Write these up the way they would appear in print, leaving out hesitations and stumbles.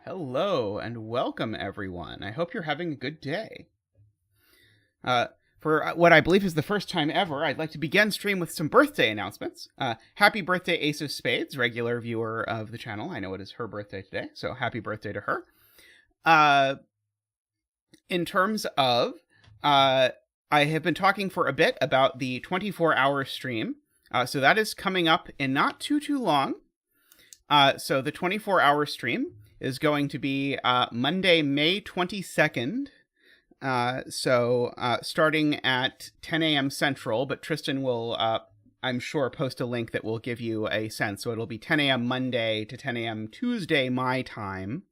Hello and welcome, everyone. I hope you're having a good day. For what I believe is the first time ever, I'd like to begin stream with some birthday announcements. Happy birthday, Ace of Spades, regular viewer of the channel. I know it is her birthday today, so happy birthday to her. In terms of, I have been talking for a bit about the 24-hour stream. So that is coming up in not too long. So the 24-hour stream is going to be Monday, May 22nd. Starting at 10 a.m. Central, but Tristan will, I'm sure, post a link that will give you a sense. So it'll be 10 a.m. Monday to 10 a.m. Tuesday, my time.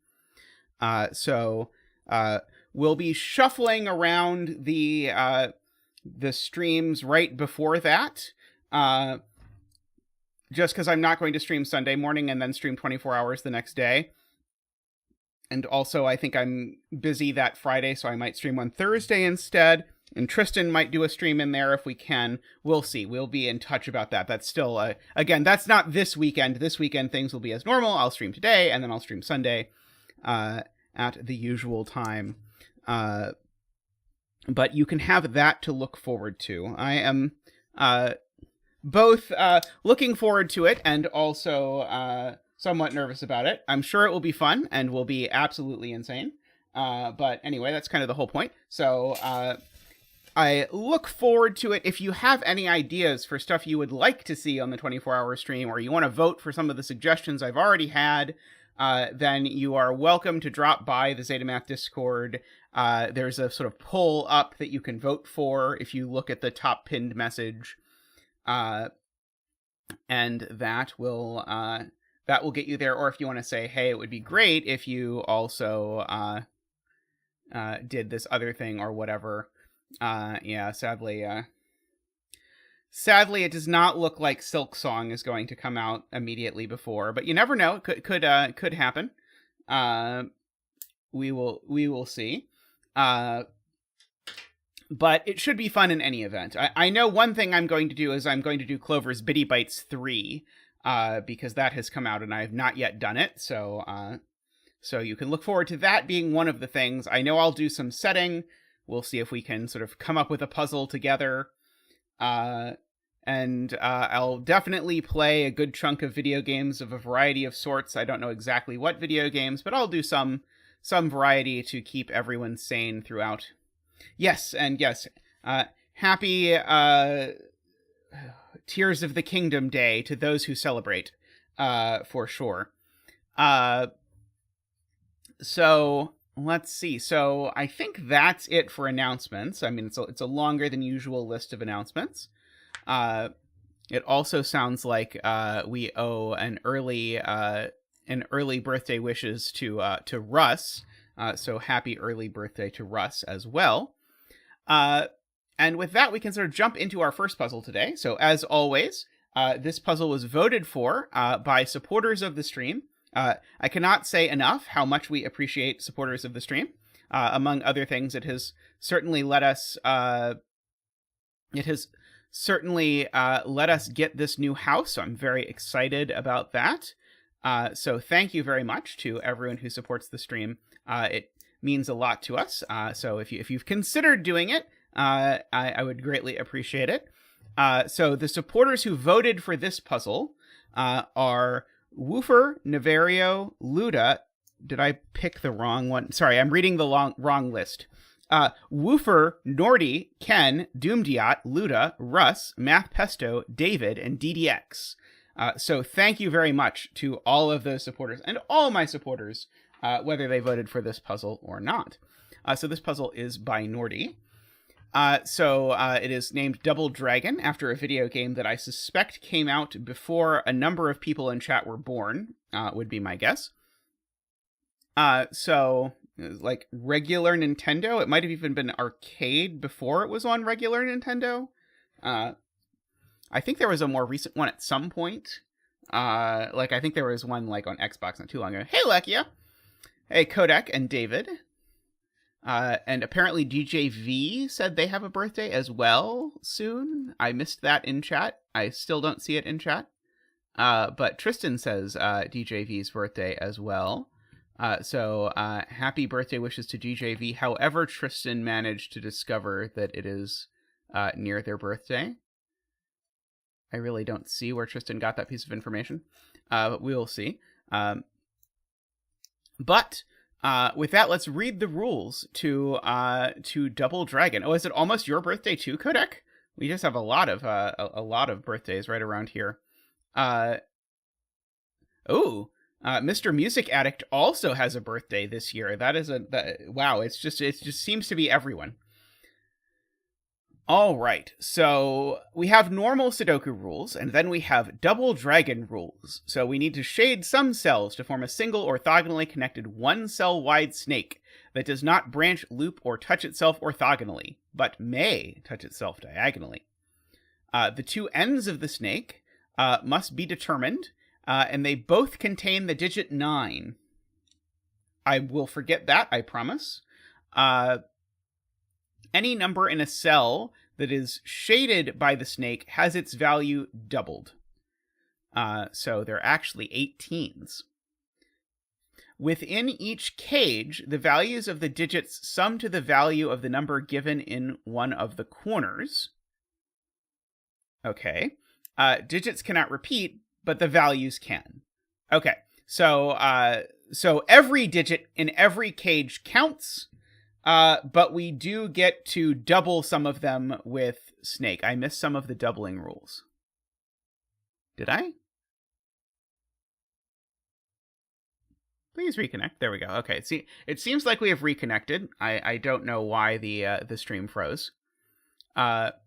We'll be shuffling around the streams right before that. Just because I'm not going to stream Sunday morning and then stream 24 hours the next day. And also, I think I'm busy that Friday, so I might stream on Thursday instead. And Tristan might do a stream in there if we can. We'll see. We'll be in touch about that. That's still, again, that's not this weekend. This weekend, things will be as normal. I'll stream today, and then I'll stream Sunday at the usual time. But you can have that to look forward to. I am both looking forward to it and also somewhat nervous about it. I'm sure it will be fun and will be absolutely insane. But anyway, that's kind of the whole point. So I look forward to it. If you have any ideas for stuff you would like to see on the 24-hour stream, or you want to vote for some of the suggestions I've already had, then you are welcome to drop by the zetamath Discord. There's a sort of poll up that you can vote for if you look at the top pinned message. And that will get you there. Or if you want to say, hey, it would be great if you also did this other thing or whatever. Yeah, sadly, it does not look like Silk Song is going to come out immediately before, but you never know. It could happen. We will see. But it should be fun in any event. I know one thing I'm going to do is I'm going to do Clover's Bitty Bites 3, because that has come out and I have not yet done it. So you can look forward to that being one of the things. I know I'll do some setting. We'll see if we can sort of come up with a puzzle together. And I'll definitely play a good chunk of video games of a variety of sorts. I don't know exactly what video games, but I'll do some variety to keep everyone sane throughout. Yes, and yes, happy Tears of the Kingdom Day to those who celebrate, for sure. So let's see. So I think that's it for announcements. I mean, it's a longer than usual list of announcements. It also sounds like we owe an early birthday wishes to Russ. So happy early birthday to Russ as well. And with that, we can sort of jump into our first puzzle today. So as always, this puzzle was voted for by supporters of the stream. I cannot say enough how much we appreciate supporters of the stream. Among other things, it has certainly let us get this new house. So I'm very excited about that. So thank you very much to everyone who supports the stream. It means a lot to us. So if you've considered doing it, I would greatly appreciate it. So the supporters who voted for this puzzle are Woofer, Niverio, Luda. Did I pick the wrong one? Sorry, I'm reading the wrong list. Woofer, Nordy, Ken, Doomdiat, Luda, Russ, Math Pesto, David, and DDX. So thank you very much to all of those supporters and all my supporters, whether they voted for this puzzle or not. So this puzzle is by Nordy. It is named Double Dragon after a video game that I suspect came out before a number of people in chat were born, would be my guess. Like regular Nintendo, it might have even been arcade before it was on regular Nintendo. I think there was a more recent one at some point. I think there was one like on Xbox not too long ago. Hey, Lekia! Hey, Kodak and David. And apparently DJ V said they have a birthday as well soon. I missed that in chat. I still don't see it in chat. But Tristan says DJ V's birthday as well. So happy birthday wishes to DJ V. However, Tristan managed to discover that it is near their birthday. I really don't see where Tristan got that piece of information. But we will see. But with that, let's read the rules to Double Dragon. Oh, is it almost your birthday too, Kodak? We just have a lot of birthdays right around here. Mr. Music Addict also has a birthday this year. Wow. It just seems to be everyone. All right, so we have normal Sudoku rules, and then we have Double Dragon rules. So we need to shade some cells to form a single orthogonally connected one-cell-wide snake that does not branch, loop, or touch itself orthogonally, but may touch itself diagonally. The two ends of the snake must be determined, and they both contain the digit 9. I will forget that, I promise. Any number in a cell that is shaded by the snake has its value doubled. So they're actually 18s. Within each cage, the values of the digits sum to the value of the number given in one of the corners. Okay. Digits cannot repeat, but the values can. Okay. So every digit in every cage counts. But we do get to double some of them with snake. I missed some of the doubling rules. Did I? Please reconnect. There we go. Okay. See, it seems like we have reconnected. I don't know why the stream froze. But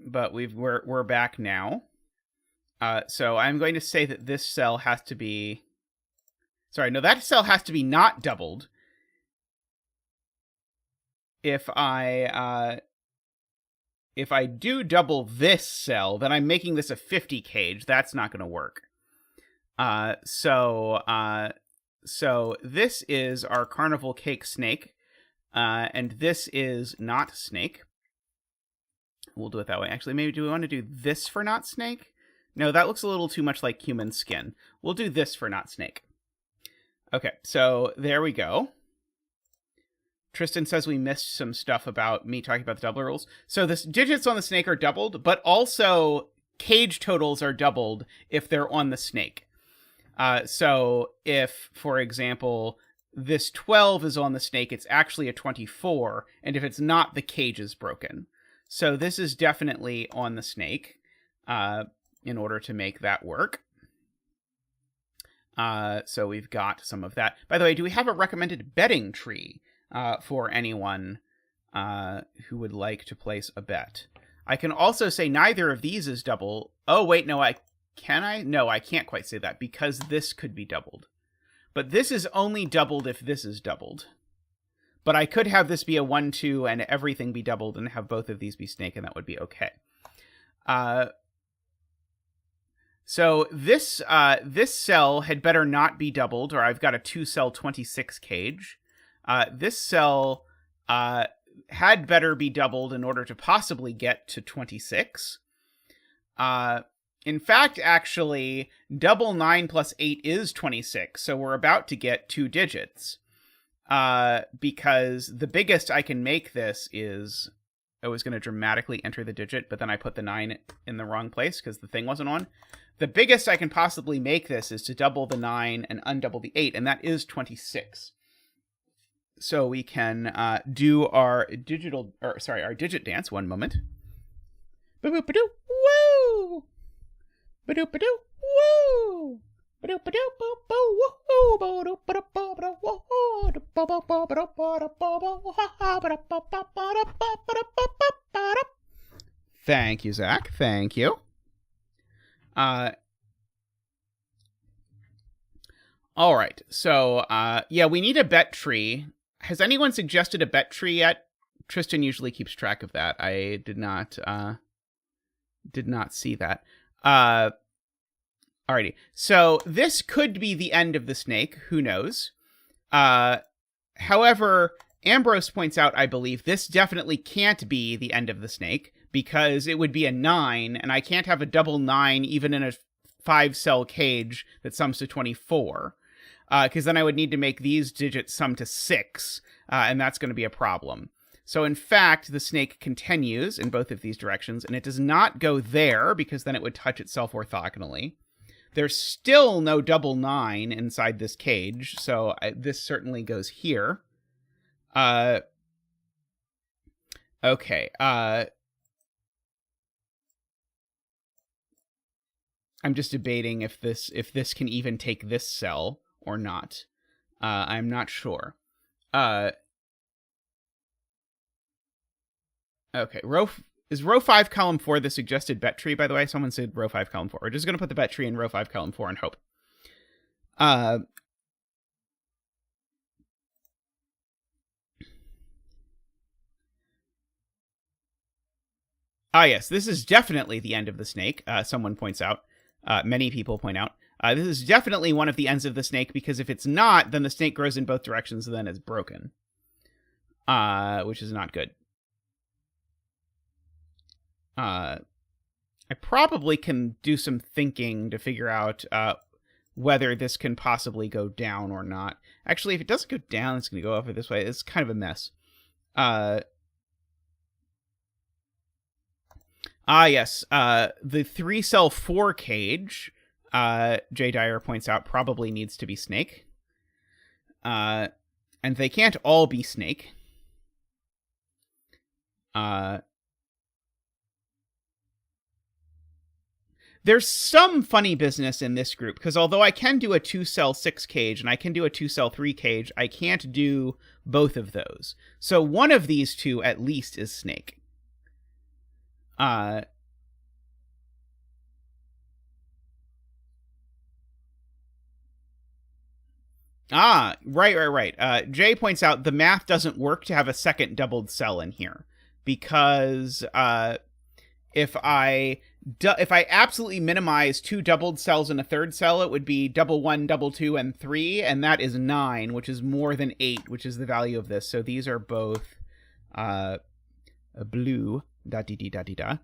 we're back now. So I'm going to say that this cell has to be... Sorry, no, that cell has to be not doubled. If I do double this cell, then I'm making this a 50 cage. That's not going to work. So this is our carnival cake snake, and this is not snake. We'll do it that way. Actually, maybe do we want to do this for not snake? No, that looks a little too much like human skin. We'll do this for not snake. Okay, so there we go. Tristan says we missed some stuff about me talking about the doubler rules. So the digits on the snake are doubled, but also cage totals are doubled if they're on the snake. So if, for example, this 12 is on the snake, it's actually a 24, and if it's not, the cage is broken. So this is definitely on the snake in order to make that work. So we've got some of that. By the way, do we have a recommended betting tree for anyone who would like to place a bet? I can also say neither of these is double. Oh, wait, no, can I? No, I can't quite say that because this could be doubled. But this is only doubled if this is doubled. But I could have this be a 1-2 and everything be doubled and have both of these be snake, and that would be okay. So this cell had better not be doubled, or I've got a 2-cell 26 cage. This cell had better be doubled in order to possibly get to 26. In fact, actually, double 9 plus 8 is 26, so we're about to get 2 digits. Because the biggest I can make this is... I was going to dramatically enter the digit, but then I put the 9 in the wrong place because the thing wasn't on. The biggest I can possibly make this is to double the 9 and undouble the 8, and that is 26. So we can do our digit dance. One moment. Ba-boop-ba-doo, woo! Ba-doop-ba-doo, woo! Thank you, Zach. Thank you. All right. So, yeah, we need a bet tree. Has anyone suggested a bet tree yet? Tristan usually keeps track of that. I did not see that. Alrighty. So this could be the end of the snake. Who knows? However, Ambrose points out, I believe, this definitely can't be the end of the snake because it would be a 9, and I can't have a double 9 even in a 5-cell cage that sums to 24. Because then I would need to make these digits sum to 6, and that's going to be a problem. So in fact, the snake continues in both of these directions, and it does not go there because then it would touch itself orthogonally. There's still no double 9 inside this cage, so this certainly goes here. Okay. I'm just debating if this can even take this cell or not. I'm not sure. Okay, is row 5, column 4 the suggested bet tree, by the way? Someone said row 5, column 4. We're just going to put the bet tree in row 5, column 4 and hope. Yes, this is definitely the end of the snake, someone points out. Many people point out. This is definitely one of the ends of the snake, because if it's not, then the snake grows in both directions and then it's broken. Which is not good. I probably can do some thinking to figure out whether this can possibly go down or not. Actually, if it doesn't go down, it's going to go over this way. It's kind of a mess. Yes. The 3-cell 4 cage, J. Dyer points out, probably needs to be snake. And they can't all be snake. There's some funny business in this group, because although I can do a 2-cell 6 cage and I can do a 2-cell 3 cage, I can't do both of those. So one of these two at least is snake. Right. Jay points out the math doesn't work to have a second doubled cell in here, because if I absolutely minimize 2 doubled cells in a third cell, it would be double 1, double 2, and 3, and that is 9, which is more than 8, which is the value of this. So these are both blue. Da-dee-dee-da-dee-da.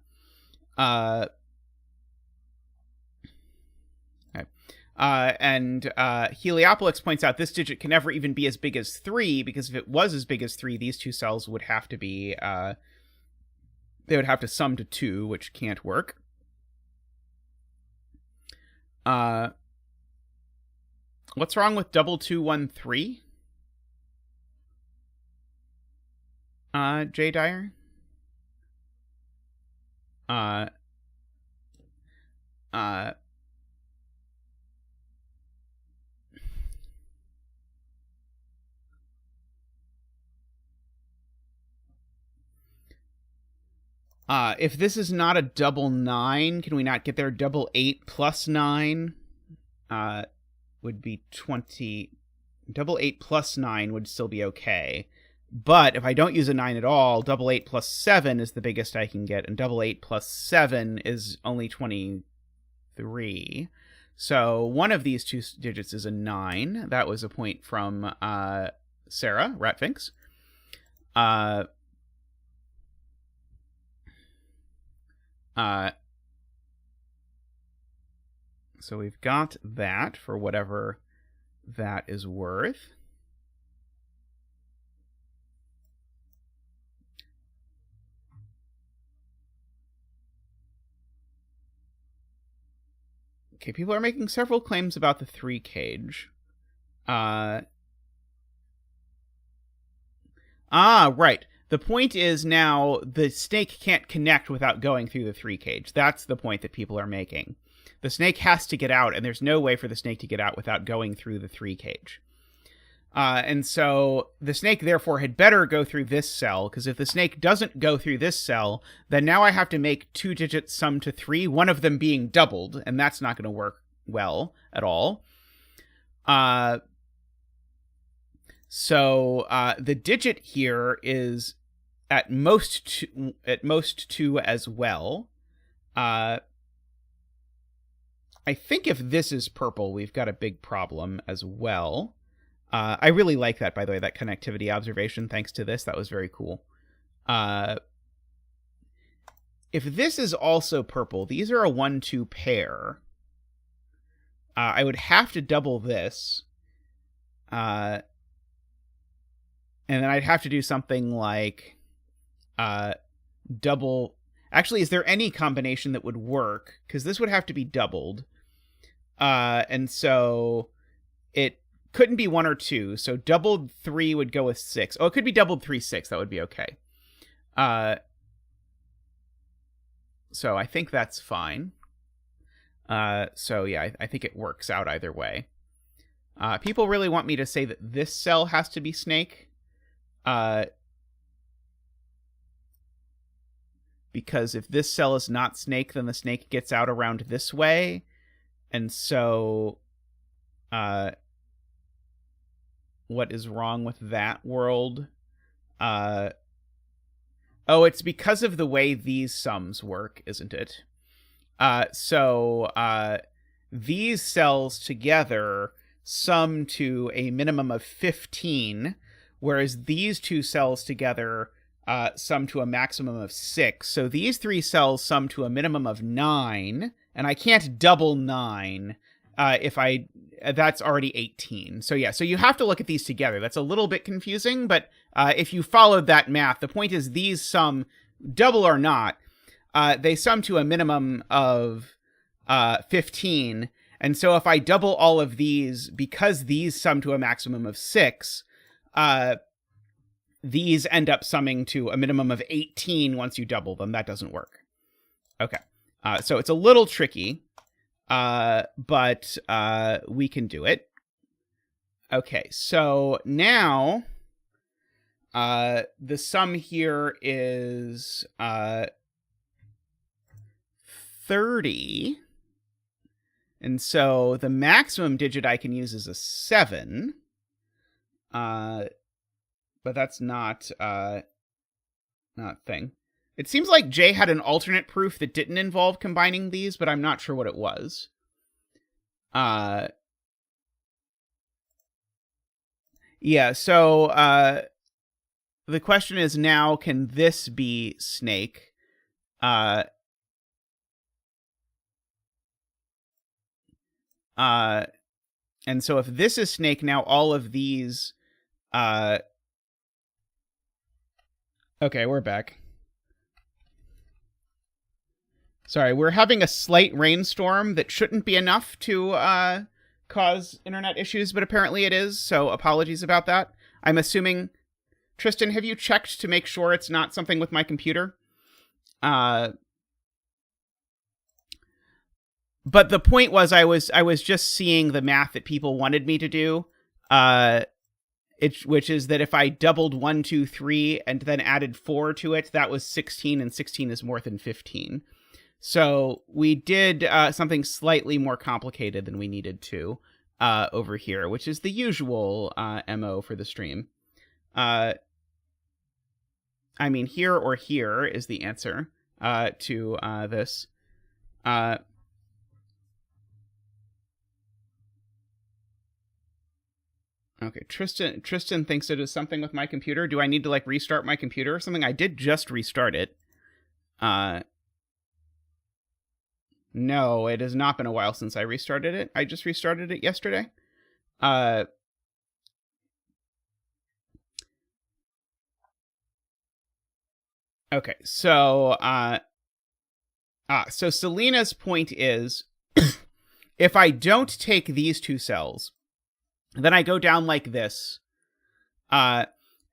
And Heliopolis points out this digit can never even be as big as 3, because if it was as big as 3, these two cells would have to be, they would have to sum to 2, which can't work. What's wrong with 2213? J. Dyer? If this is not a double 9, can we not get there? Double 8 plus 9 would be 20. Double 8 plus 9 would still be okay. But if I don't use a 9 at all, double 8 plus 7 is the biggest I can get, and double 8 plus 7 is only 23. So one of these two digits is a 9. That was a point from Sarah Ratfinks. So we've got that for whatever that is worth. Okay, people are making several claims about the 3 cage. Right. The point is now the snake can't connect without going through the 3 cage. That's the point that people are making. The snake has to get out, and there's no way for the snake to get out without going through the 3 cage. And so the snake, therefore, had better go through this cell, because if the snake doesn't go through this cell, then now I have to make 2 digits sum to 3, one of them being doubled, and that's not going to work well at all. So the digit here is at most 2 as well. I think if this is purple, we've got a big problem as well. I really like that, by the way, that connectivity observation. Thanks to this, that was very cool. If this is also purple, these are a 1-2 pair. I would have to double this. And then I'd have to do something like double... Actually, is there any combination that would work? Because this would have to be doubled. And so it couldn't be 1 or 2. So doubled 3 would go with 6. Oh, it could be doubled 3, 6. That would be okay. So I think that's fine. So yeah, I think it works out either way. People really want me to say that this cell has to be snake. Because if this cell is not snake, then the snake gets out around this way. And so, what is wrong with that world? Oh, it's because of the way these sums work, isn't it? So, these cells together sum to a minimum of 15, whereas these two cells together sum to a maximum of 6. So these 3 cells sum to a minimum of 9, and I can't double 9 that's already 18. So yeah, so you have to look at these together. That's a little bit confusing, but if you followed that math, the point is these sum, double or not, they sum to a minimum of 15. And so if I double all of these, because these sum to a maximum of 6, these end up summing to a minimum of 18 once you double them. That doesn't work. Okay. So it's a little tricky. but we can do it. Okay, so now the sum here is 30. And so the maximum digit I can use is a 7. But that's not thing. It seems like Jay had an alternate proof that didn't involve combining these, but I'm not sure what it was. Yeah, so the question is now, can this be snake? And so if this is snake, now all of these... Okay, we're back. Sorry, we're having a slight rainstorm that shouldn't be enough to cause internet issues, but apparently it is, so apologies about that. I'm assuming... Tristan, have you checked to make sure it's not something with my computer? But the point was, I was just seeing the math that people wanted me to do, which is that if I doubled 1, 2, 3, and then added 4 to it, that was 16, and 16 is more than 15. So we did something slightly more complicated than we needed to over here, which is the usual MO for the stream. I mean, here or here is the answer to this. Okay, Tristan thinks it is something with my computer. Do I need to, like, restart my computer or something? I did just restart it. No, it has not been a while since I restarted it. I just restarted it yesterday. Okay, so, so Selena's point is, if I don't take these two cells, then I go down like this, and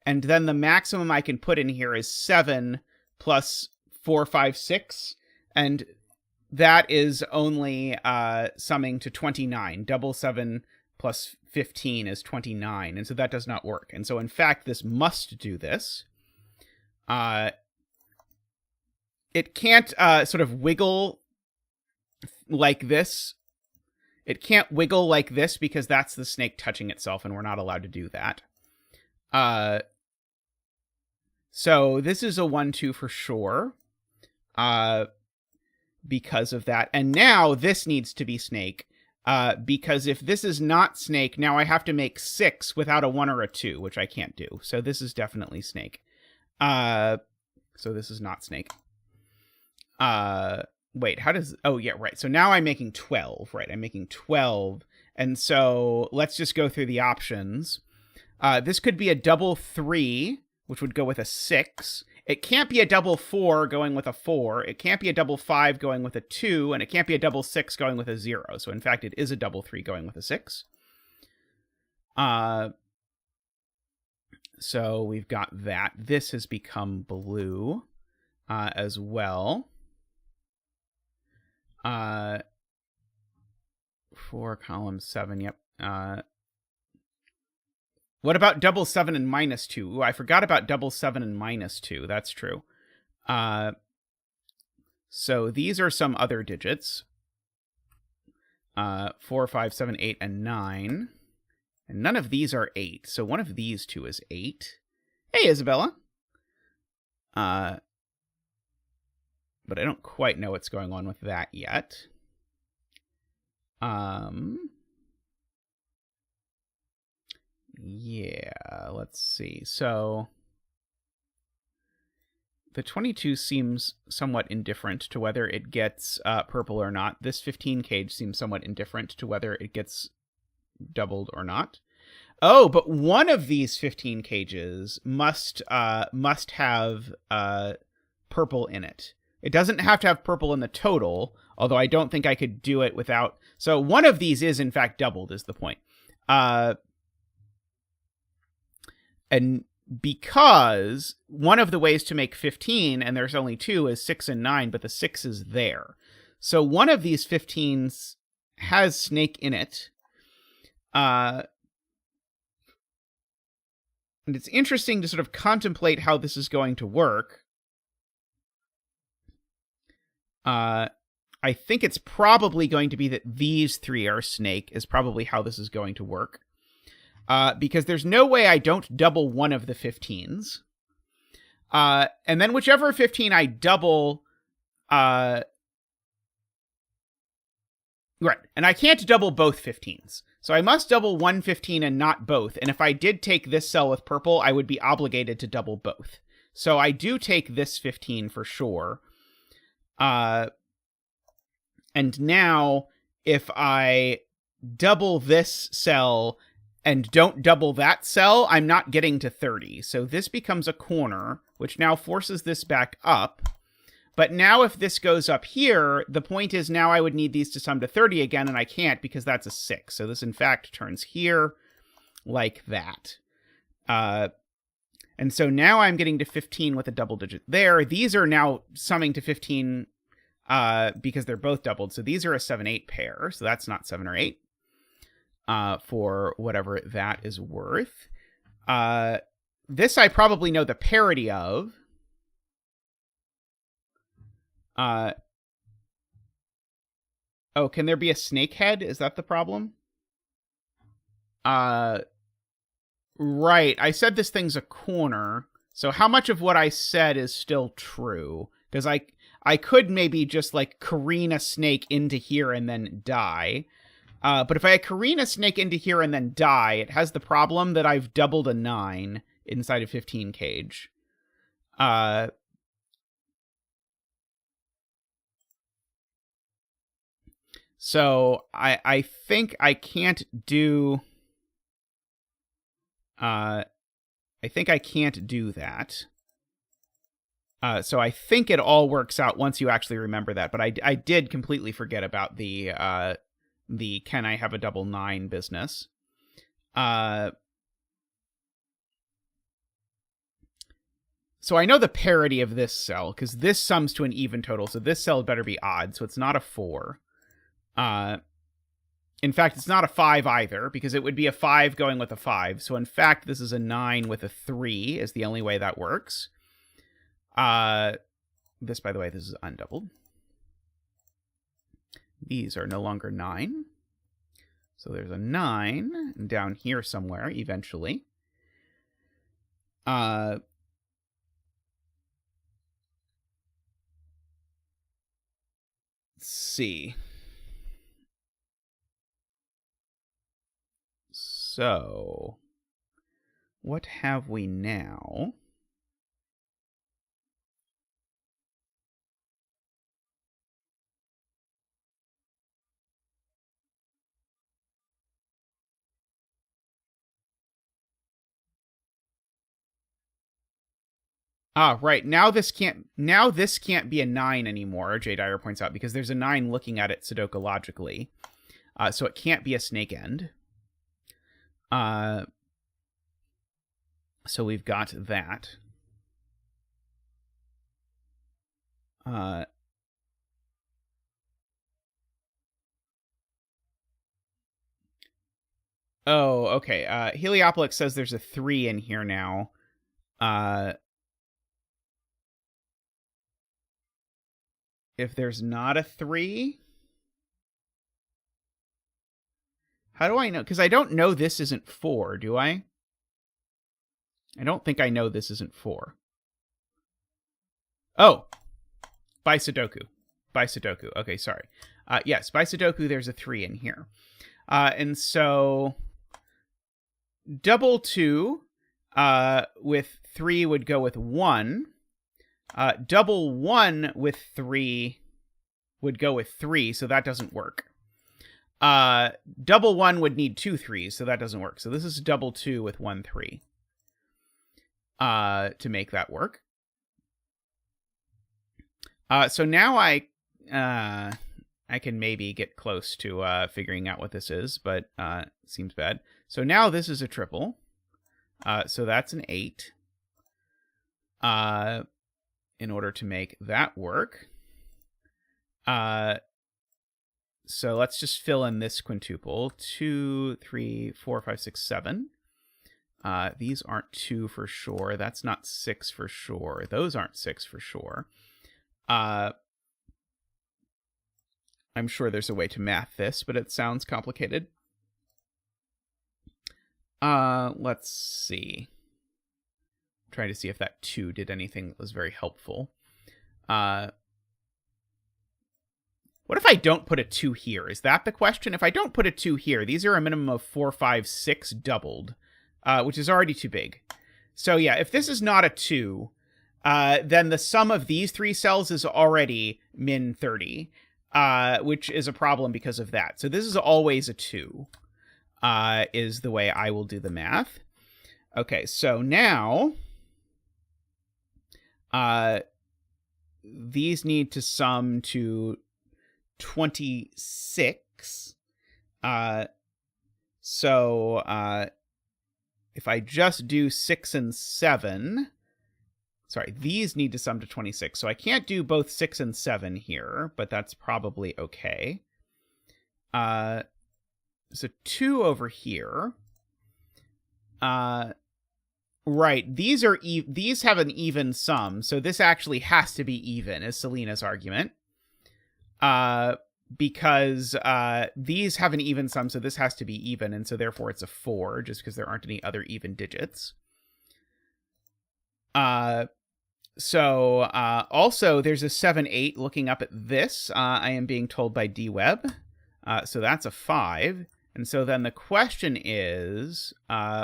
then the maximum I can put in here is 7 plus 4, 5, 6, and that is only summing to 29. Double 7 plus 15 is 29, and so that does not work. And so, in fact, this must do this. It can't sort of wiggle like this. It can't wiggle like this because that's the snake touching itself, and we're not allowed to do that. So this is a 1, 2 for sure, because of that. And now this needs to be snake, because if this is not snake, now I have to make 6 without a 1 or a 2, which I can't do. So this is definitely snake. So this is not snake. Wait, how does... Oh, yeah, right. So now I'm making 12, right? I'm making 12. And so let's just go through the options. This could be a double 3, which would go with a 6. It can't be a double 4 going with a 4. It can't be a double 5 going with a 2. And it can't be a double 6 going with a 0. So, in fact, it is a double 3 going with a 6. So we've got that. This has become blue as well. 4 column 7, yep. What about double 7 and minus 2? Ooh, I forgot about double 7 and minus 2. That's true. So these are some other digits. 4, 5, 7, 8, and 9. And none of these are 8. So one of these two is 8. Hey, Isabella. But I don't quite know what's going on with that yet. Yeah, let's see. So the 22 seems somewhat indifferent to whether it gets purple or not. This 15 cage seems somewhat indifferent to whether it gets doubled or not. Oh, but one of these 15 cages must have purple in it. It doesn't have to have purple in the total, although I don't think I could do it without... So one of these is, in fact, doubled, is the point. And because one of the ways to make 15, and there's only 2, is 6 and 9, but the 6 is there. So one of these 15s has snake in it. And it's interesting to sort of contemplate how this is going to work. I think it's probably going to be that these three are snake is probably how this is going to work. Because there's no way I don't double one of the 15s. And then whichever 15 I double... Right, and I can't double both 15s. So I must double one 15 and not both. And if I did take this cell with purple, I would be obligated to double both. So I do take this 15 for sure. And now, if I double this cell and don't double that cell, I'm not getting to 30. So this becomes a corner, which now forces this back up. But now if this goes up here, the point is now I would need these to sum to 30 again, and I can't because that's a 6. So this, in fact, turns here like that. And so now I'm getting to 15 with a double digit there. These are now summing to 15 because they're both doubled. So these are a 7-8 pair. So that's not 7 or 8 for whatever that is worth. This I probably know the parity of. Oh, can there be a snake head? Is that the problem? Right. I said this thing's a corner. So how much of what I said is still true? Because I could maybe just like careen a snake into here and then die. But if I careen a snake into here and then die, it has the problem that I've doubled a 9 inside of 15 cage. So I think I can't do... I think I can't do that. So I think it all works out once you actually remember that. But I did completely forget about the can I have a double 9 business. So I know the parity of this cell, because this sums to an even total. So this cell better be odd. So it's not a 4. In fact, it's not a 5 either, because it would be a 5 going with a 5. So in fact, this is a 9 with a 3 is the only way that works. This, by the way, this is undoubled. These are no longer 9. So there's a 9 down here somewhere, eventually. Let's see. So, what have we now? Right. Now this can't be a 9 anymore, J. Dyer points out, because there's a 9 looking at it Sudoku-logically. So it can't be a snake end. So we've got that. Oh, okay. Heliopolis says there's a 3 in here now. If there's not a 3... How do I know? Because I don't know this isn't 4, do I? I don't think I know this isn't 4. Oh! By Sudoku. By Sudoku. Okay, sorry. Yes, by Sudoku, there's a 3 in here. And so... double 2 with 3 would go with 1. Double 1 with 3 would go with 3, so that doesn't work. Double 1 would need 2 3s, so that doesn't work. So this is double 2 with 1 3 to make that work. So now I can maybe get close to figuring out what this is, but seems bad. So now this is a triple. So that's an 8. In order to make that work. So let's just fill in this quintuple. 2, 3, 4, 5, 6, 7. These aren't 2 for sure. That's not 6 for sure. Those aren't 6 for sure. I'm sure there's a way to math this, but it sounds complicated. Let's see. I'm trying to see if that 2 did anything that was very helpful. What if I don't put a 2 here? Is that the question? If I don't put a 2 here, these are a minimum of 4, 5, 6 doubled, which is already too big. So yeah, if this is not a 2, then the sum of these 3 cells is already min 30, which is a problem because of that. So this is always a 2, is the way I will do the math. Okay, so now these need to sum to 26. So if I just do 6 and 7, sorry, these need to sum to 26. So I can't do both 6 and 7 here, but that's probably okay. So 2 over here. Right, these have an even sum, so this actually has to be even, is Selena's argument. Because these have an even sum, so this has to be even, and so therefore it's a 4, just because there aren't any other even digits. So also there's a 7, 8 looking up at this, I am being told by DWeb. So that's a 5. And so then the question is,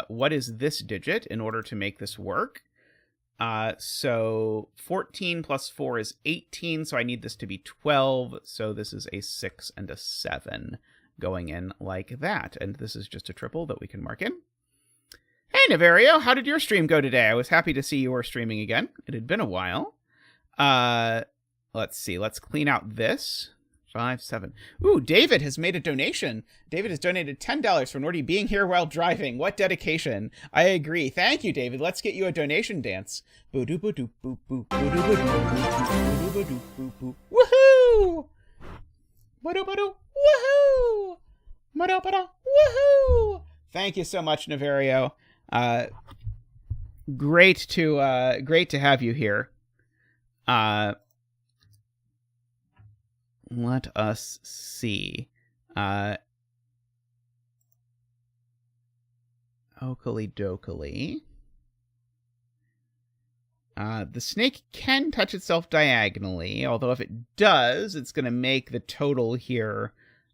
what is this digit in order to make this work? So 14 plus 4 is 18, so I need this to be 12. So this is a 6 and a 7 going in like that. And this is just a triple that we can mark in. Hey, Niverio, how did your stream go today? I was happy to see you were streaming again. It had been a while. Let's see. Let's clean out this. 5, 7. Ooh, David has made a donation. David has donated $10 for Nordy being here while driving. What dedication. I agree. Thank you, David. Let's get you a donation dance. Woohoo! Woohoo! Woohoo! Thank you so much, Niverio. Great to have you here. Let us see. Oakley dokley. The snake can touch itself diagonally, although if it does, it's going to make the total here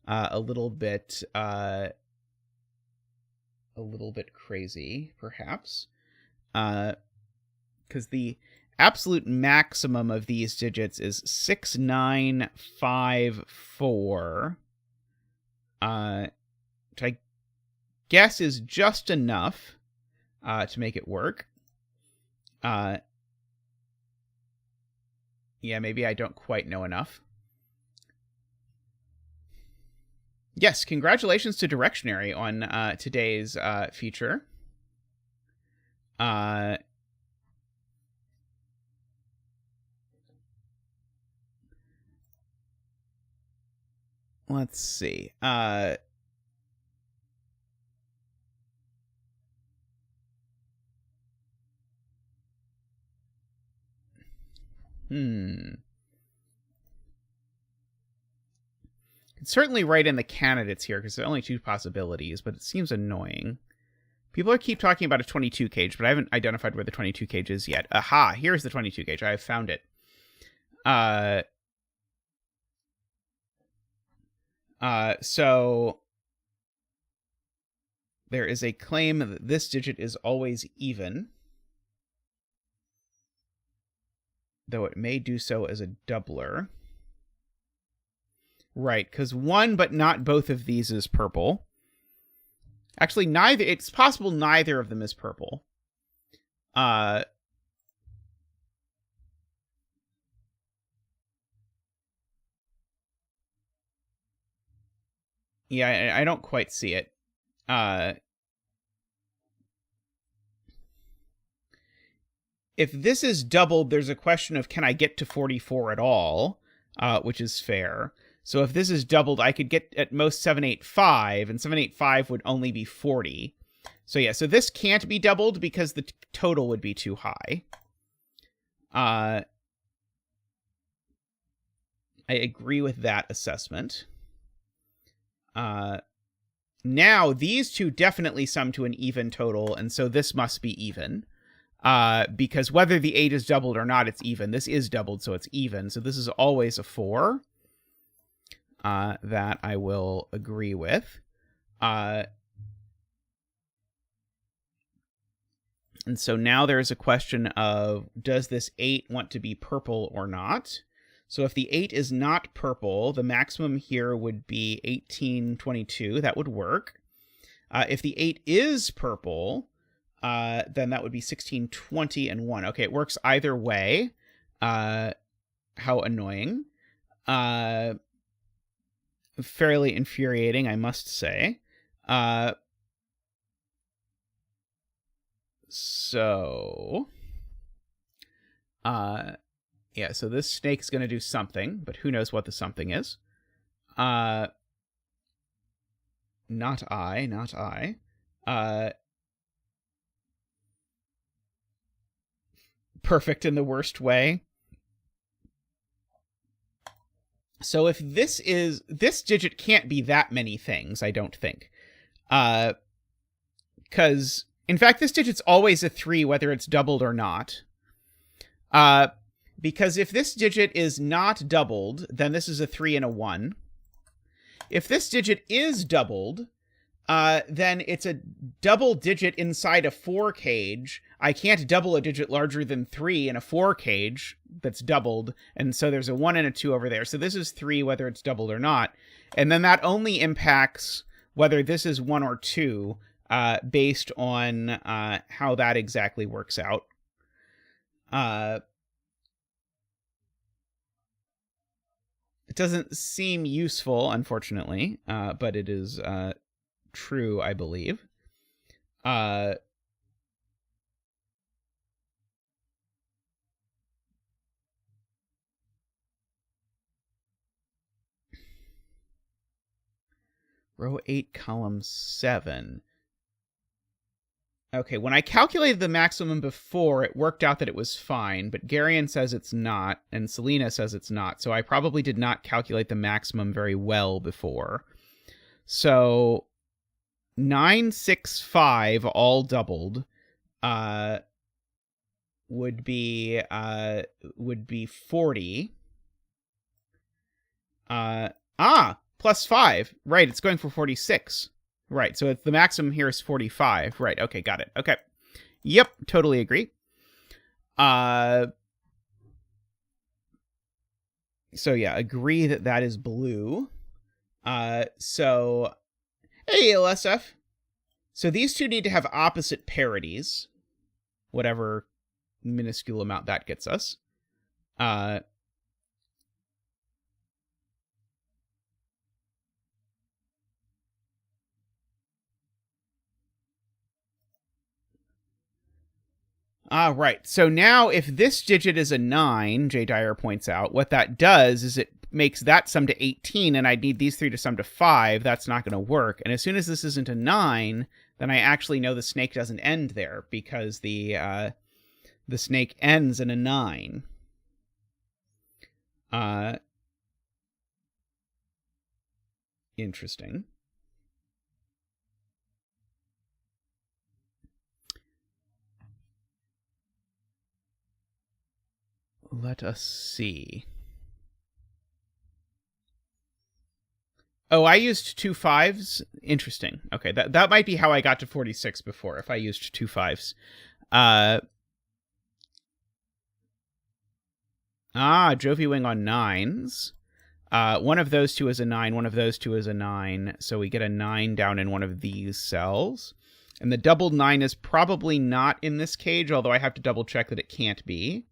a little bit crazy, perhaps. Because the absolute maximum of these digits is 6954, which I guess is just enough to make it work. Yeah, maybe I don't quite know enough. Yes, congratulations to Directionary on today's feature. Let's see. It's certainly right in the candidates here, because there are only 2 possibilities, but it seems annoying. People keep talking about a 22 cage, but I haven't identified where the 22 cage is yet. Aha, here's the 22 cage. I have found it. So there is a claim that this digit is always even, though it may do so as a doubler. Right, because one but not both of these is purple. Actually, neither. It's possible neither of them is purple. Yeah, I don't quite see it. If this is doubled, there's a question of can I get to 44 at all, which is fair. So if this is doubled, I could get at most 785, and 785 would only be 40. So yeah, so this can't be doubled because the total would be too high. I agree with that assessment. Now, these two definitely sum to an even total, and so this must be even. Because whether the 8 is doubled or not, it's even. This is doubled, so it's even. So this is always a 4. That I will agree with. And so now there's a question of, does this 8 want to be purple or not? So if the 8 is not purple, the maximum here would be 1822. That would work. If the 8 is purple, then that would be 1620 and 1. Okay, it works either way. How annoying. Fairly infuriating, I must say. Yeah, so this snake's going to do something, but who knows what the something is. Not I. Perfect in the worst way. So if this digit can't be that many things, I don't think. Because, in fact, this digit's always a 3, whether it's doubled or not. Because if this digit is not doubled, then this is a 3 and a 1. If this digit is doubled, then it's a double digit inside a 4 cage. I can't double a digit larger than 3 in a 4 cage that's doubled, and so there's a 1 and a 2 over there. So this is 3, whether it's doubled or not. And then that only impacts whether this is 1 or 2, based on how that exactly works out. It doesn't seem useful, unfortunately, but it is true, I believe. Row 8, column 7. Okay, when I calculated the maximum before, it worked out that it was fine, but Garion says it's not, and Selena says it's not, so I probably did not calculate the maximum very well before. So 965 all doubled would be 40. Plus 5. Right, it's going for 46. Right, so the maximum here is 45. Right, okay, got it. Okay. Yep, totally agree. So yeah, agree that is blue. So, hey, LSF. So these two need to have opposite parities, whatever minuscule amount that gets us. Right. So now if this digit is a 9, J. Dyer points out, what that does is it makes that sum to 18, and I'd need these three to sum to 5. That's not going to work. And as soon as this isn't a 9, then I actually know the snake doesn't end there, because the snake ends in a 9. Interesting. Let us see. Oh, I used 2 5s? Interesting. Okay, that might be how I got to 46 before, if I used 2 5s. Jovi Wing on 9s. One of those two is a 9, one of those two is a 9, so we get a 9 down in one of these cells. And the doubled 9 is probably not in this cage, although I have to double check that it can't be.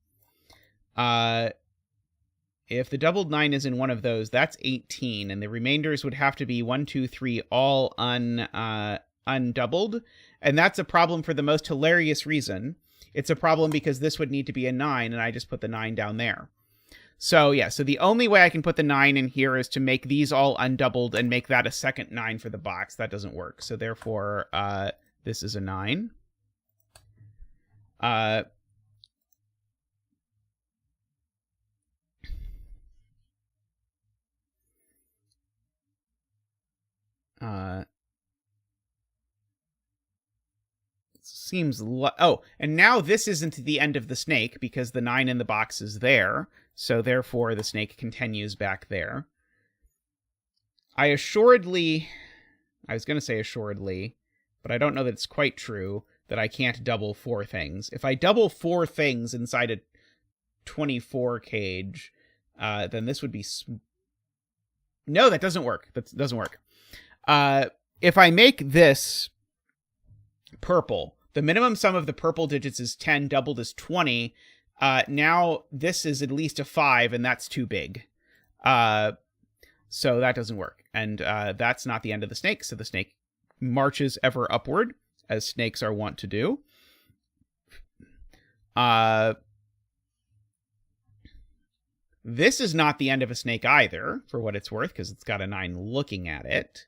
If the doubled 9 is in one of those, that's 18, and the remainders would have to be 1, 2, 3, all undoubled, and that's a problem for the most hilarious reason. It's a problem because this would need to be a 9, and I just put the 9 down there. So yeah, so the only way I can put the 9 in here is to make these all undoubled and make that a second 9 for the box. That doesn't work. So therefore, this is a 9. Seems oh, and now this isn't the end of the snake because the 9 in the box is there. So therefore, the snake continues back there. I was going to say assuredly, but I don't know that it's quite true that I can't double 4 things. If I double 4 things inside a 24 cage, then this would be... No, that doesn't work. That doesn't work. If I make this purple, the minimum sum of the purple digits is 10, doubled is 20. Now this is at least a 5, and that's too big. So that doesn't work. And that's not the end of the snake, so the snake marches ever upward, as snakes are wont to do. This is not the end of a snake either, for what it's worth, because it's got a 9 looking at it.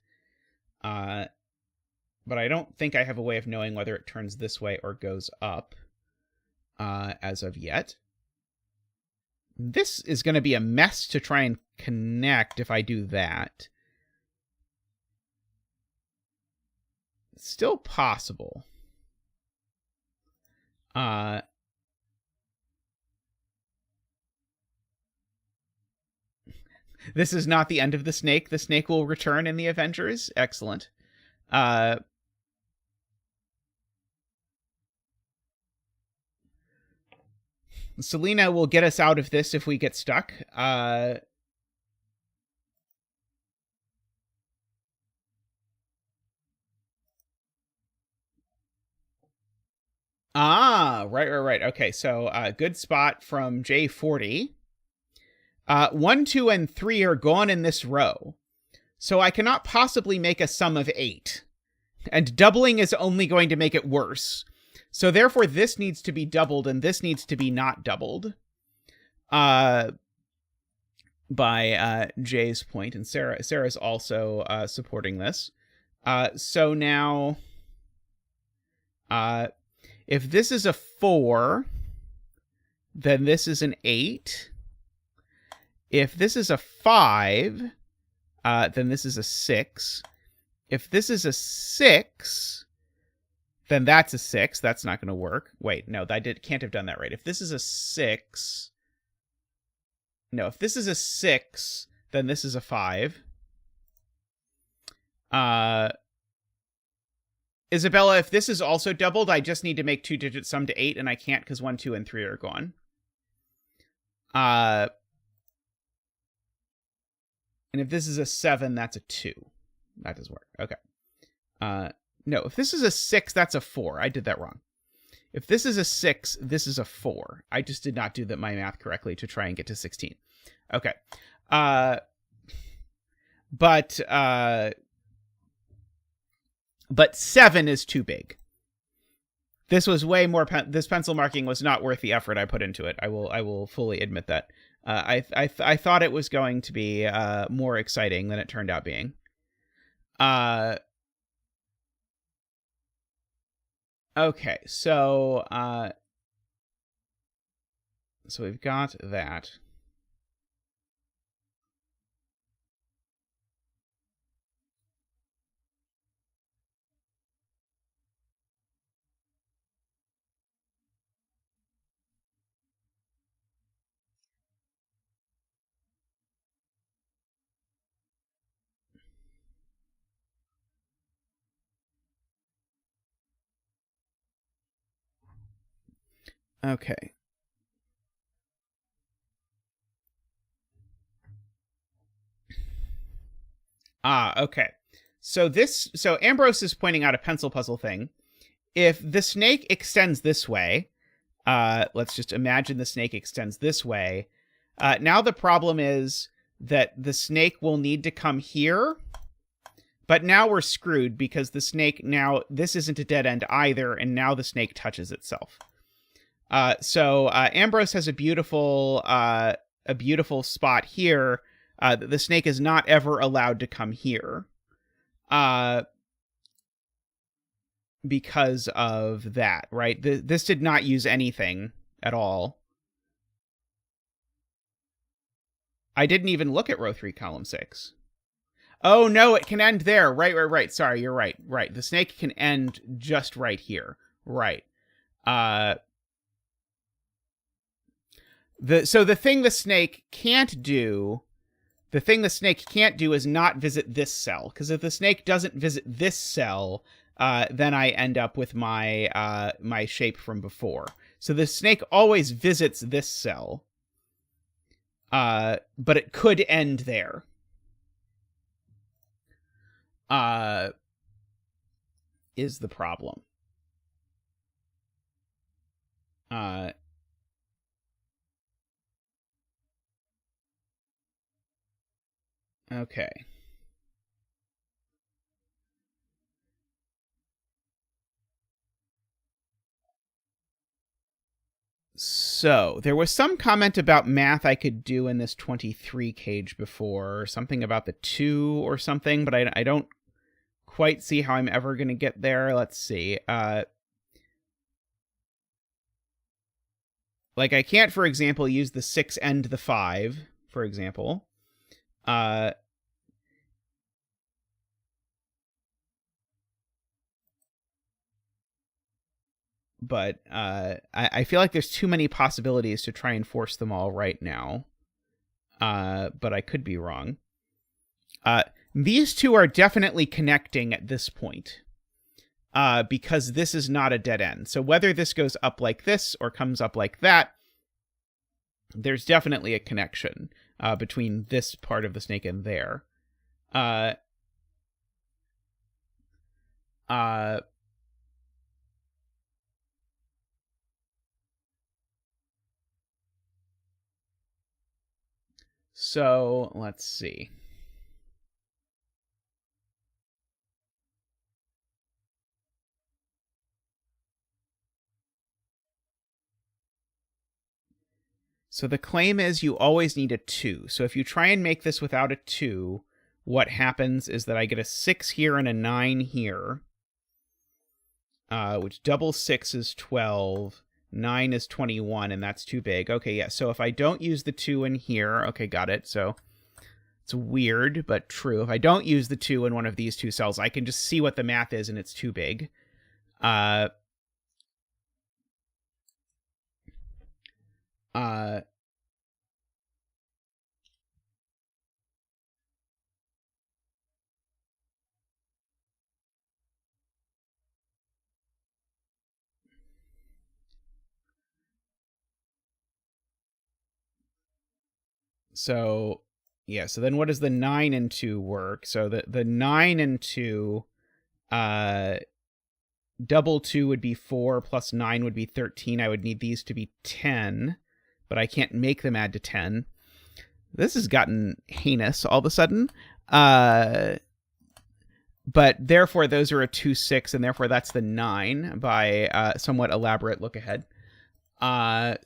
But I don't think I have a way of knowing whether it turns this way or goes up as of yet. This is going to be a mess to try and connect if I do that. It's still possible. This is not the end of the snake. The snake will return in the Avengers. Excellent. Selena will get us out of this if we get stuck. Right. Okay, so good spot from J40. 1, 2, and 3 are gone in this row. So I cannot possibly make a sum of 8. And doubling is only going to make it worse. So therefore, this needs to be doubled, and this needs to be not doubled. By Jay's point, and Sarah's also supporting this. So now, if this is a 4, then this is an 8. If this is a 5, then this is a 6. If this is a 6, then that's a 6. That's not going to work. Wait, no, can't have done that right. If this is a 6... No, if this is a 6, then this is a 5. Isabella, if this is also doubled, I just need to make 2-digit sum to 8, and I can't because 1, 2, and 3 are gone. And if this is a 7, that's a 2. That doesn't work. Okay. No, if this is a 6, that's a 4. I did that wrong. If this is a 6, this is a 4. I just did not do my math correctly to try and get to 16. Okay. But 7 is too big. This was way more... this pencil marking was not worth the effort I put into it. I will fully admit that. I thought it was going to be more exciting than it turned out being. Okay, so we've got that. Okay. Okay. So Ambrose is pointing out a pencil puzzle thing. If the snake extends this way, let's just imagine the snake extends this way. Now the problem is that the snake will need to come here. But now we're screwed because the snake this isn't a dead end either, and now the snake touches itself. So Ambrose has a beautiful a beautiful spot here. The snake is not ever allowed to come here. Because of that, right? This did not use anything at all. I didn't even look at row 3, column 6. Oh, no, it can end there. Right. Sorry, you're right. Right. The snake can end just right here. Right. So the thing the snake can't do is not visit this cell. Because if the snake doesn't visit this cell, then I end up with my my shape from before. So the snake always visits this cell. But it could end there. Is the problem. Okay. So, there was some comment about math I could do in this 23 cage before, something about the 2 or something, but I don't quite see how I'm ever going to get there. Let's see. Like, I can't, for example, use the 6 and the 5, for example. But I feel like there's too many possibilities to try and force them all right now. But I could be wrong. These two are definitely connecting at this point. Because this is not a dead end. So whether this goes up like this or comes up like that, there's definitely a connection between this part of the snake and there. So let's see. So the claim is you always need a 2. So if you try and make this without a 2, what happens is that I get a 6 here and a 9 here, which double 6 is 12, 9 is 21, and that's too big. Okay, yeah, so if I don't use the 2 in here, okay, got it. So it's weird, but true. If I don't use the 2 in one of these two cells, I can just see what the math is, and it's too big. So, yeah, so then what does the 9 and 2 work? So the 9 and 2, double 2 would be 4, plus 9 would be 13. I would need these to be 10, but I can't make them add to 10. This has gotten heinous all of a sudden. But therefore, those are a 2, 6, and therefore that's the 9 by somewhat elaborate look ahead.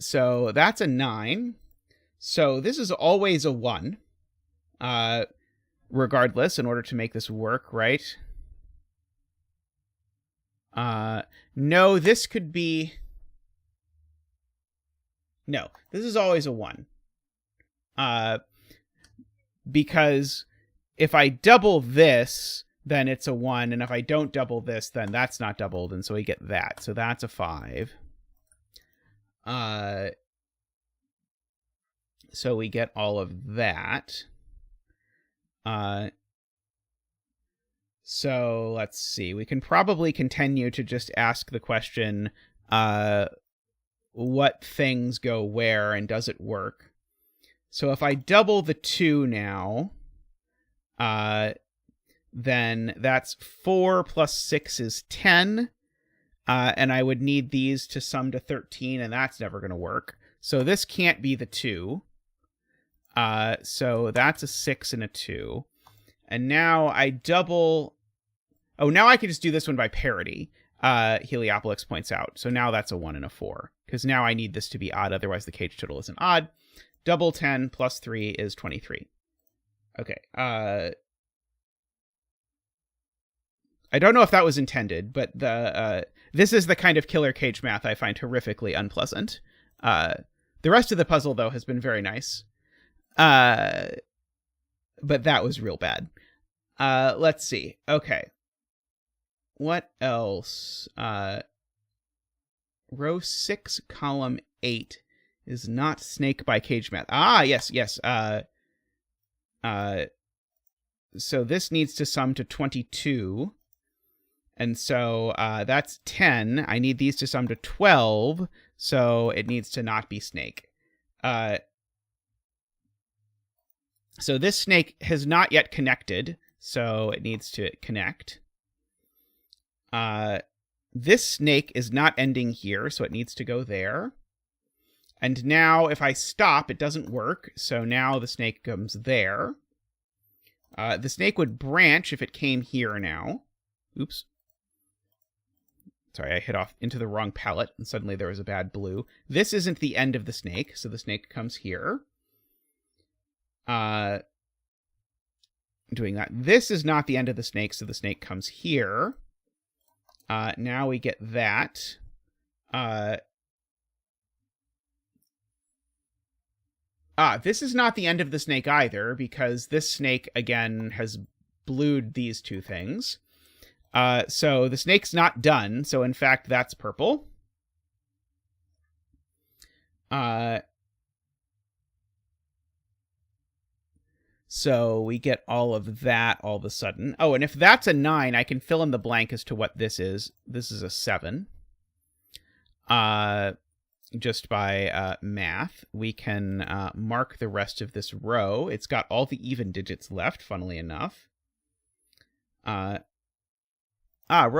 So that's a 9. So this is always a 1, regardless, in order to make this work, right? No, this could be... No, this is always a 1. Because if I double this, then it's a 1, and if I don't double this, then that's not doubled, and so we get that. So that's a 5. So we get all of that. So let's see. We can probably continue to just ask the question, what things go where and does it work? So if I double the 2 now, then that's 4 plus 6 is 10. And I would need these to sum to 13, and that's never going to work. So this can't be the 2. So that's a 6 and a 2. And now I double... Oh, now I can just do this one by parity, Heliopolis points out. So now that's a 1 and a 4. Because now I need this to be odd, otherwise the cage total isn't odd. double 10 plus 3 is 23. Okay. I don't know if that was intended, but this is the kind of killer cage math I find horrifically unpleasant. The rest of the puzzle, though, has been very nice. But that was real bad. Let's see. Okay. What else? Row 6, column 8 is not snake by cage math. Ah, yes. So this needs to sum to 22. And so that's 10. I need these to sum to 12. So it needs to not be snake. So this snake has not yet connected. So it needs to connect. This snake is not ending here. So it needs to go there. And now if I stop, it doesn't work. So now the snake comes there. The snake would branch if it came here now. Oops. Sorry, I hit off into the wrong palette, and suddenly there was a bad blue. This isn't the end of the snake, so the snake comes here. Doing that. This is not the end of the snake, so the snake comes here. Now we get that. This is not the end of the snake either, because this snake, again, has blued these two things. So the snake's not done, so in fact, that's purple. So we get all of that all of a sudden. Oh, and if that's a 9, I can fill in the blank as to what this is. This is a 7. Just by math, we can mark the rest of this row. It's got all the even digits left, funnily enough. Row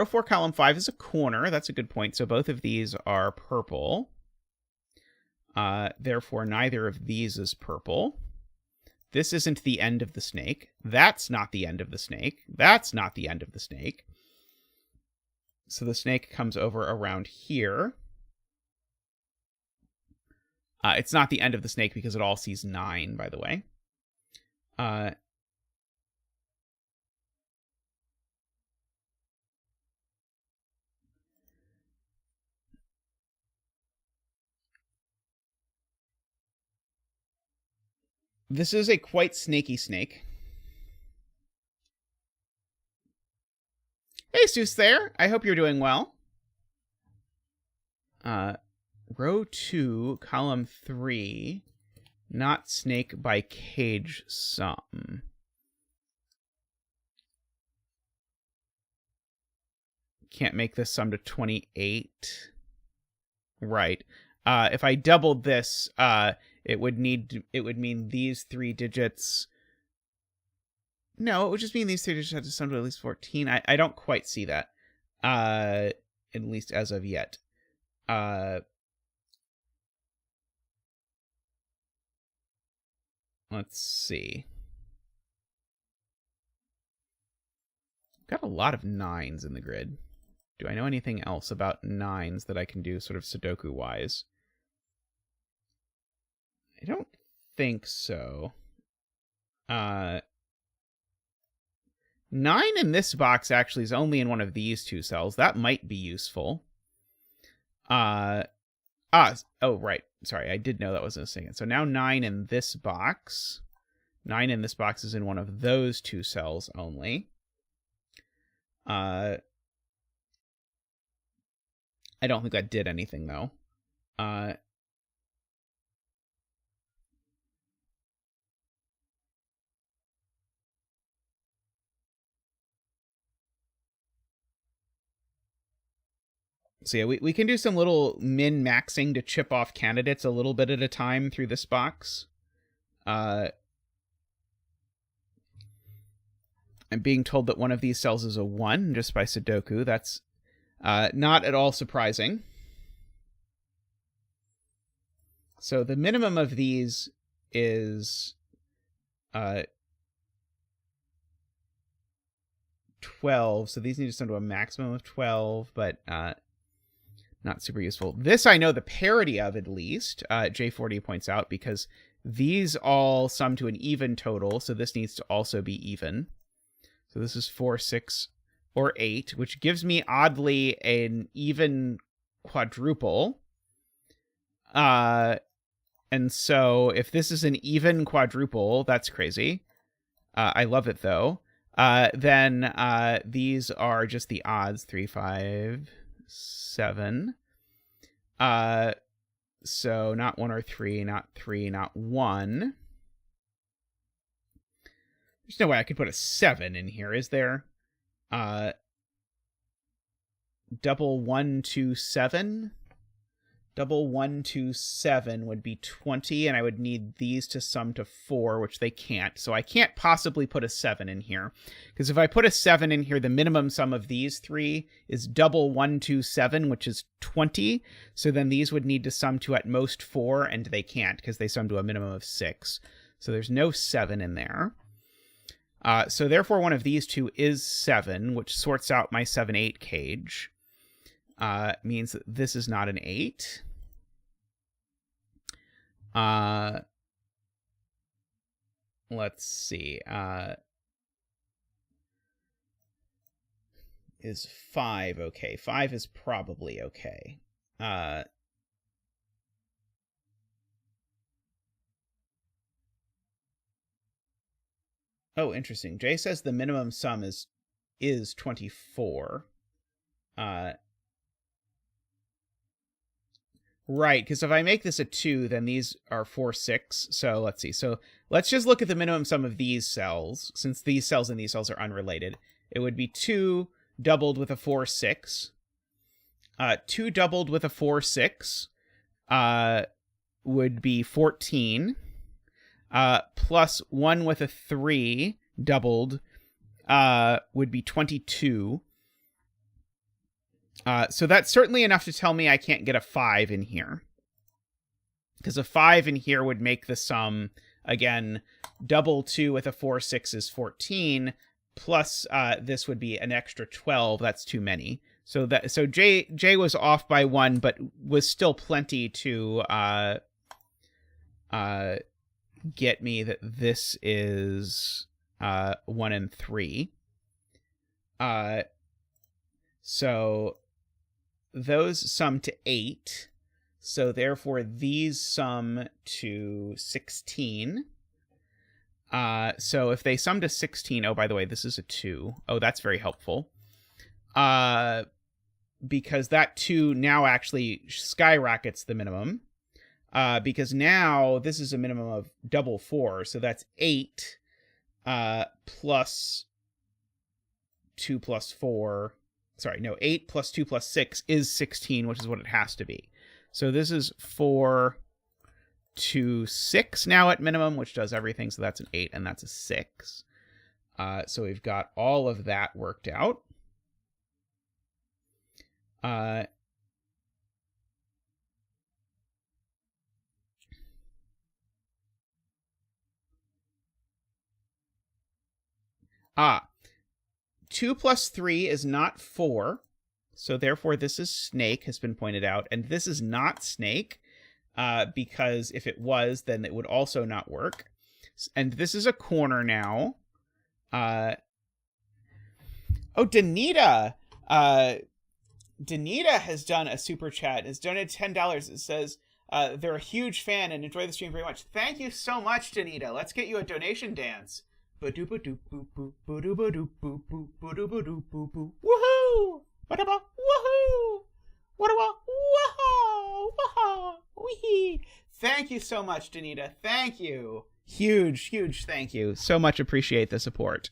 4, column 5 is a corner. That's a good point. So both of these are purple. Therefore, neither of these is purple. This isn't the end of the snake. That's not the end of the snake. That's not the end of the snake. So the snake comes over around here. It's not the end of the snake because it all sees 9, by the way. This is a quite snaky snake. Hey, Seuss there. I hope you're doing well. Row 2, column 3, not snake by cage sum. Can't make this sum to 28. Right. If I doubled this, it would mean these 3 digits. No, it would just mean these 3 digits have to sum to at least 14. I don't quite see that. At least as of yet. Let's see. Got a lot of 9s in the grid. Do I know anything else about 9s that I can do sort of Sudoku-wise? I don't think so. 9 in this box actually is only in one of these 2 cells. That might be useful. Oh, right. Sorry, I did know that wasn't a second. So now 9 in this box. 9 in this box is in one of those 2 cells only. I don't think that did anything, though. So yeah, we can do some little min-maxing to chip off candidates a little bit at a time through this box. I'm being told that one of these cells is a 1 just by Sudoku. That's not at all surprising. So the minimum of these is 12. So these need to sum to a maximum of 12, but not super useful. This I know the parity of, at least, J40 points out, because these all sum to an even total, so this needs to also be even. So this is 4, 6, or 8, which gives me, oddly, an even quadruple. And so if this is an even quadruple, that's crazy. I love it, though. Then these are just the odds, 3, 5, 7. So not 1 or 3, not 3, not 1. There's no way I could put a 7 in here, is there? Double 1, 2, 7. Double 1, 2, 7 would be 20, and I would need these to sum to 4, which they can't. So I can't possibly put a 7 in here. Because if I put a 7 in here, the minimum sum of these three is double 1, 2, 7, which is 20. So then these would need to sum to at most 4, and they can't, because they sum to a minimum of 6. So there's no 7 in there. So therefore one of these two is 7, which sorts out my 7, 8 cage. Means that this is not an 8. Let's see. Is 5 okay? 5 is probably okay. Oh, interesting. Jay says the minimum sum is 24. Right, because if I make this a 2, then these are 4, 6. So let's see. So let's just look at the minimum sum of these cells. Since these cells and these cells are unrelated, it would be 2 doubled with a 4, 6. 2 doubled with a 4, 6 would be 14. Plus 1 with a 3 doubled would be 22. So that's certainly enough to tell me I can't get a 5 in here. Because a 5 in here would make the sum, again, double 2 with a 4, 6 is 14, plus this would be an extra 12. That's too many. So Jay was off by 1, but was still plenty to get me that this is 1 and 3. So those sum to 8. So therefore these sum to 16. So if they sum to 16, oh, by the way, this is a 2. Oh, that's very helpful. Because that 2 now actually skyrockets the minimum. Because now this is a minimum of double 4. So that's 8 plus 2 plus 4. Sorry, no, 8 plus 2 plus 6 is 16, which is what it has to be. So this is 4 to 6 now at minimum, which does everything. So that's an 8 and that's a 6. So we've got all of that worked out. Ah. 2 plus 3 is not 4, so therefore this is snake, has been pointed out, and this is not snake, because if it was, then it would also not work. And this is a corner now. Oh, Danita! Danita has done a super chat, has donated $10. It says, they're a huge fan and enjoy the stream very much. Thank you so much, Danita. Let's get you a donation dance. Woohoo! Woohoo! Thank you so much, Danita. Thank you. Huge thank you. So much appreciate the support.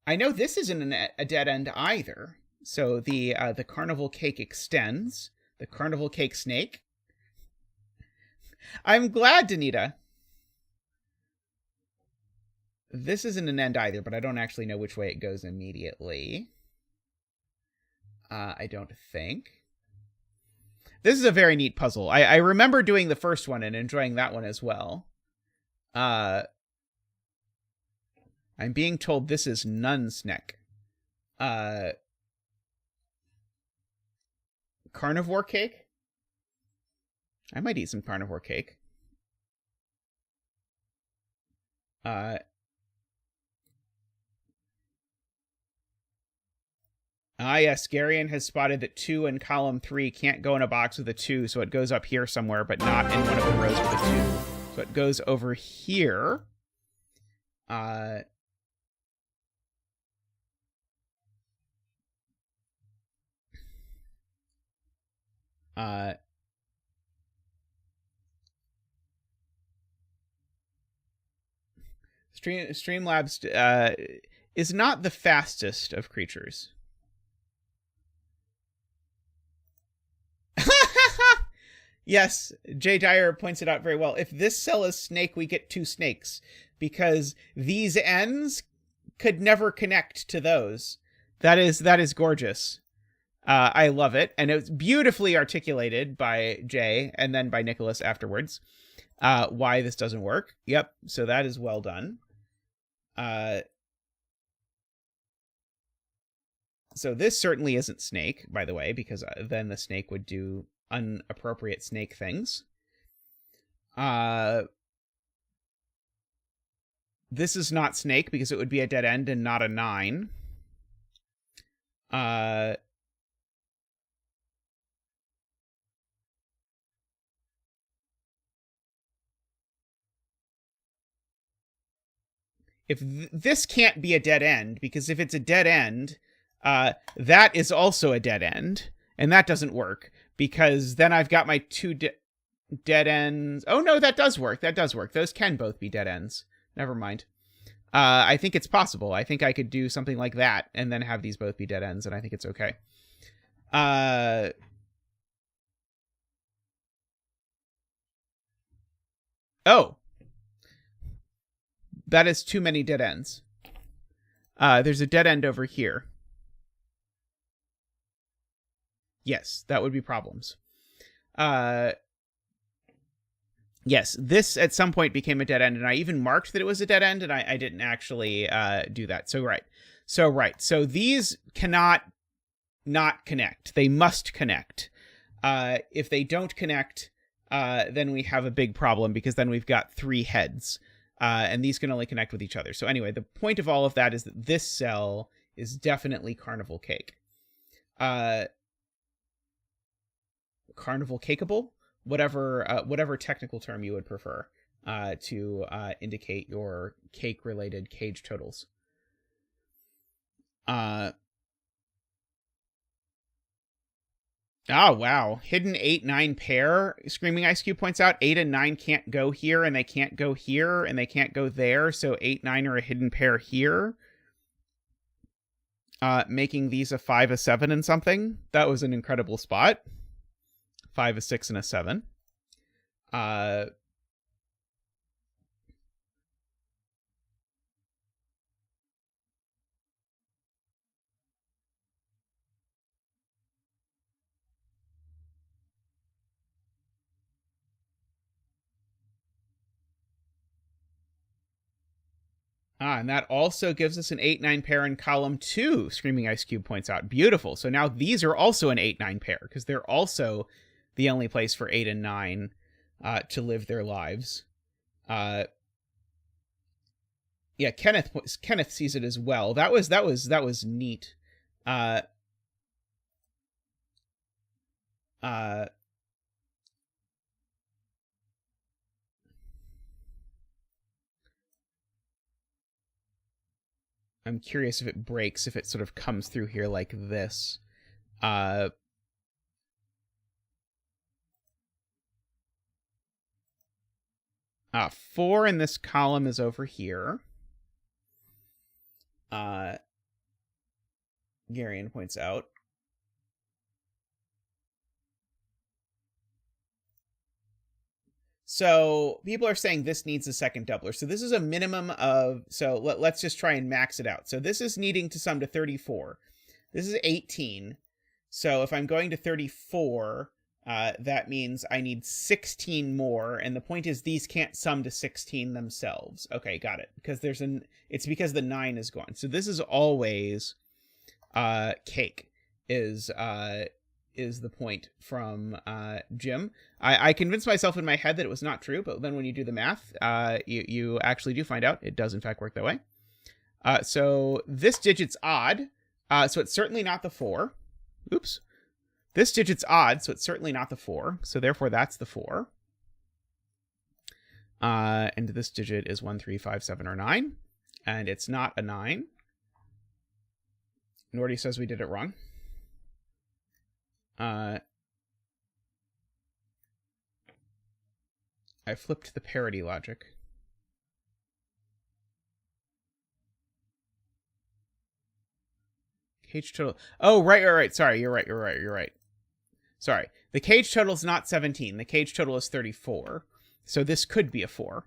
I know this isn't a dead end either. So the carnival cake extends. The carnival cake snake. I'm glad, Danita. This isn't an end either, but I don't actually know which way it goes immediately. I don't think. This is a very neat puzzle. I remember doing the first one and enjoying that one as well. I'm being told this is Nunsneck. Carnivore cake? I might eat some carnivore cake. Yes, Garion has spotted that 2 in column 3 can't go in a box with a 2, so it goes up here somewhere, but not in one of the rows with a 2. So it goes over here. Streamlabs is not the fastest of creatures. Yes, Jay Dyer points it out very well. If this cell is snake, we get 2 snakes, because these ends could never connect to those. That is gorgeous. I love it, and it's beautifully articulated by Jay and then by Nicholas afterwards. Why this doesn't work. Yep, so that is well done. So this certainly isn't snake, by the way, because then the snake would do inappropriate snake things. This is not snake because it would be a dead end and not a 9. If this can't be a dead end, because if it's a dead end, that is also a dead end, and that doesn't work, because then I've got my 2 dead ends. Oh, no, that does work. That does work. Those can both be dead ends. Never mind. I think it's possible. I think I could do something like that and then have these both be dead ends, and I think it's okay. Oh. That is too many dead ends. There's a dead end over here. Yes, that would be problems. Yes, this at some point became a dead end, and I even marked that it was a dead end, and I didn't actually do that. So right. So these cannot not connect. They must connect. If they don't connect, then we have a big problem, because then we've got 3 heads. And these can only connect with each other. So anyway, the point of all of that is that this cell is definitely carnival cake. Carnival cakeable? Whatever technical term you would prefer to indicate your cake-related cage totals. Oh, wow. Hidden 8-9 pair, Screaming Ice Cube points out. 8 and 9 can't go here, and they can't go here, and they can't go there, so 8-9 are a hidden pair here. Making these a 5, a 7, and something. That was an incredible spot. 5, a 6, and a 7. And that also gives us an 8-9 pair in column 2, Screaming Ice Cube points out. Beautiful. So now these are also an 8-9 pair, because they're also the only place for 8 and 9 to live their lives. Yeah, Kenneth sees it as well. That was neat. I'm curious if it breaks, if it sort of comes through here like this. 4 in this column is over here. Garion points out. So people are saying this needs a second doubler. So this is a minimum of, so let's just try and max it out. So this is needing to sum to 34. This is 18. So if I'm going to 34, that means I need 16 more. And the point is these can't sum to 16 themselves. Okay, got it. Because it's because the 9 is gone. So this is always, cake is is the point from Jim. I convinced myself in my head that it was not true, but then when you do the math, you actually do find out it does in fact work that way. So this digit's odd, so it's certainly not the 4. Oops. This digit's odd, so it's certainly not the 4. So therefore that's the 4. And this digit is 1, 3, 5, 7, or 9. And it's not a 9. Nordy says we did it wrong. I flipped the parity logic. Cage total. Oh, right. Sorry, you're right. Sorry. The cage total is not 17. The cage total is 34. So this could be a 4.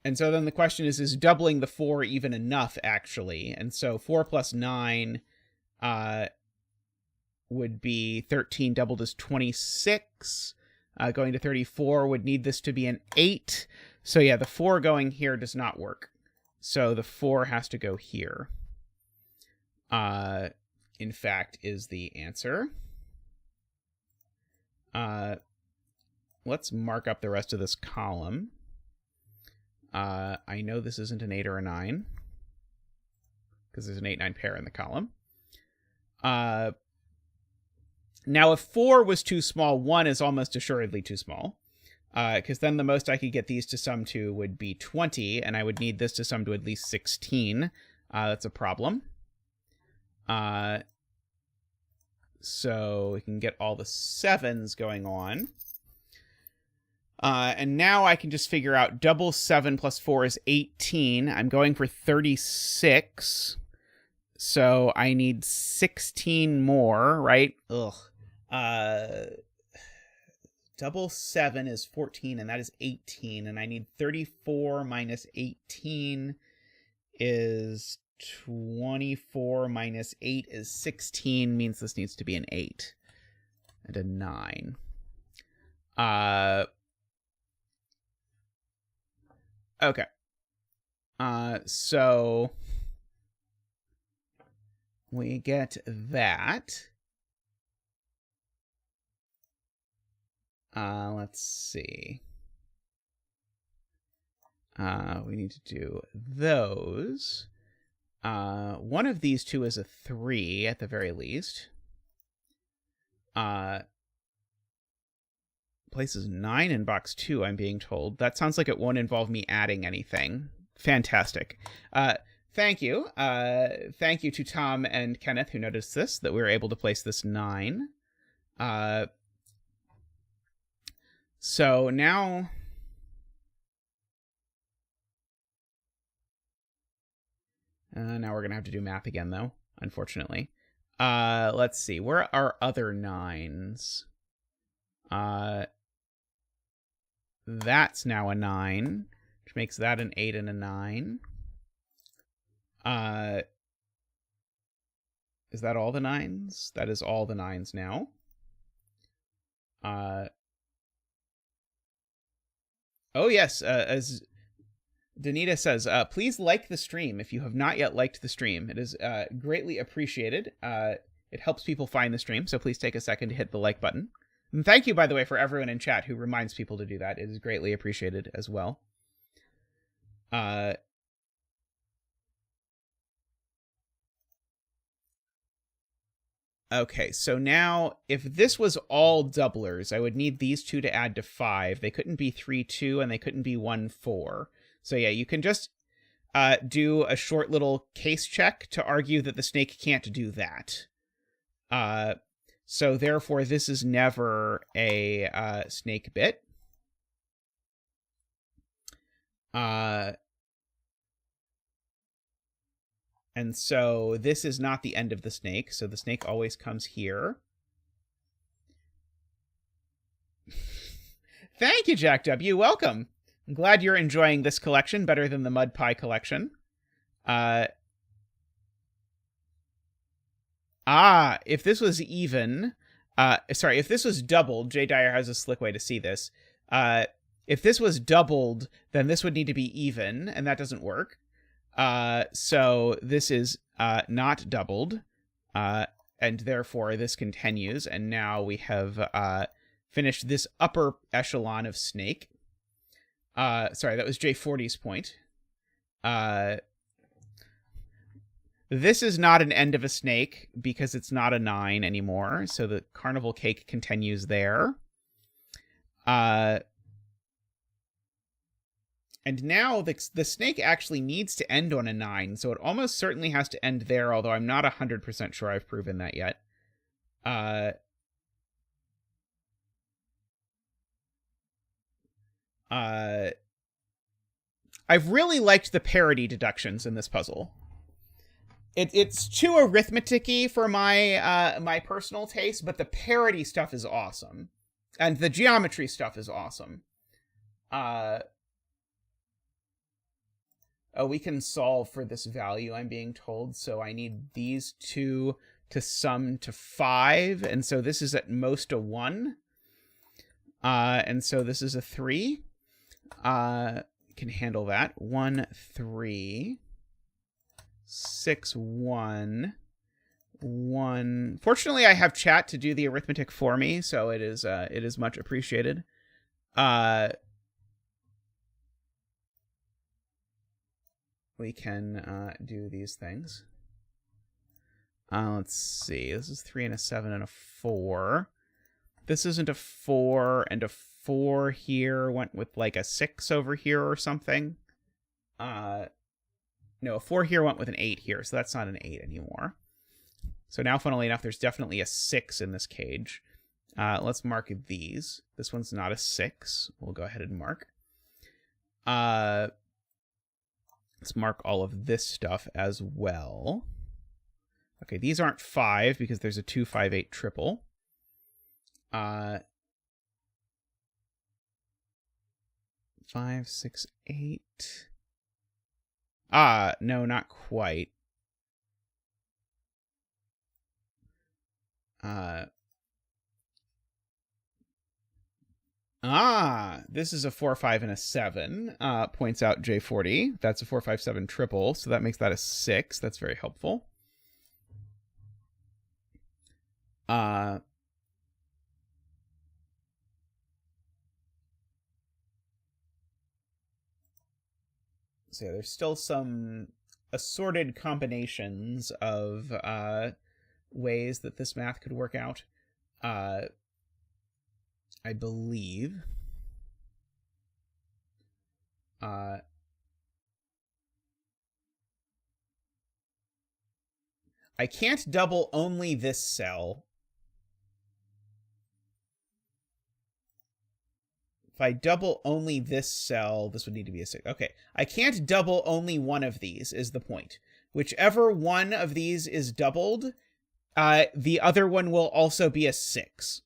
And so then the question is doubling the 4 even enough, actually? And so 4 plus 9 would be 13 doubled is 26. Going to 34 would need this to be an 8. So yeah, the 4 going here does not work. So the 4 has to go here. In fact, is the answer. Let's mark up the rest of this column. I know this isn't an 8 or a 9, because there's an 8-9 pair in the column. Now, if 4 was too small, 1 is almost assuredly too small, because then the most I could get these to sum to would be 20, and I would need this to sum to at least 16. That's a problem. So we can get all the 7s going on. And now I can just figure out double 7 plus 4 is 18. I'm going for 36. So I need 16 more, right? Ugh. Double 7 is 14, and that is 18. And I need 34 minus 18 is 24 minus 8 is 16, means this needs to be an 8 and a 9. Okay. So we get that. Let's see. We need to do those. One of these two is a 3 at the very least. Places 9 in box 2, I'm being told. That sounds like it won't involve me adding anything. Fantastic. Thank you. Thank you to Tom and Kenneth who noticed this, that we were able to place this 9. So now... now we're going to have to do math again, though, unfortunately. Let's see. Where are other 9s? That's now a 9, which makes that an 8 and a 9. Is that all the 9s? That is all the 9s now. Oh, yes. As Danita says, please like the stream if you have not yet liked the stream. It is greatly appreciated. It helps people find the stream, so please take a second to hit the like button. And thank you, by the way, for everyone in chat who reminds people to do that. It is greatly appreciated as well. Okay, so now, if this was all doublers, I would need these two to add to 5. They couldn't be 3, 2, and they couldn't be 1, 4. So yeah, you can just do a short little case check to argue that the snake can't do that. So therefore, this is never a snake bit. And so this is not the end of the snake. So the snake always comes here. Thank you, Jack W. Welcome. I'm glad you're enjoying this collection better than the Mud Pie collection. If this was even... if this was doubled, J. Dyer has a slick way to see this. If this was doubled, then this would need to be even, and that doesn't work. So this is not doubled, and therefore this continues, and now we have finished this upper echelon of snake. Sorry, that was J40's point. This is not an end of a snake because it's not a 9 anymore, so the carnival cake continues there. And now the snake actually needs to end on a 9, so it almost certainly has to end there, although I'm not 100% sure I've proven that yet. I've really liked the parity deductions in this puzzle. It's too arithmetic-y for my my personal taste, but the parity stuff is awesome. And the geometry stuff is awesome. Oh, we can solve for this value, I'm being told, so I need these two to sum to 5, and so this is at most a 1. And so this is a 3. Can handle that. 1, 3... 6, 1, 1. Fortunately, I have chat to do the arithmetic for me, so it is much appreciated. We can do these things. Let's see. This is 3 and a 7 and a 4. This isn't a 4, and a 4 here went with like a 6 over here or something. No, a 4 here went with an 8 here, so that's not an 8 anymore. So now, funnily enough, there's definitely a 6 in this cage. Let's mark these. This one's not a 6. We'll go ahead and mark. Let's mark all of this stuff as well. Okay, these aren't 5 because there's a 2, 5, 8 triple. 5, 6, 8... no, not quite. This is a 4, 5, and a 7, points out J40. That's a 4, 5, 7 triple, so that makes that a 6. That's very helpful. So yeah, there's still some assorted combinations of ways that this math could work out. I believe. I can't double only this cell. If I double only this cell, this would need to be a 6. Okay, I can't double only one of these, is the point. Whichever one of these is doubled, the other one will also be a 6.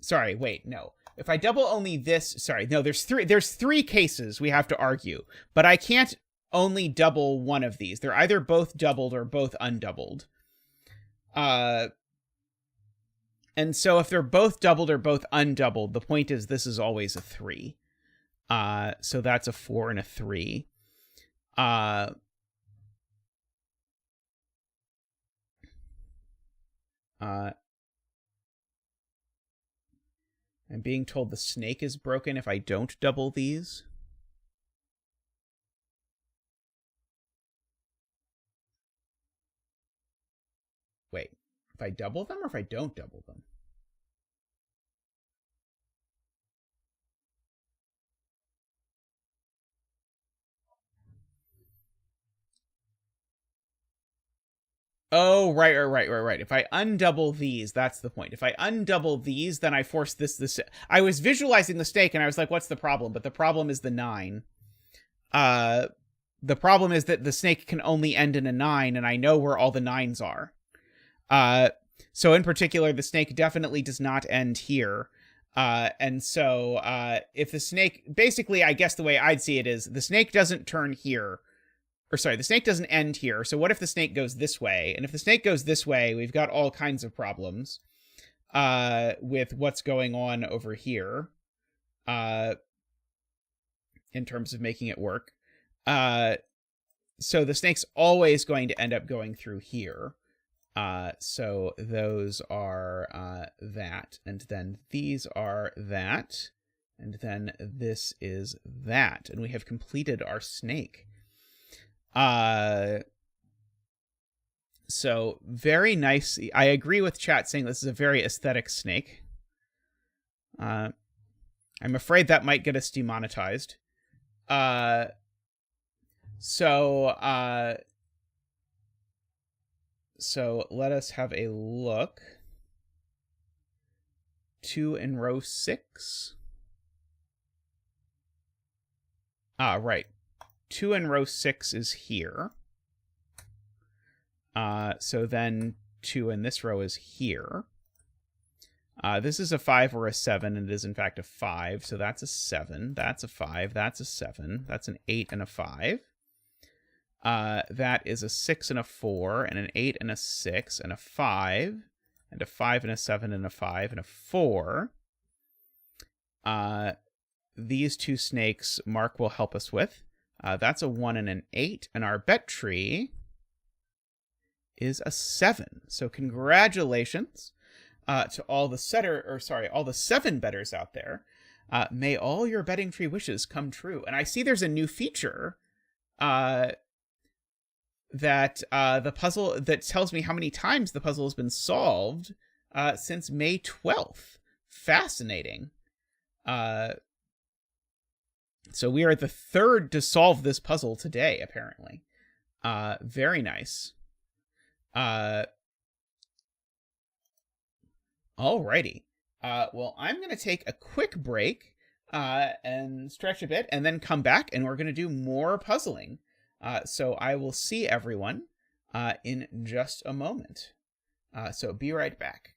Sorry, wait, no. If I double only this, sorry, no, there's three cases we have to argue, but I can't only double one of these. They're either both doubled or both undoubled. And so if they're both doubled or both undoubled, the point is this is always a 3. So that's a 4 and a 3. I'm being told the snake is broken if I don't double these. Wait, if I double them or if I don't double them? Oh, right. If I undouble these, that's the point. If I undouble these, then I force this. I was visualizing the snake, and I was like, what's the problem? But the problem is the 9. The problem is that the snake can only end in a 9, and I know where all the 9s are. So in particular, the snake definitely does not end here. And so if the snake... Basically, I guess the way I'd see it is the snake doesn't turn here. Or sorry, the snake doesn't end here. So what if the snake goes this way? And if the snake goes this way, we've got all kinds of problems with what's going on over here in terms of making it work. So the snake's always going to end up going through here. So those are that, and then these are that, and then this is that, and we have completed our snake. So very nice. I agree with chat saying this is a very aesthetic snake. I'm afraid that might get us demonetized. So let us have a look. 2 in row 6. Right. 2 in row 6 is here. So then 2 in this row is here. This is a 5 or a 7, and it is in fact a 5. So that's a 7. That's a 5. That's a 7. That's an 8 and a 5. That is a 6 and a 4, and an 8 and a 6, and a 5, and a 5 and a 7, and a 5, and a 4. These two snakes Mark will help us with. That's a 1 and an 8, and our bet tree is a 7. So congratulations to all the all the 7 bettors out there. May all your betting tree wishes come true. And I see there's a new feature that the puzzle that tells me how many times the puzzle has been solved since May 12th. Fascinating. So we are the 3rd to solve this puzzle today, apparently. Very nice. Alrighty. Well, I'm going to take a quick break and stretch a bit, and then come back, and we're going to do more puzzling. So I will see everyone in just a moment. So be right back.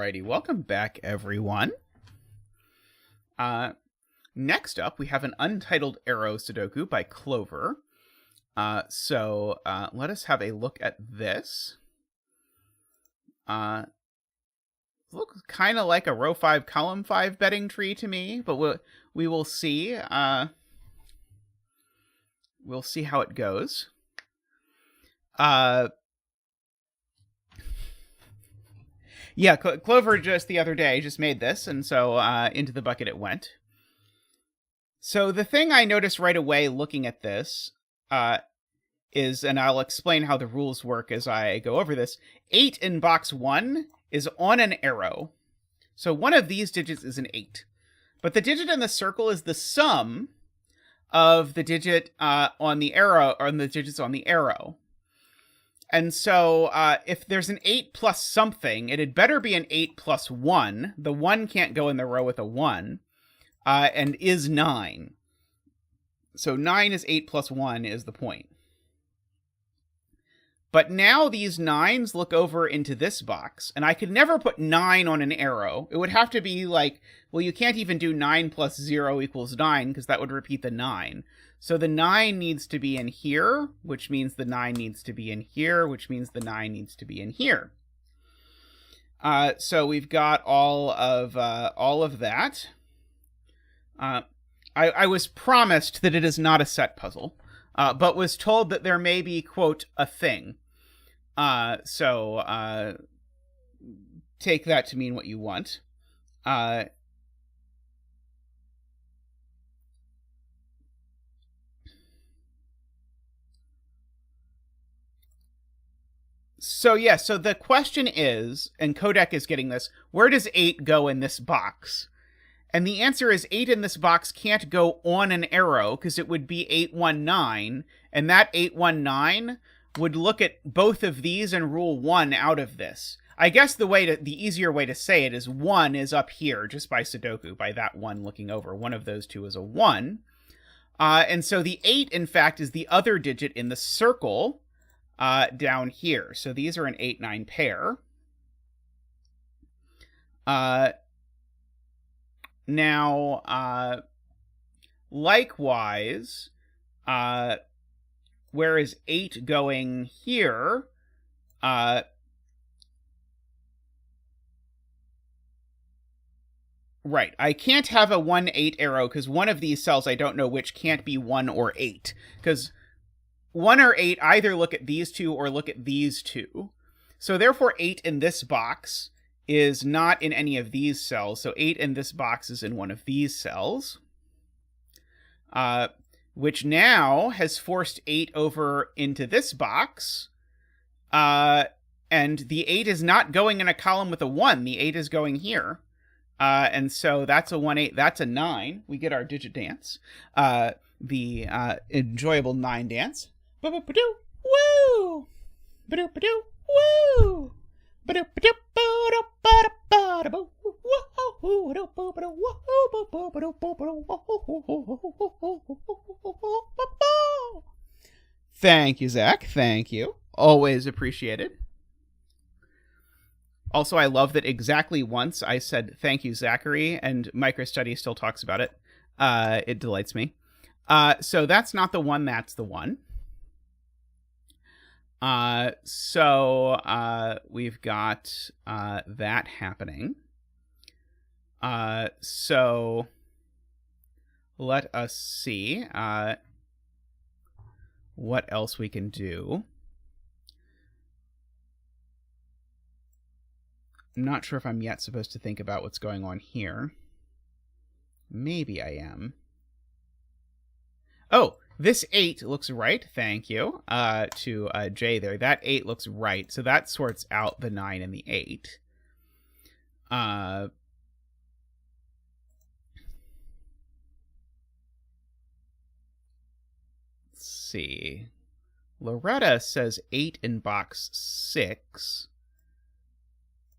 Alrighty, welcome back, everyone. Next up, we have an Untitled Arrow Sudoku by Clover. So let us have a look at this. Looks kind of like a row 5, column 5 betting tree to me, but we will see. We'll see how it goes. Yeah, Clover just the other day just made this, and so into the bucket it went. So the thing I noticed right away looking at this is, and I'll explain how the rules work as I go over this, 8 in box 1 is on an arrow. So one of these digits is an 8. But the digit in the circle is the sum of the digit on the arrow, or the digits on the arrow. And so if there's an 8 plus something, it had better be an 8 plus 1. The 1 can't go in the row with a 1. And is 9. So 9 is 8 plus 1 is the point. But now these 9s look over into this box, and I could never put 9 on an arrow. It would have to be like, well, you can't even do 9 plus 0 equals 9, because that would repeat the 9. So the 9 needs to be in here, which means the 9 needs to be in here, which means the 9 needs to be in here. So we've got all of that. I was promised that it is not a set puzzle, but was told that there may be, quote, a thing. So take that to mean what you want. So the question is, and Codec is getting this, where does 8 go in this box? And the answer is 8 in this box can't go on an arrow, because it would be 819, and that 819 would look at both of these and rule 1 out of this. I guess the easier way to say it is 1 is up here, just by Sudoku, by that 1 looking over. One of those two is a 1. And so the 8, in fact, is the other digit in the circle down here. So these are an 8-9 pair. Now, likewise, where is 8 going here? Right, I can't have a 1-8 arrow, because one of these cells, I don't know which, can't be 1 or 8. Because 1 or 8 either look at these two or look at these two. So therefore 8 in this box is not in any of these cells. So 8 in this box is in one of these cells. Which now has forced 8 over into this box. And the 8 is not going in a column with a 1. The 8 is going here. And so that's a 1-8. That's a 9. We get our digit dance. The enjoyable 9 dance. Ba-ba-ba-doo, woo! Ba-doo-ba-doo, woo! Ba-doo-ba-doo, ba-da-ba-da-ba-da-boo, woo-hoo-hoo-da-boo-ba-doo, Thank you, Zach. Thank you. Always appreciated. Also, I love that exactly once I said thank you, Zachary, and MicroStudy still talks about it. It delights me. So that's not the one, that's the one. So we've got that happening. So let us see what else we can do. I'm not sure if I'm yet supposed to think about what's going on here. Maybe I am. Oh, this 8 looks right. Thank you to Jay there. That 8 looks right. So that sorts out the 9 and the 8. Let's see. Loretta says 8 in box 6.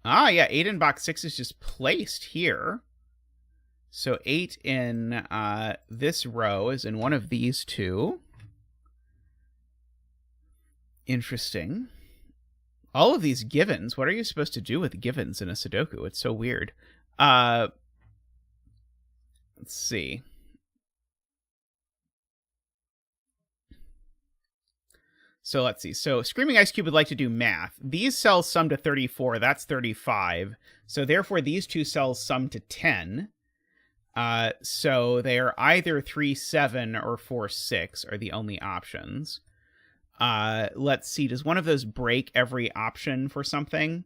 Ah, yeah, 8 in box 6 is just placed here. So 8 in this row is in one of these two. Interesting. All of these givens. What are you supposed to do with givens in a Sudoku? It's so weird. Let's see. So let's see. So Screaming Ice Cube would like to do math. These cells sum to 34. That's 35. So therefore, these two cells sum to 10. So they are either 3, 7 or 4, 6 are the only options. Let's see. Does one of those break every option for something?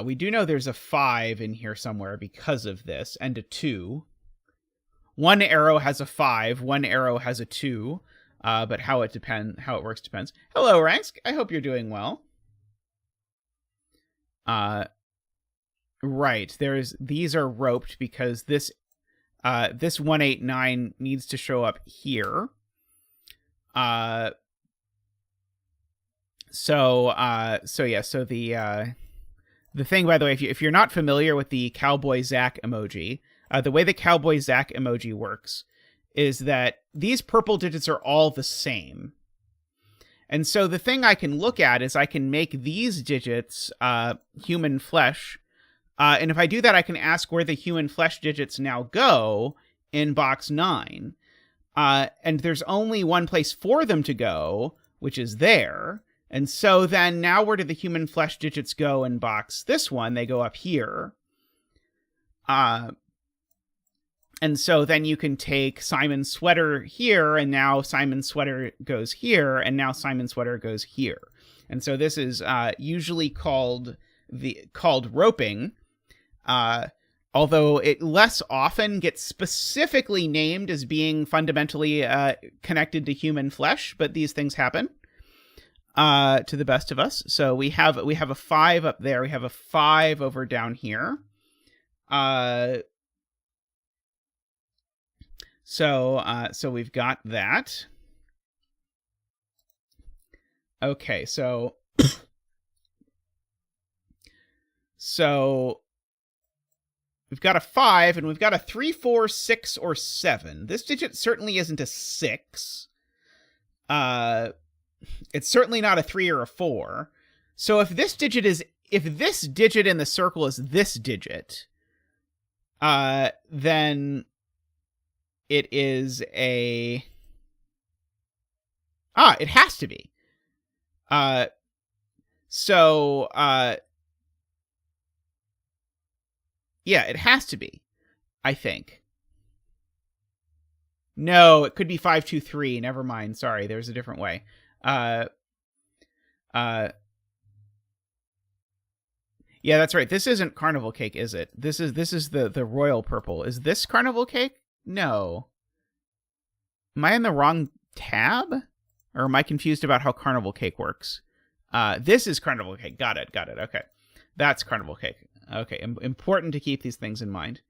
We do know there's a 5 in here somewhere because of this, and a 2. One arrow has a 5, one arrow has a 2, but how it works depends. Hello, Ranks. I hope you're doing well. Right. These are roped because this 189 needs to show up here. So the thing, by the way, if you're not familiar with the Cowboy Zack emoji, the way the Cowboy Zack emoji works is that these purple digits are all the same. And so the thing I can look at is I can make these digits human flesh. And if I do that, I can ask where the human flesh digits now go in box 9. And there's only one place for them to go, which is there. And so then now where do the human flesh digits go in box this one? They go up here. And so then you can take Simon's sweater here, and now Simon's sweater goes here, and now Simon's sweater goes here. And so this is usually called roping, although it less often gets specifically named as being fundamentally connected to human flesh, but these things happen. To the best of us. So we have a 5 up there. We have a 5 over down here. So we've got that. Okay, so we've got a 5 and we've got a 3, 4, 6, or 7. This digit certainly isn't a 6. It's certainly not a 3 or a 4. So if this digit in the circle is this digit, then it is it has to be. Yeah, it has to be, I think. No, it could be 5, 2, 3. Never mind. Sorry, there's a different way. Yeah, that's right. This isn't carnival cake, is it? This is the royal purple. Is this carnival cake? No. Am I in the wrong tab? Or am I confused about how carnival cake works? This is carnival cake. Got it. Okay. That's carnival cake. Okay, important to keep these things in mind.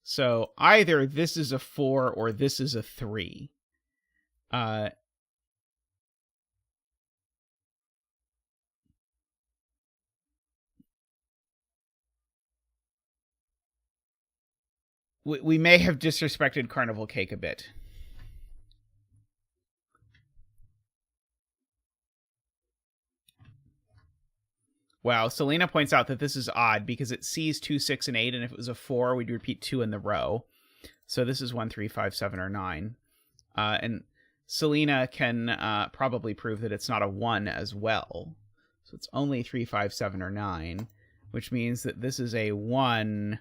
So either this is a 4 or this is a 3. We may have disrespected carnival cake a bit. Wow, Selena points out that this is odd because it sees 2, 6, and 8, and if it was a 4, we'd repeat 2 in the row. So this is 1, 3, 5, 7, or 9. And Selena can probably prove that it's not a 1 as well. So it's only 3, 5, 7, or 9, which means that this is a 1,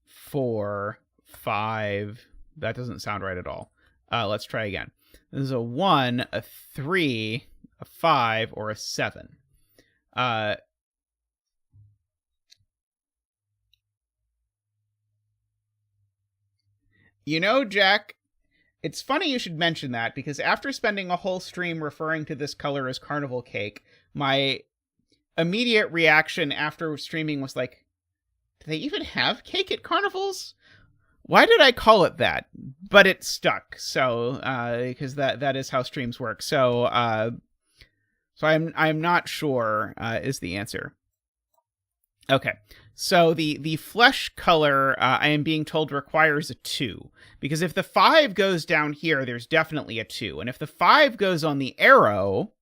4, 5. That doesn't sound right at all. Let's try again. This is a 1, a 3, a 5, or a 7. You know, Jack, it's funny you should mention that, because after spending a whole stream referring to this color as carnival cake, my immediate reaction after streaming was like, Do they even have cake at carnivals? Why did I call it that? But it stuck. So, because that is how streams work. So, I'm not sure is the answer. Okay. So the flesh color, I am being told, requires a 2. Because if the 5 goes down here, there's definitely a 2. And if the 5 goes on the arrow,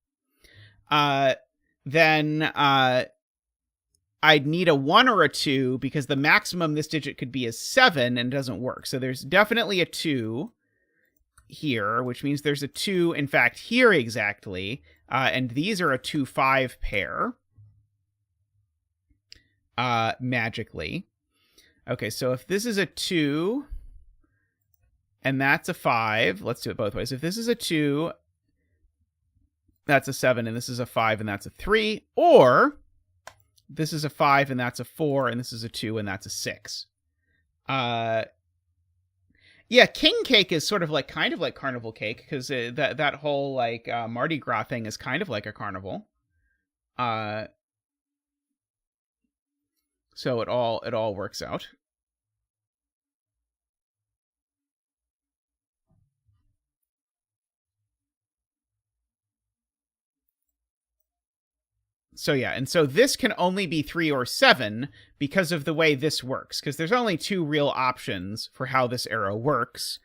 then I'd need a 1 or a 2, because the maximum this digit could be is 7, and it doesn't work. So there's definitely a 2 here, which means there's a 2, in fact, here exactly. And these are a 2-5 pair. Magically. Okay, so if this is a 2, and that's a 5, let's do it both ways. If this is a 2, that's a 7, and this is a 5, and that's a 3, or this is a 5, and that's a 4, and this is a 2, and that's a 6. Yeah, king cake is sort of like, kind of like carnival cake, because that whole, like, Mardi Gras thing is kind of like a carnival. So it all works out. So yeah, and so this can only be 3 or 7 because of the way this works, because there's only 2 real options for how this arrow works,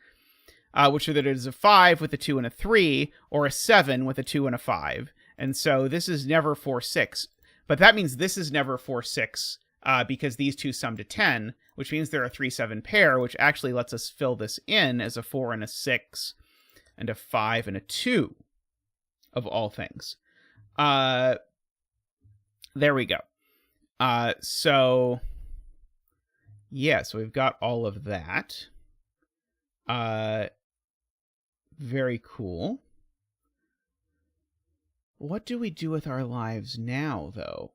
which are that it is a 5 with a 2 and a 3, or a 7 with a 2 and a 5. And so this is never 4-6, but that means this is never 4-6, because these two sum to 10, which means they're a 3-7 pair, which actually lets us fill this in as a 4 and a 6, and a 5 and a 2, of all things. There we go. So yeah, so we've got all of that. Very cool. What do we do with our lives now, though?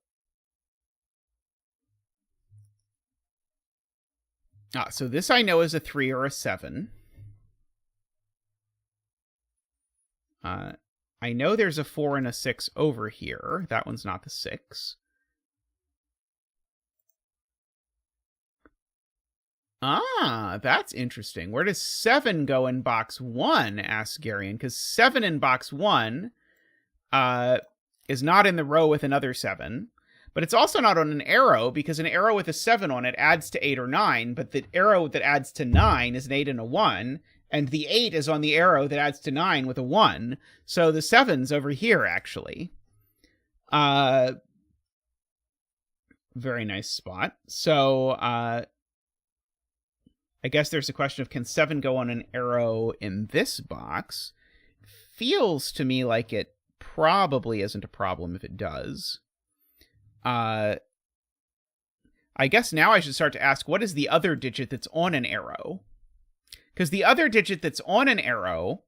So this I know is a 3 or a 7. I know there's a 4 and a 6 over here. That one's not the 6. That's interesting. Where does 7 go in box 1, asks Garion? Because 7 in box 1 is not in the row with another 7. But it's also not on an arrow, because an arrow with a 7 on it adds to 8 or 9, but the arrow that adds to 9 is an 8 and a 1, and the 8 is on the arrow that adds to 9 with a 1, so the 7's over here, actually. Very nice spot. So, I guess there's a question of, can 7 go on an arrow in this box? Feels to me like it probably isn't a problem if it does. I guess now I should start to ask, what is the other digit that's on an arrow? Because the other digit that's on an arrow,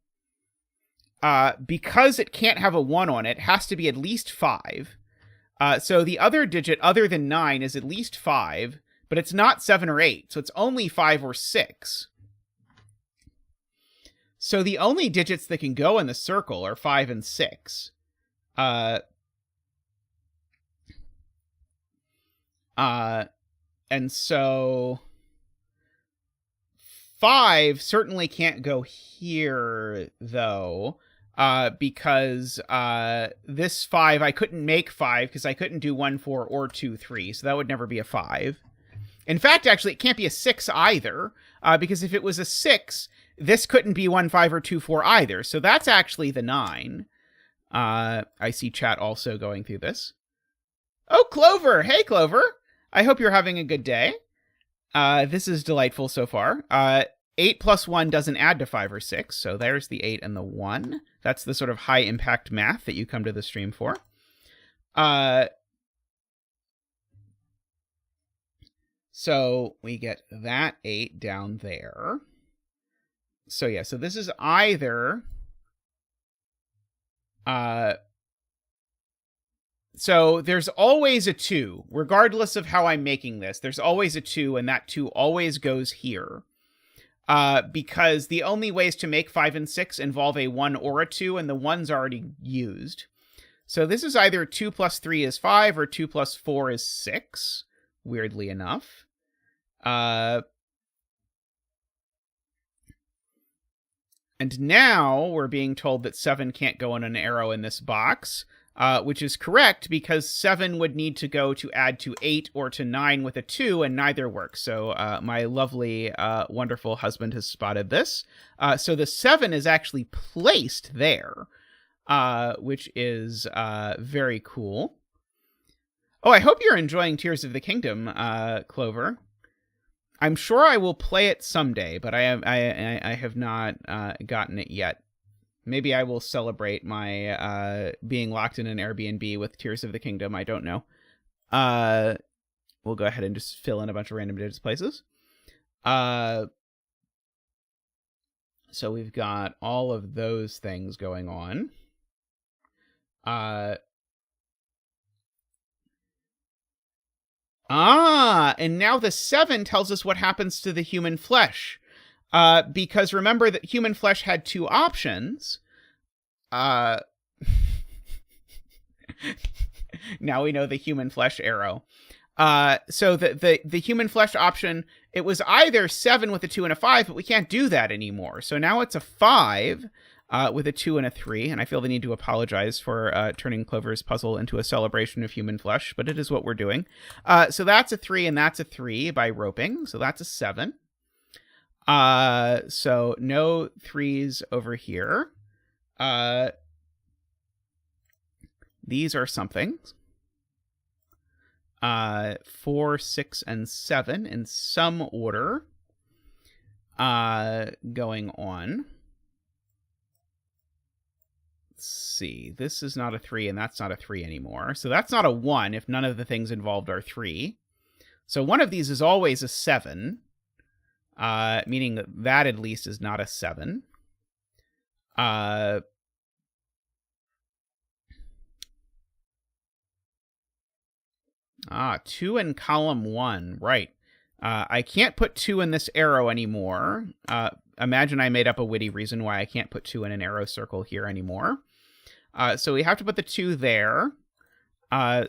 because it can't have a 1 on it, has to be at least 5. So the other digit other than 9 is at least 5, but it's not 7 or 8, so it's only 5 or 6. So the only digits that can go in the circle are 5 and 6. And so 5 certainly can't go here, though, because this 5, I couldn't make 5 because I couldn't do 1, 4, or 2, 3, so that would never be a 5. In fact, actually, it can't be a 6 either, because if it was a 6, this couldn't be 1, 5, or 2, 4 either, so that's actually the 9. I see chat also going through this. Oh, Clover! Hey, Clover! I hope you're having a good day. This is delightful so far. 8 plus 1 doesn't add to 5 or 6, so there's the 8 and the 1. That's the sort of high-impact math that you come to the stream for. So we get that 8 down there. So yeah, so this is either... So there's always a 2, regardless of how I'm making this. There's always a 2, and that 2 always goes here. Because the only ways to make 5 and 6 involve a 1 or a 2, and the 1's already used. So this is either 2 plus 3 is 5, or 2 plus 4 is 6, weirdly enough. And now we're being told that 7 can't go on an arrow in this box, which is correct because 7 would need to go to add to 8 or to 9 with a 2, and neither works. So my lovely, wonderful husband has spotted this. So the 7 is actually placed there, which is very cool. Oh, I hope you're enjoying Tears of the Kingdom, Clover. I'm sure I will play it someday, but I have not gotten it yet. Maybe I will celebrate my being locked in an Airbnb with Tears of the Kingdom. I don't know. We'll go ahead and just fill in a bunch of random digits places. So we've got all of those things going on. And now the 7 tells us what happens to the human flesh. Because remember that human flesh had 2 options. Now we know the human flesh arrow. So the human flesh option, it was either 7 with a 2 and a 5, but we can't do that anymore. So now it's a 5 with a 2 and a 3, and I feel the need to apologize for turning Clover's puzzle into a celebration of human flesh, but it is what we're doing. So that's a 3, and that's a 3 by roping, so that's a 7. So no 3s over here. These are something. 4, 6, and 7 in some order going on. Let's see. This is not a 3, and that's not a 3 anymore. So that's not a 1 if none of the things involved are 3. So one of these is always a 7, meaning that at least is not a 7. 2 in column 1, right. I can't put 2 in this arrow anymore. Imagine I made up a witty reason why I can't put 2 in an arrow circle here anymore. So we have to put the 2 there.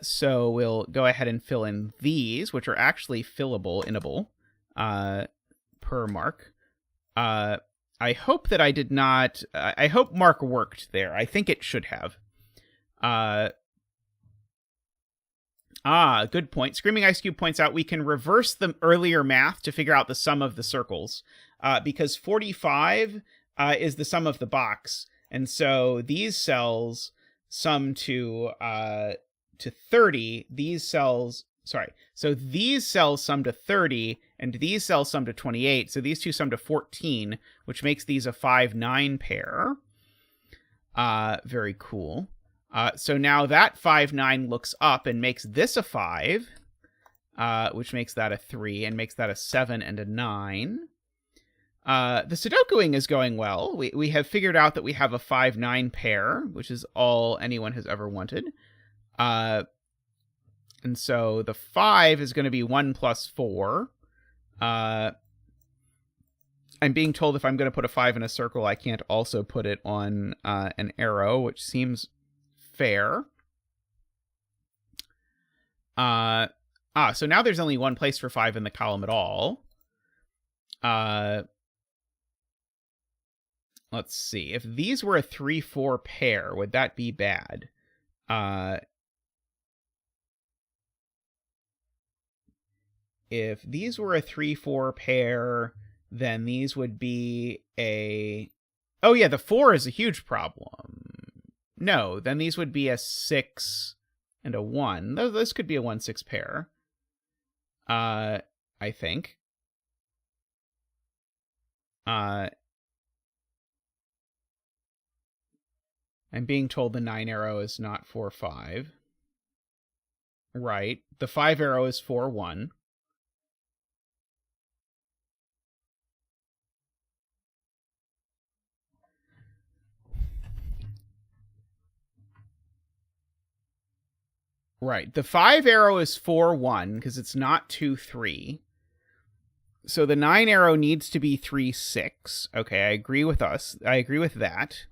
So we'll go ahead and fill in these, which are actually innable, per Mark. I hope that I did not... I hope Mark worked there. I think it should have. Good point. Screaming Ice Cube points out we can reverse the earlier math to figure out the sum of the circles, because 45 is the sum of the box, and so these cells sum to 30. So these cells sum to 30, and these cells sum to 28. So these two sum to 14, which makes these a 5-9 pair. Very cool. So now that 5-9 looks up and makes this a 5, which makes that a 3 and makes that a 7 and a 9. The Sudokuing is going well. We have figured out that we have a 5-9 pair, which is all anyone has ever wanted. And so the 5 is going to be 1 plus 4. I'm being told if I'm going to put a 5 in a circle, I can't also put it on an arrow, which seems fair. So now there's only one place for 5 in the column at all. Let's see. If these were a 3-4 pair, would that be bad? If these were a 3-4 pair, then these would be a... Oh yeah, the 4 is a huge problem. No, then these would be a 6 and a 1. This could be a 1-6 pair. I think. I'm being told the 9 arrow is not 4-5. Right. The 5 arrow is 4-1. Right. The 5 arrow is 4-1 because it's not 2-3. So the 9 arrow needs to be 3-6. Okay, I agree with us. I agree with that.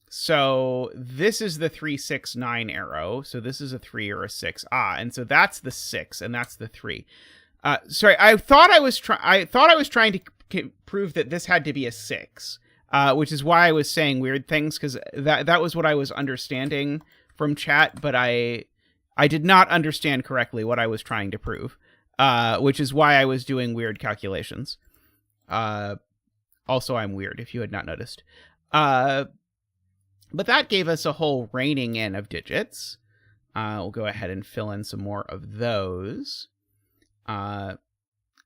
So this is the 3-6-9 arrow. So this is a 3 or a 6. And so that's the 6 and that's the 3. Sorry, I thought I was trying to prove that this had to be a 6, which is why I was saying weird things, because that was what I was understanding from chat, but I did not understand correctly what I was trying to prove, which is why I was doing weird calculations. Also, I'm weird, if you had not noticed. But that gave us a whole reining in of digits. We'll go ahead and fill in some more of those. And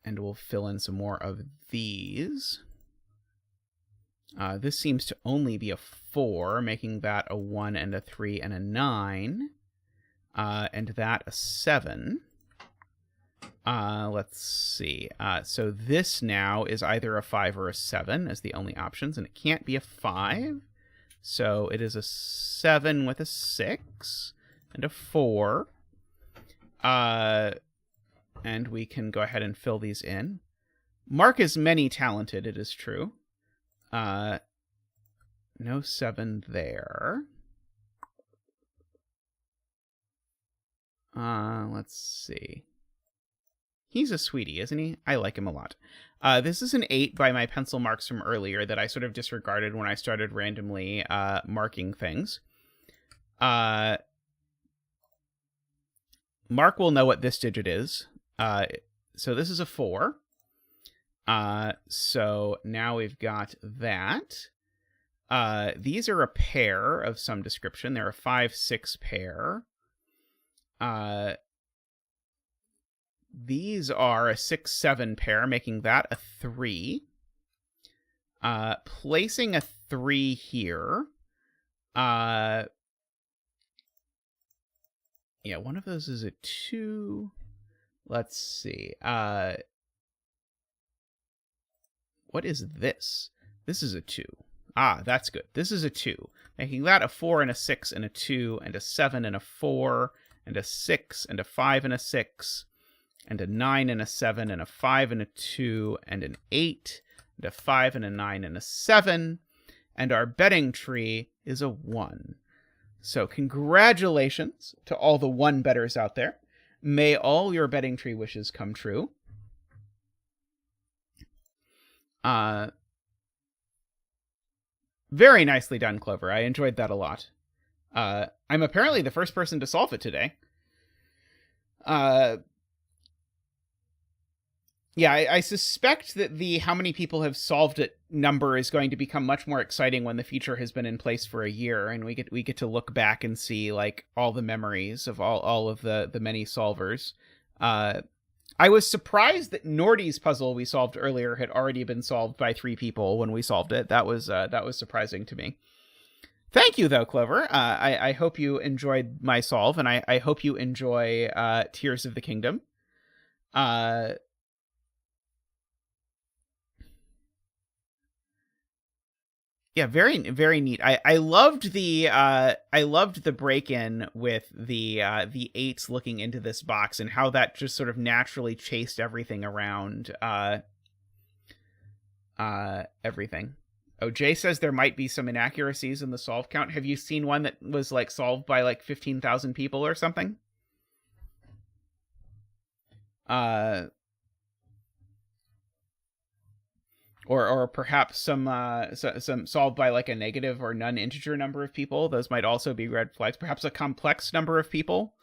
we'll fill in some more of these. This seems to only be a 4, making that a 1 and a 3 and a 9. And that a 7. Let's see. So this now is either a 5 or a 7 as the only options, and it can't be a 5. So it is a 7 with a 6 and a 4. And we can go ahead and fill these in. Mark is many-talented, it is true. No 7 there. Let's see. He's a sweetie, isn't he? I like him a lot. This is an 8 by my pencil marks from earlier that I sort of disregarded when I started randomly marking things. Mark will know what this digit is. So this is a 4. So now we've got that. These are a pair of some description. They're a 5-6 pair. These are a 6-7 pair, making that a 3. Placing a 3 here. Yeah, one of those is a 2. Let's see. What is this? This is a 2. Ah, that's good. This is a 2. Making that a 4 and a 6 and a 2 and a 7 and a 4 and a 6 and a 5 and a 6 and a 9 and a 7 and a 5 and a 2 and an 8 and a 5 and a 9 and a 7. And our betting tree is a 1. So congratulations to all the 1 bettors out there. May all your betting tree wishes come true. Very nicely done, Clover. I enjoyed that a lot. I'm apparently the first person to solve it today. Yeah, I suspect that the how many people have solved it number is going to become much more exciting when the feature has been in place for a year, and we get to look back and see like all the memories of all of the many solvers. I was surprised that Nordy's puzzle we solved earlier had already been solved by 3 people when we solved it. That was surprising to me. Thank you, though, Clover. I hope you enjoyed my solve, and I hope you enjoy Tears of the Kingdom. Yeah, very, very neat. I loved the break-in with the 8s looking into this box and how that just sort of naturally chased everything around everything. Oh, Jay says there might be some inaccuracies in the solve count. Have you seen one that was like solved by like 15,000 people or something? Or perhaps some solved by like a negative or non-integer number of people. Those might also be red flags. Perhaps a complex number of people.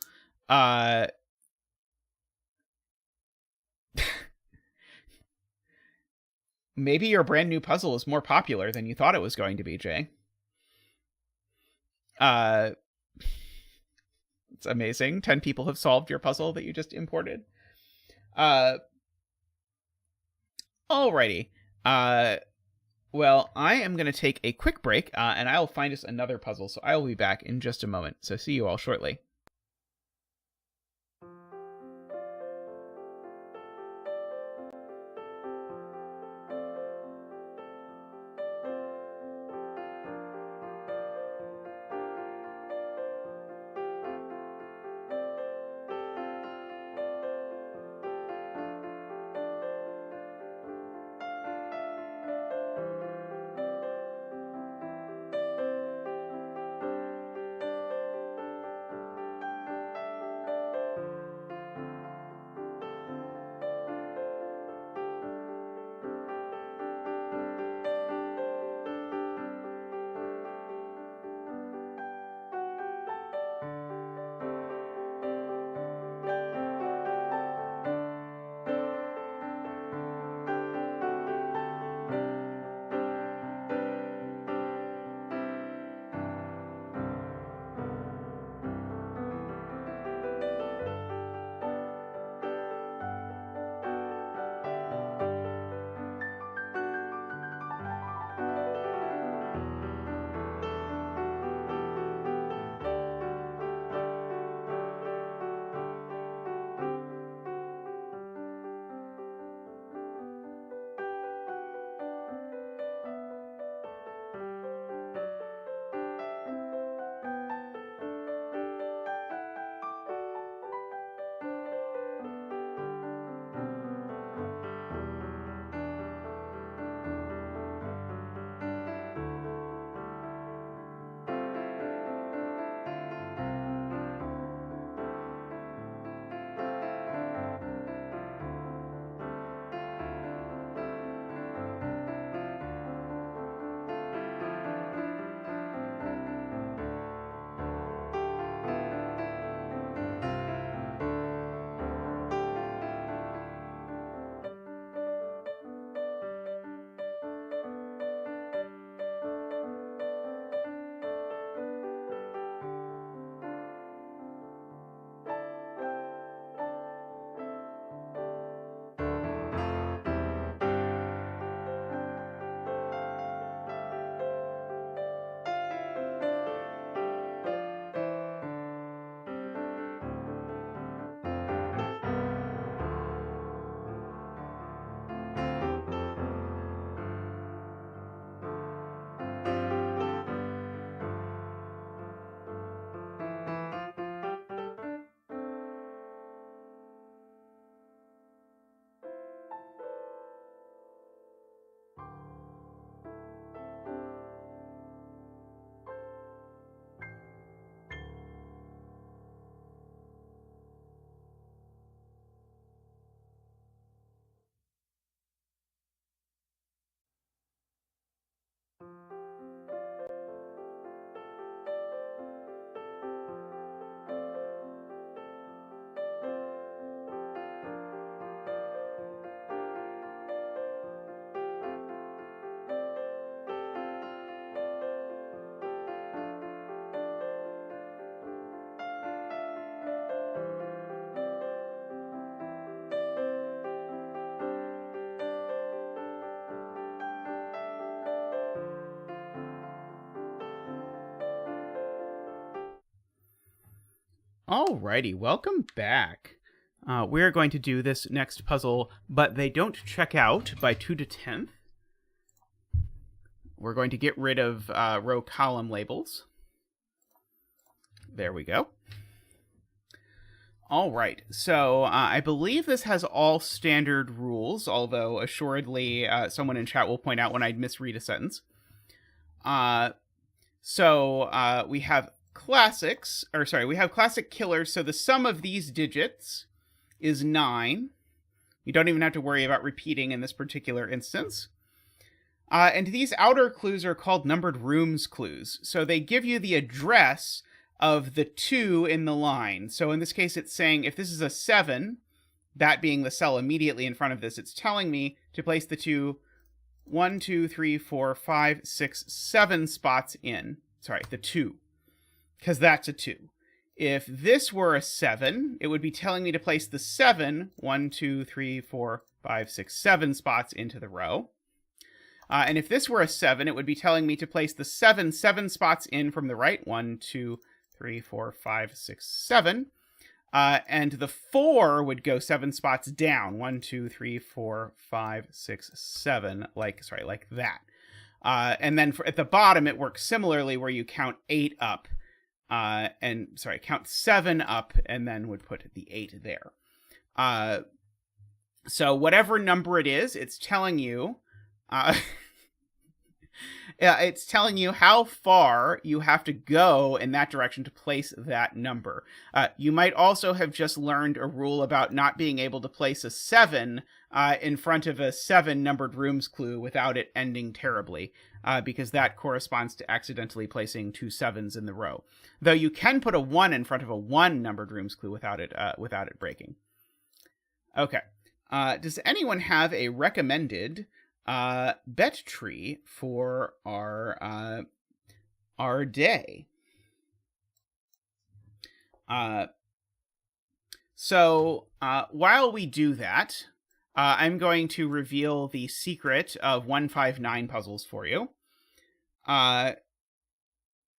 Maybe your brand new puzzle is more popular than you thought it was going to be, Jay. It's amazing. 10 people have solved your puzzle that you just imported. Alrighty. Well, I am going to take a quick break, and I'll find us another puzzle, so I will be back in just a moment. So see you all shortly. Alrighty, welcome back. We're going to do this next puzzle, but they don't check out by Twototenth. We're going to get rid of row column labels. There we go. All right, so I believe this has all standard rules, although assuredly someone in chat will point out when I misread a sentence. So we have we have classic killers, so the sum of these digits is 9. You don't even have to worry about repeating in this particular instance. And these outer clues are called numbered rooms clues, so they give you the address of the 2 in the line. So in this case, it's saying if this is a 7, that being the cell immediately in front of this, it's telling me to place the 2, 1, 2, 3, 4, 5, 6, 7 spots in. Sorry, the 2, because that's a 2. If this were a 7, it would be telling me to place the 7, 1, 2, 3, 4, 5, 6, 7 spots into the row. And if this were a 7, it would be telling me to place the 7 spots in from the right. 1, 2, 3, 4, 5, 6, 7. And the 4 would go 7 spots down. 1, 2, 3, 4, 5, 6, 7. Like that. And then at the bottom, it works similarly where you count 8 up. Count 7 up and then would put the 8 there. So whatever number it is, it's telling you... it's telling you how far you have to go in that direction to place that number. You might also have just learned a rule about not being able to place a 7 in front of a 7 numbered rooms clue without it ending terribly, because that corresponds to accidentally placing 2 7s in the row. Though you can put a 1 in front of a 1 numbered rooms clue without it breaking. Okay. Does anyone have a recommended bet tree for our day? So while we do that, I'm going to reveal the secret of 159 puzzles for you,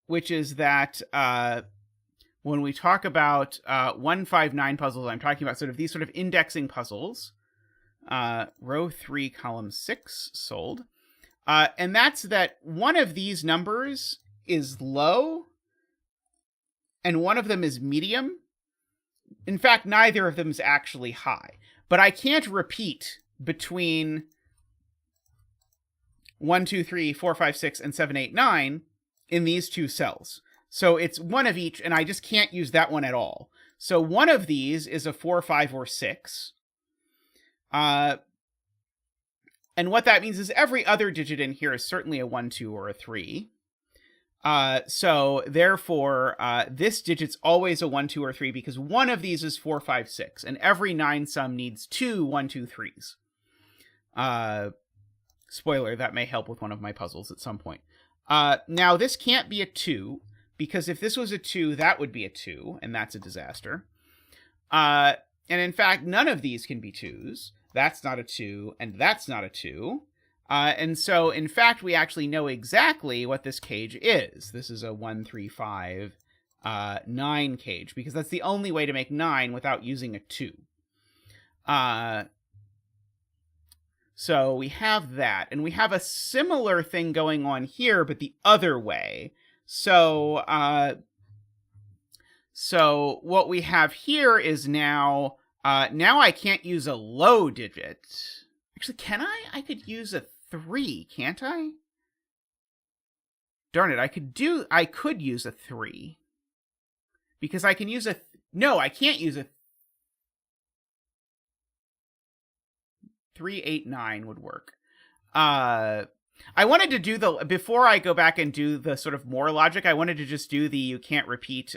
which is that when we talk about 159 puzzles, I'm talking about these sort of indexing puzzles. Row 3, column 6, sold. And that's that one of these numbers is low, and one of them is medium. In fact, neither of them is actually high. But I can't repeat between 1, 2, 3, 4, 5, 6, and 7, 8, 9 in these two cells. So it's one of each, and I just can't use that one at all. So one of these is a 4, 5, or 6. And what that means is every other digit in here is certainly a 1, 2, or a 3. So therefore, this digit's always a 1, 2, or 3 because one of these is 4, 5, 6, and every 9 sum needs 2 1, 2, 3s. Spoiler, that may help with one of my puzzles at some point. Now, this can't be a 2, because if this was a 2, that would be a 2, and that's a disaster. And in fact, none of these can be 2s. That's not a 2, and that's not a 2. And so, in fact, we actually know exactly what this cage is. This is a 1, 3, 5, 9 cage, because that's the only way to make 9 without using a 2. So we have that, and we have a similar thing going on here, but the other way. So what we have here is now I can't use a low digit. Actually, can I? I could use a 3, can't I? Darn it, I could use a 3. Because I can use no, I can't use a 3, 8, 9 would work. I wanted to do before I go back and do the sort of more logic, I wanted to just do the you can't repeat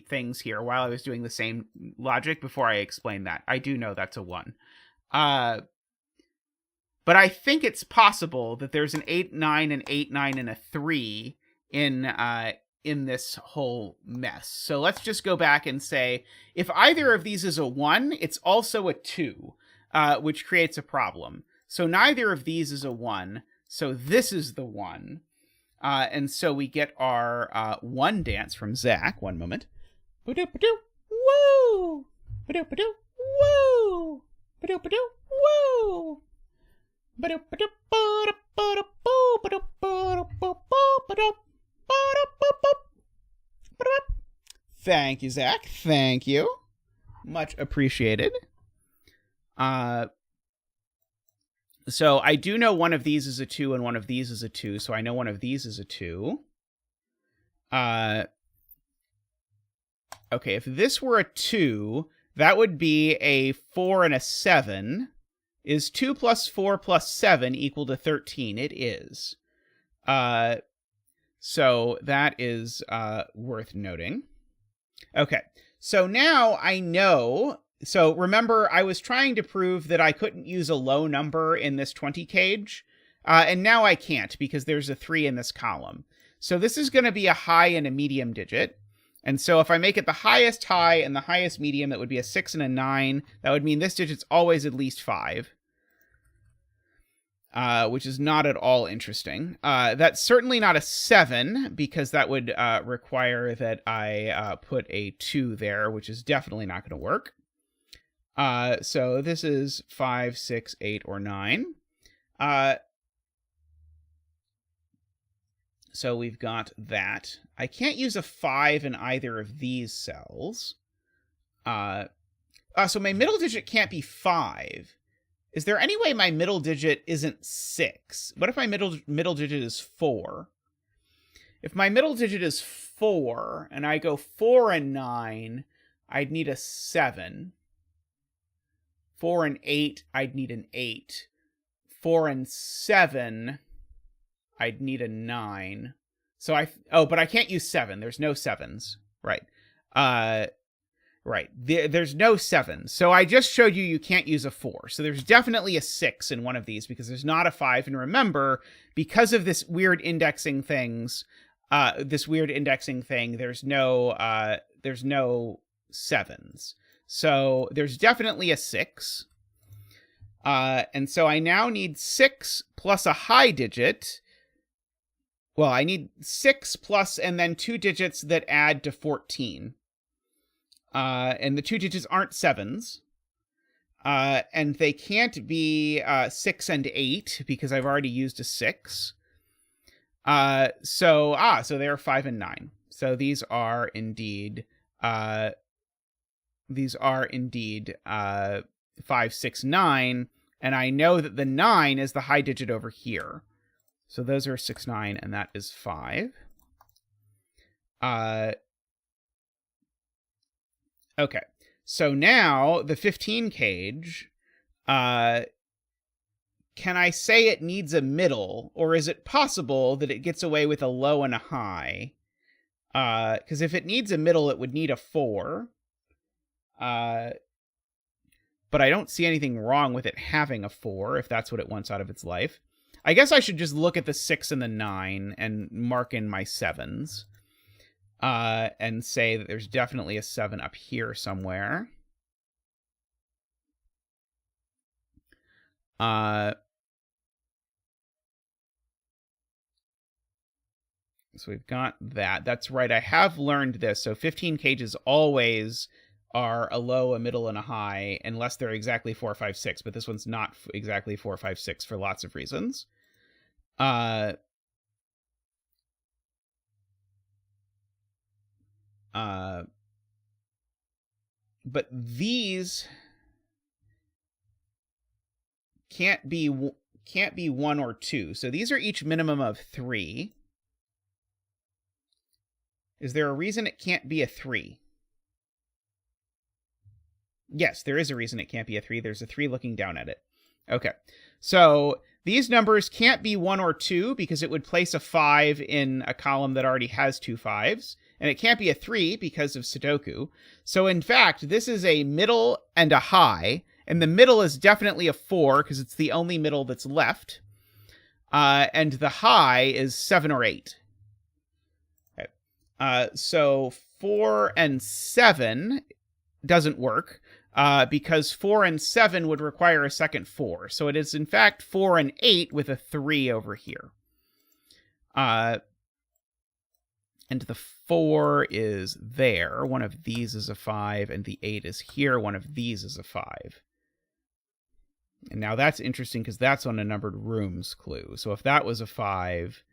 things here while I was doing the same logic before I explain that. I do know that's a 1. But I think it's possible that there's an 8, 9, an 8, 9, and a 3 in this whole mess. So let's just go back and say, if either of these is a 1, it's also a 2, which creates a problem. So neither of these is a 1, so this is the 1. And so we get our 1 dance from Zach. One moment. Ba-doop-ba-doop. Woo! Ba-doop-ba-doop. Woo! Ba-doop-ba-doop. Woo! Ba-doop-ba-doop. Ba-doop-ba-doop. Ba-doop-ba-doop. Ba-doop-ba-doop. Ba-doop-ba-doop. Thank you, Zach. Thank you. Much appreciated. So I do know one of these is a 2 and one of these is a 2, so I know one of these is a 2. Okay, if this were a 2, that would be a 4 and a 7. Is 2 plus 4 plus 7 equal to 13? It is. So that is worth noting. Okay, so now I know... So remember, I was trying to prove that I couldn't use a low number in this 20 cage, and now I can't because there's a 3 in this column. So this is going to be a high and a medium digit. And so if I make it the highest high and the highest medium, that would be a 6 and a 9. That would mean this digit's always at least 5. Which is not at all interesting. That's certainly not a 7, because that would require that I put a 2 there, which is definitely not going to work. So this is 5, 6, 8, or 9. So we've got that. I can't use a 5 in either of these cells. So my middle digit can't be 5. Is there any way my middle digit isn't 6? What if my middle digit is 4? If my middle digit is 4, and I go 4 and 9, I'd need a 7. 4 and 8, I'd need an 8. 4 and 7, I'd need a 9. So but I can't use 7. There's no 7s. Right. Right. There's no 7s. So I just showed you can't use a 4. So there's definitely a 6 in one of these because there's not a 5. And remember, because of this weird indexing thing, there's no 7s. So there's definitely a 6. And so I now need 6 plus a high digit. Well, I need 6 plus and then 2 digits that add to 14. And the 2 digits aren't 7s. And they can't be 6 and 8 because I've already used a 6. So they're 5 and 9. So these are indeed 5, 6, 9, and I know that the 9 is the high digit over here. So those are 6, 9, and that is 5. Okay, so now the 15 cage, can I say it needs a middle, or is it possible that it gets away with a low and a high? Because if it needs a middle, it would need a 4. But I don't see anything wrong with it having a 4, if that's what it wants out of its life. I guess I should just look at the 6 and the 9 and mark in my 7s. And say that there's definitely a 7 up here somewhere. So we've got that. That's right, I have learned this. So 15 cages always are a low, a middle, and a high, unless they're exactly 4, 5, 6. But this one's not exactly 4, 5, 6 for lots of reasons. But these can't be 1 or 2. So these are each minimum of 3. Is there a reason it can't be a 3? Yes, there is a reason it can't be a 3. There's a 3 looking down at it. Okay. So these numbers can't be 1 or 2 because it would place a 5 in a column that already has 2 5s. And it can't be a 3 because of Sudoku. So in fact, this is a middle and a high. And the middle is definitely a 4 because it's the only middle that's left. And the high is 7 or 8. Okay. So 4 and 7 doesn't work because 4 and 7 would require a second 4. So it is in fact 4 and 8 with a 3 over here. And and the 4 is there. One of these is a 5, and the 8 is here. One of these is a 5. And now that's interesting because that's on a numbered rooms clue. So if that was a 5,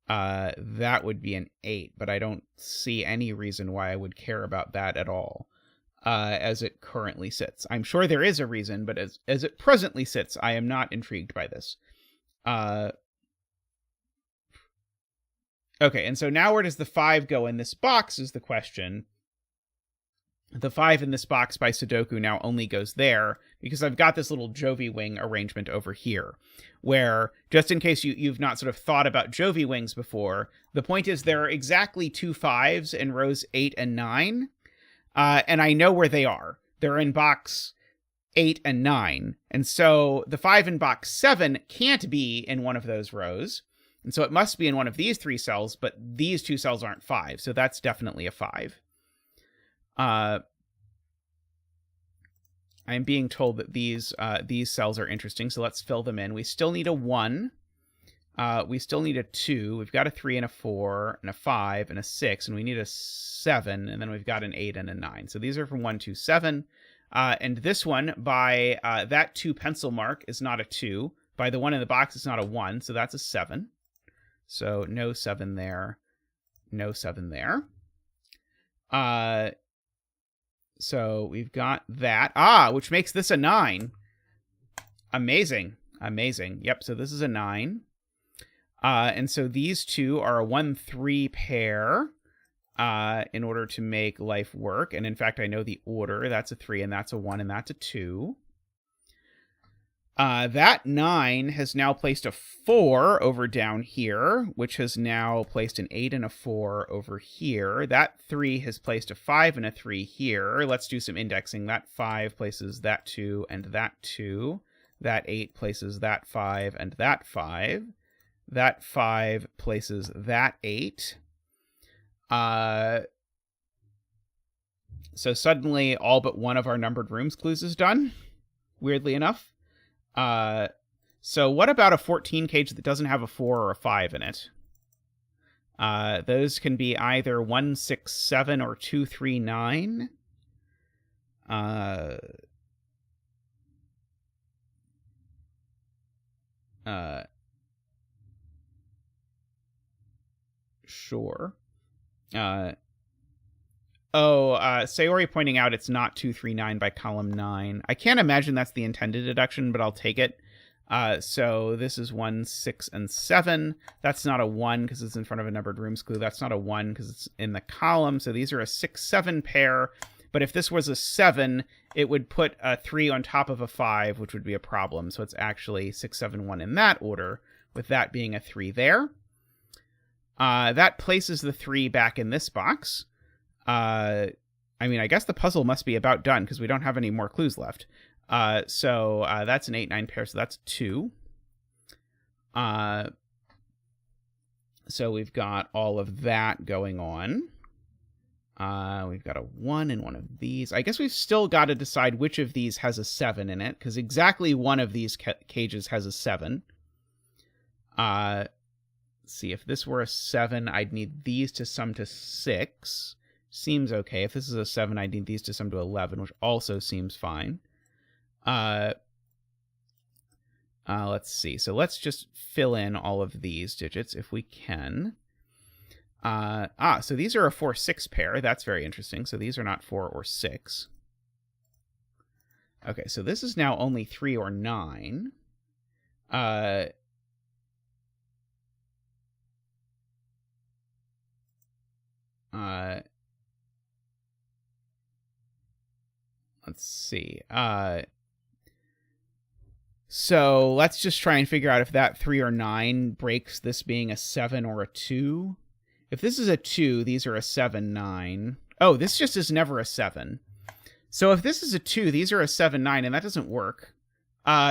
that would be an 8, but I don't see any reason why I would care about that at all as it currently sits. I'm sure there is a reason, but as it presently sits, I am not intrigued by this. Okay, and so now where does the 5 go in this box is the question. The 5 in this box by Sudoku now only goes there because I've got this little Jovi wing arrangement over here where, just in case you've not sort of thought about Jovi wings before, the point is there are exactly 2 5s in rows 8 and 9, and I know where they are. They're in box 8 and 9, and so the 5 in box 7 can't be in one of those rows, and so it must be in one of these 3 cells, but these 2 cells aren't 5, so that's definitely a 5. I'm being told that these cells are interesting, so let's fill them in. We still need a 1. We still need a 2. We've got a 3 and a 4 and a 5 and a 6, and we need a 7, and then we've got an 8 and a 9. So these are from 1 to 7. And this one, by that 2 pencil mark, is not a 2. By the one in the box, it's not a 1, so that's a 7. So no 7 there. No 7 there. So we've got that. Which makes this a 9. Amazing. Amazing. Yep, so this is a 9. And so these 2 are a 1-3 pair in order to make life work. And in fact, I know the order. That's a 3, and that's a 1, and that's a 2. That 9 has now placed a 4 over down here, which has now placed an 8 and a 4 over here. That 3 has placed a 5 and a 3 here. Let's do some indexing. That 5 places that 2 and that 2. That 8 places that 5 and that 5. That 5 places that 8. So suddenly all but one of our numbered rooms clues is done, weirdly enough. So what about a 14 cage that doesn't have a 4 or a 5 in it? Those can be either 1, 6, 7 or 2, 3, 9. Sure. Sayori pointing out it's not 2, 3, 9 by column 9. I can't imagine that's the intended deduction, but I'll take it. So this is 1, 6, and 7. That's not a 1 because it's in front of a numbered rooms clue. That's not a 1 because it's in the column. So these are a 6, 7 pair. But if this was a 7, it would put a 3 on top of a 5, which would be a problem. So it's actually 6, 7, 1 in that order, with that being a 3 there. That places the 3 back in this box. I mean, I guess the puzzle must be about done because we don't have any more clues left. So that's an 8, 9 pair, so that's 2. So we've got all of that going on. We've got a 1 in one of these. I guess we've still got to decide which of these has a 7 in it, because exactly one of these cages has a 7. Let's see, if this were a 7, I'd need these to sum to 6. Seems okay. If this is a 7, I'd need these to sum to 11, which also seems fine. Let's see. So let's just fill in all of these digits if we can. So these are a 4, 6 pair. That's very interesting. So these are not 4 or 6. Okay, so this is now only 3 or 9. Let's see. So let's just try and figure out if that 3 or 9 breaks this being a 7 or a 2. If this is a 2, these are a 7, 9. Oh, this just is never a 7. So if this is a 2, these are a 7, 9, and that doesn't work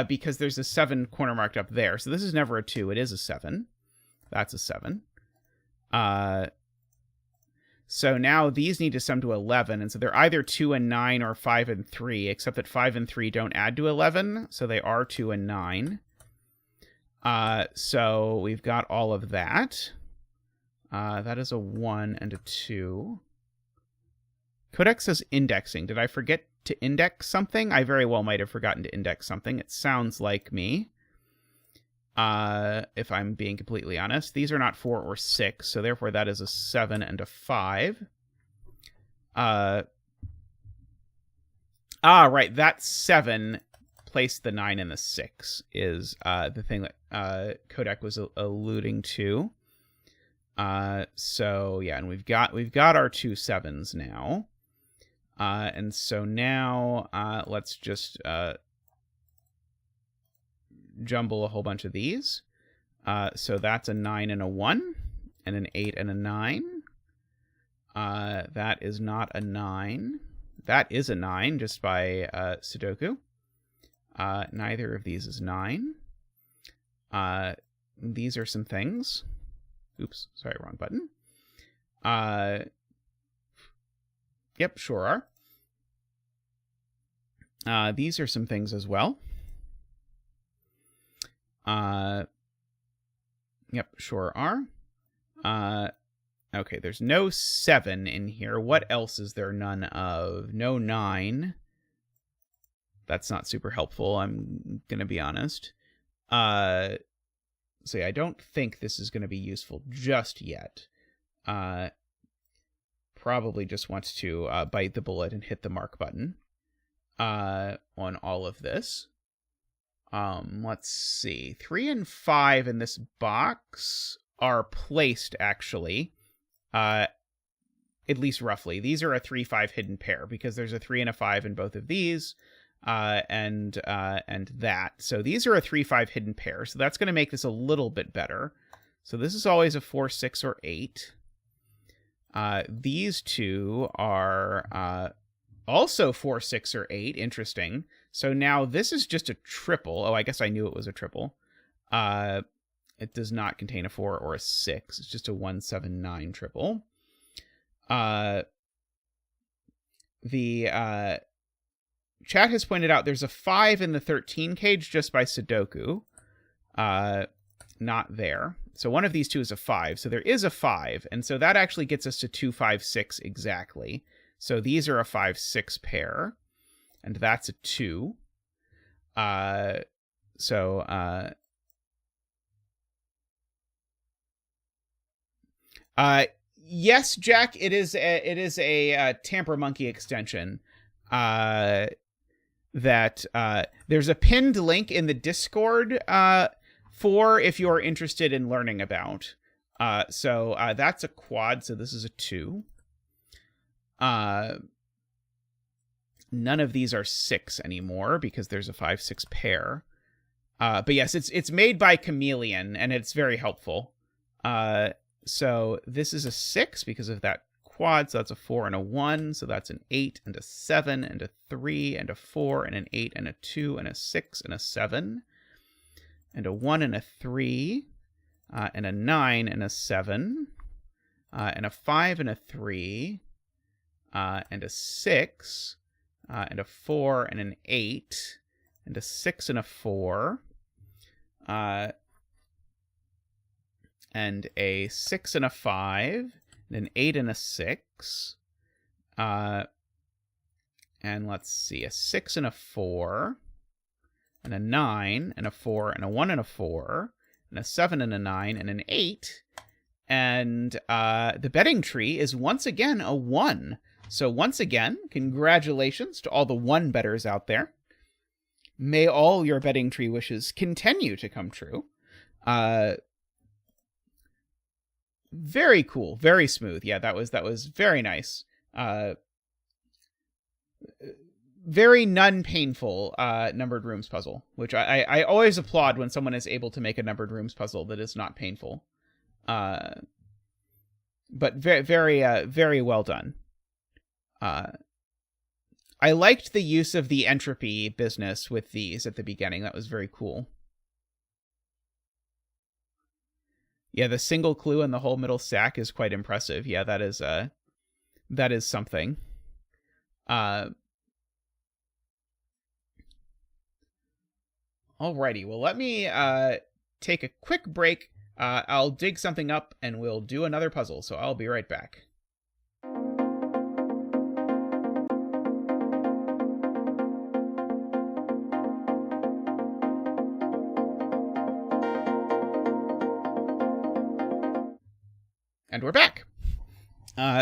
because there's a 7 corner marked up there. So this is never a 2. It is a 7. That's a 7. So now these need to sum to 11, and so they're either 2 and 9 or 5 and 3, except that 5 and 3 don't add to 11, so they are 2 and 9. So we've got all of that. That is a 1 and a 2. Codex says indexing. Did I forget to index something? I very well might have forgotten to index something. It sounds like me. If I'm being completely honest. These are not 4 or 6, so therefore that is a 7 and a 5. Right, that 7 placed the 9 and the 6 is the thing that Kodak was alluding to. So yeah, and we've got our 2 7s now. And so now let's just jumble a whole bunch of these. So that's a 9 and a 1, and an 8 and a 9. That is not a 9. That is a 9, just by Sudoku. Neither of these is 9. These are some things. Oops, sorry, wrong button. Yep, sure are. These are some things as well. Yep, sure are. Okay, there's no 7 in here. What else is there none of? No 9. That's not super helpful, I'm gonna be honest. So yeah, I don't think this is gonna be useful just yet. Probably just wants to bite the bullet and hit the mark button on all of this. Let's see. 3 and 5 in this box are placed, actually. At least roughly. These are a 3-5 hidden pair, because there's a 3 and a 5 in both of these, and that. So these are a 3-5 hidden pair, so that's going to make this a little bit better. So this is always a 4, 6, or 8. These two are also 4, 6, or 8. Interesting. So now this is just a triple. Oh, I guess I knew it was a triple. It does not contain a 4 or a 6. It's just a 1, 7, 9 triple. The chat has pointed out there's a 5 in the 13 cage just by Sudoku. Not there. So one of these two is a 5. So there is a 5. And so that actually gets us to 2, 5, 6 exactly. So these are a 5, 6 pair. And that's a 2. Yes, Jack, it is a Tamper Monkey extension. That there's a pinned link in the Discord for if you're interested in learning about. So that's a quad, so this is a 2. None of these are 6 anymore because there's a 5, 6 pair. But yes, it's made by Chameleon, and it's very helpful. So this is a 6 because of that quad, so that's a 4 and a 1, so that's an 8 and a 7 and a 3 and a 4 and an 8 and a 2 and a 6 and a 7 and a 1 and a 3 and a 9 and a 7 and a 5 and a 3 and a 6 and a 4 and an 8 and a 6 and a 4 and a 6 and a 5 and an 8 and a 6 and let's see, a 6 and a 4 and a 9 and a 4 and a 1 and a 4 and a 7 and a 9 and an 8, and the betting tree is once again a 1. So once again, congratulations to all the 1 bettors out there. May all your betting tree wishes continue to come true. Very cool, very smooth. Yeah, that was very nice. Very non-painful numbered rooms puzzle, which I always applaud when someone is able to make a numbered rooms puzzle that is not painful. But very well done. I liked the use of the entropy business with these at the beginning. That was very cool. Yeah, the single clue in the whole middle stack is quite impressive. Yeah, that is something. Alrighty, well, let me take a quick break I'll dig something up and we'll do another puzzle, so I'll be right back. And we're back.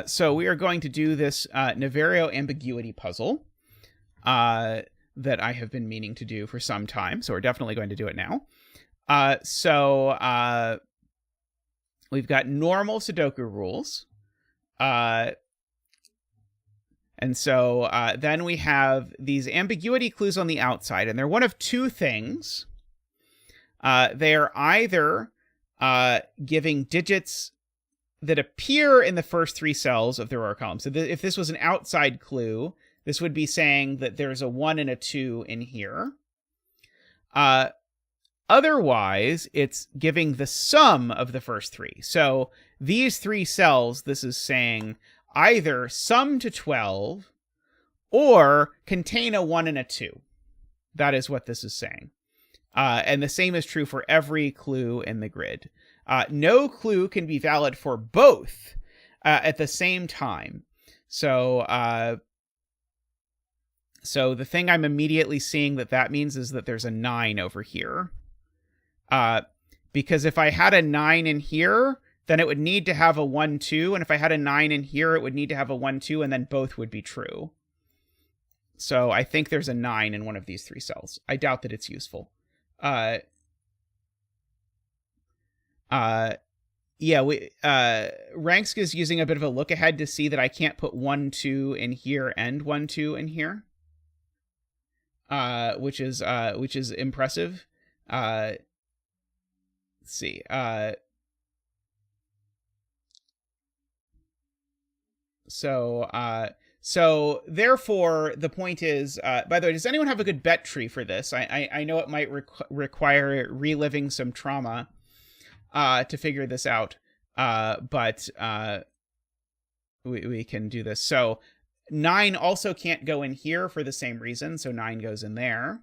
So we are going to do this Niverio ambiguity puzzle that I have been meaning to do for some time. So we're definitely going to do it now. So we've got normal Sudoku rules. And so then we have these ambiguity clues on the outside, and they're one of two things. They are either giving digits that appear in the first three cells of the row column. So if this was an outside clue, this would be saying that there's a 1 and a 2 in here. Otherwise, it's giving the sum of the first three. So these three cells, this is saying either sum to 12 or contain a 1 and a 2. That is what this is saying. And the same is true for every clue in the grid. No clue can be valid for both at the same time. So the thing I'm immediately seeing that means is that there's a 9 over here. Because if I had a 9 in here, then it would need to have a 1, 2. And if I had a 9 in here, it would need to have a 1, 2, and then both would be true. So I think there's a 9 in one of these three cells. I doubt that it's useful. Ranksk is using a bit of a look ahead to see that I can't put 1, 2 in here and 1, 2 in here. Which is impressive. Let's see. So therefore, the point is, by the way, does anyone have a good bet tree for this? I know it might require reliving some trauma to figure this out, but we can do this. So 9 also can't go in here for the same reason, so 9 goes in there,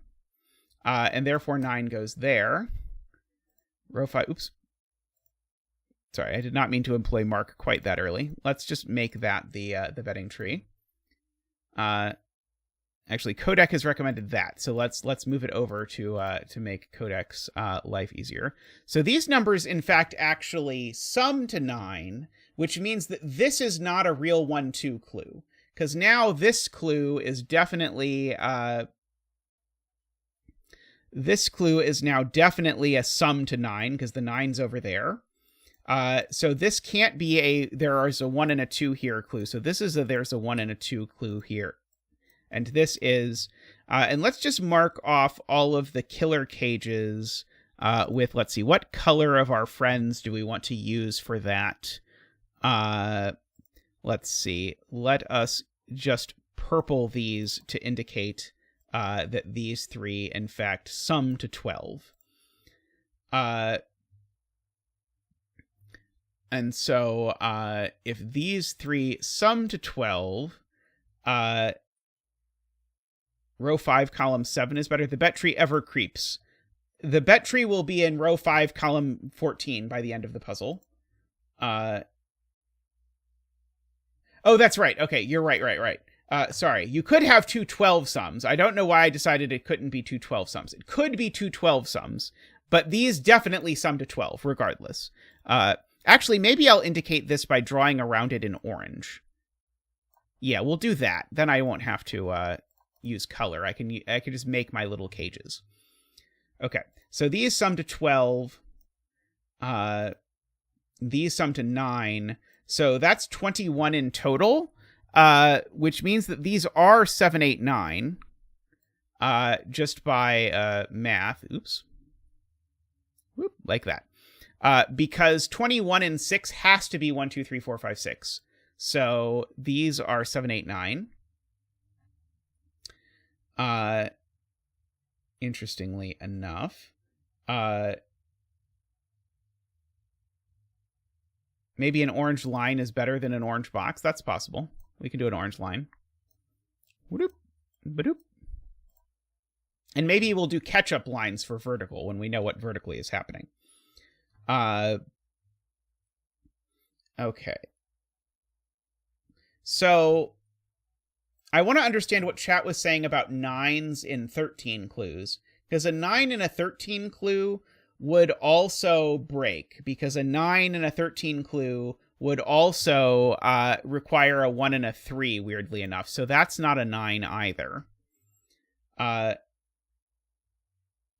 and therefore 9 goes there. Row 5, oops. Sorry, I did not mean to employ mark quite that early. Let's just make that the betting tree. Actually, Codec has recommended that, so let's move it over to make Codec's life easier. So these numbers, in fact, actually sum to 9, which means that this is not a real 1, 2 clue, because now this clue is definitely this clue is now definitely a sum to 9 because the 9's over there. So this can't be there is a 1 and a 2 here clue. So this is there's a 1 and a 2 clue here. And this is, and let's just mark off all of the killer cages with, let's see, what color of our friends do we want to use for that? Let's see, let us just purple these to indicate that these three, in fact, sum to 12. And so if these three sum to 12, row 5, column 7 is better. The bet tree ever creeps. The bet tree will be in row 5, column 14 by the end of the puzzle. Oh, that's right. Okay, you're right. Sorry, you could have two 12 sums. I don't know why I decided it couldn't be two 12 sums. It could be two 12 sums, but these definitely sum to 12, regardless. Actually, maybe I'll indicate this by drawing around it in orange. Yeah, we'll do that. Then I won't have to use color. I can just make my little cages. Okay, so these sum to 12. These sum to 9. So that's 21 in total, which means that these are 7, 8, 9, just by math. Oops. Whoop, like that. Because 21 and 6 has to be 1, 2, 3, 4, 5, 6. So these are 7, 8, 9. Interestingly enough, maybe an orange line is better than an orange box. That's possible. We can do an orange line. Ba-doop, ba-doop. And maybe we'll do catch-up lines for vertical when we know what vertically is happening. Okay. So I want to understand what chat was saying about 9s in 13 clues, because a 9 in a 13 clue would also break, because a 9 in a 13 clue would also require a 1 and a 3, weirdly enough. So that's not a 9 either. And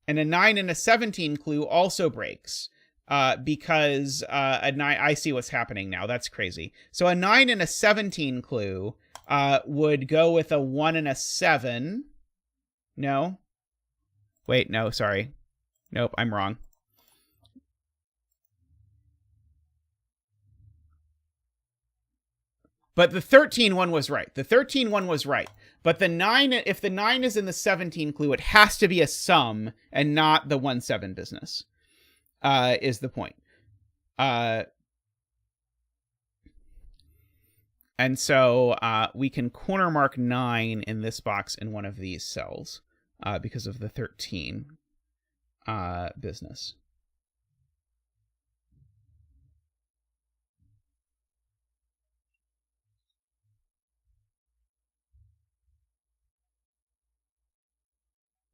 a 9 in a 17 clue also breaks. Because a 9... I see what's happening now. That's crazy. So a 9 and a 17 clue would go with a 1 and a 7. No? Wait, no, sorry. Nope, I'm wrong. But the 13 one was right. The 13 one was right. But the 9, if the 9 is in the 17 clue, it has to be a sum and not the 1-7 business. Is the point. And so we can corner mark 9 in this box in one of these cells because of the 13 business.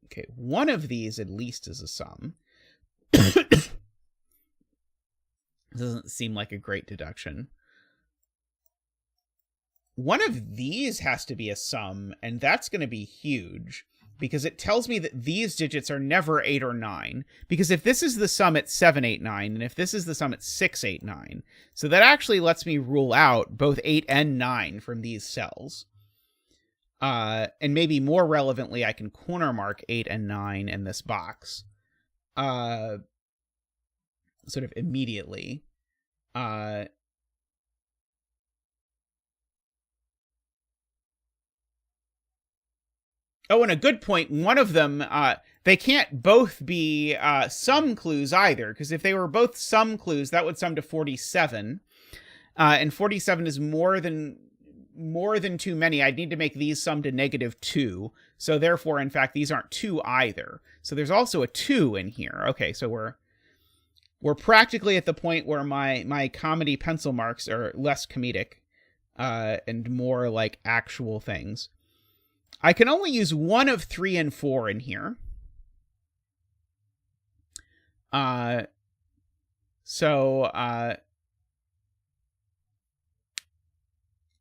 Okay, one of these at least is a sum. Doesn't seem like a great deduction. One of these has to be a sum, and that's going to be huge, because it tells me that these digits are never 8 or 9. Because if this is the sum, it's 7, 8, 9, and if this is the sum, it's 6, 8, 9. So that actually lets me rule out both 8 and 9 from these cells. And maybe more relevantly, I can corner mark 8 and 9 in this box. Sort of immediately. Oh, and a good point, one of them, they can't both be sum clues either, because if they were both sum clues, that would sum to 47. And 47 is more than too many. I'd need to make these sum to -2. So therefore, in fact, these aren't 2 either. So there's also a 2 in here. Okay, so we're practically at the point where my comedy pencil marks are less comedic and more like actual things. I can only use one of 3 and 4 in here. So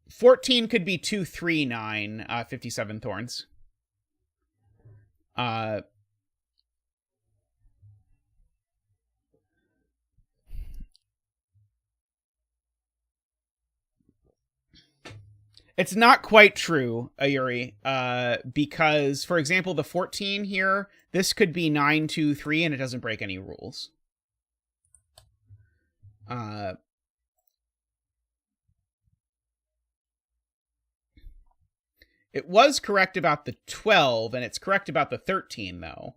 14 could be 2, 3, 9, 57 thorns. It's not quite true, Ayuri, because, for example, the 14 here, this could be 9, 2, 3, and it doesn't break any rules. It was correct about the 12, and it's correct about the 13, though.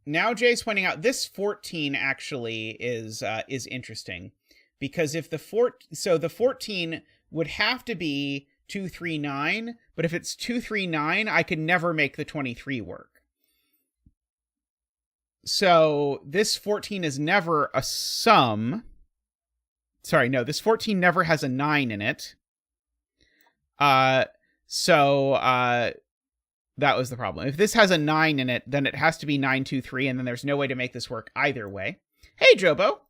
Now Jay's pointing out this 14 actually is interesting, because if the 14 would have to be 2, 3, 9, but if it's 2, 3, 9, I could never make the 23 work. So this 14 is never a sum. Sorry, no, this 14 never has a 9 in it. So that was the problem. If this has a 9 in it, then it has to be 9, 2, 3, and then there's no way to make this work either way. Hey, Jobo!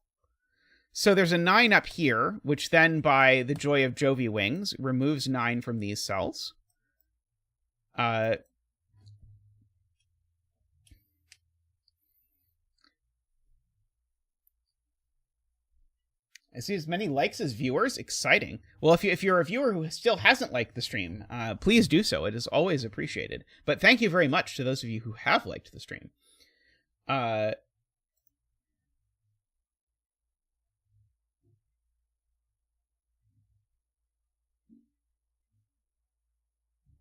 So there's a 9 up here, which then, by the joy of Jovi Wings, removes 9 from these cells. I see as many likes as viewers. Exciting. Well, if you're a viewer who still hasn't liked the stream, please do so. It is always appreciated. But thank you very much to those of you who have liked the stream.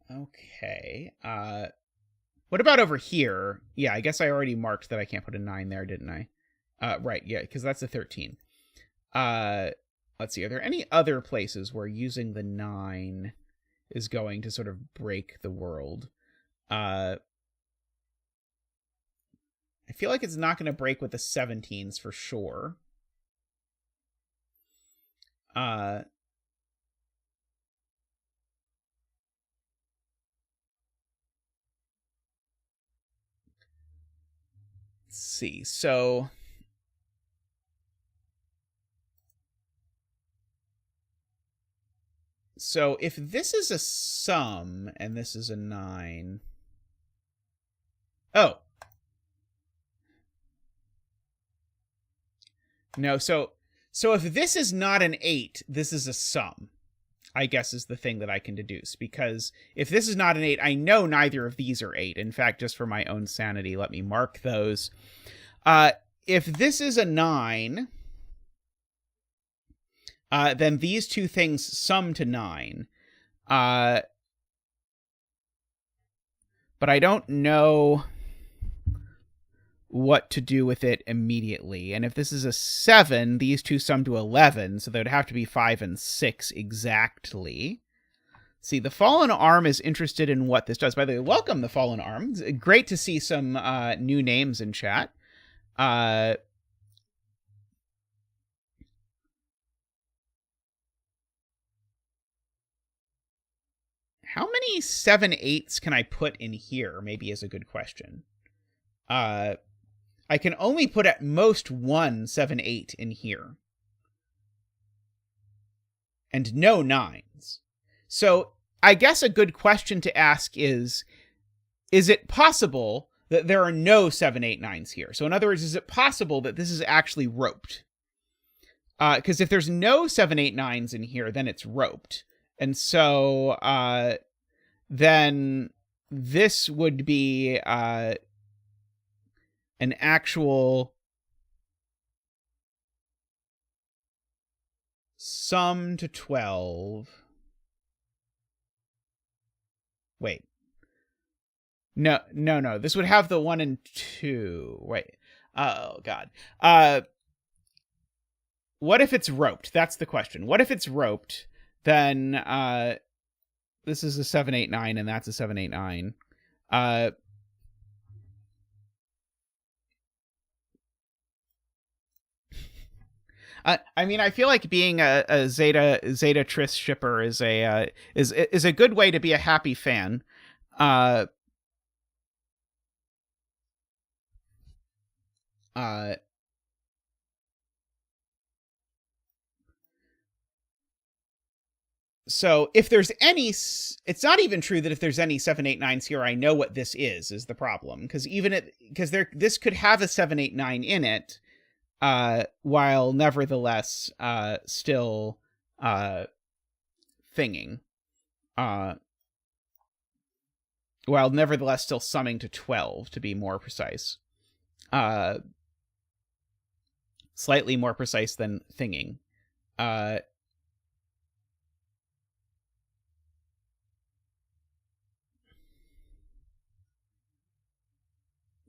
Okay. What about over here? Yeah, I guess I already marked that I can't put a 9 there, didn't I? Right, yeah, because that's a 13. Let's see, are there any other places where using the 9 is going to sort of break the world? I feel like it's not going to break with the 17s for sure. Let's see, so if this is a sum and this is a 9... Oh. No, so if this is not an 8, this is a sum, I guess is the thing that I can deduce. Because if this is not an 8, I know neither of these are 8. In fact, just for my own sanity, let me mark those. If this is a 9... then these two things sum to 9. But I don't know what to do with it immediately. And if this is a 7, these two sum to 11, so there would have to be 5 and 6 exactly. See, the Fallen Arm is interested in what this does. By the way, welcome, the Fallen Arm. It's great to see some new names in chat. How many 7/8s can I put in here, maybe is a good question. I can only put at most one 7/8 in here. And no 9s. So I guess a good question to ask is it possible that there are no 7/8 9s here? So in other words, is it possible that this is actually roped? Because if there's no 7/8 9s in here, then it's roped. And so then this would be an actual sum to 12. Wait. No. This would have the 1 and 2. Wait. Oh, God. What if it's roped? That's the question. What if it's roped? Then this is a 7/8 9, and that's a 7/8 9. I mean, I feel like being a Zeta Triss shipper is a good way to be a happy fan. So if there's any, it's not even true that if there's any 7/8 9s here, I know what this is the problem. Because this could have a 7/8 9 in it, while nevertheless still thinging. While nevertheless still summing to 12, to be more precise. Slightly more precise than thinging. Let's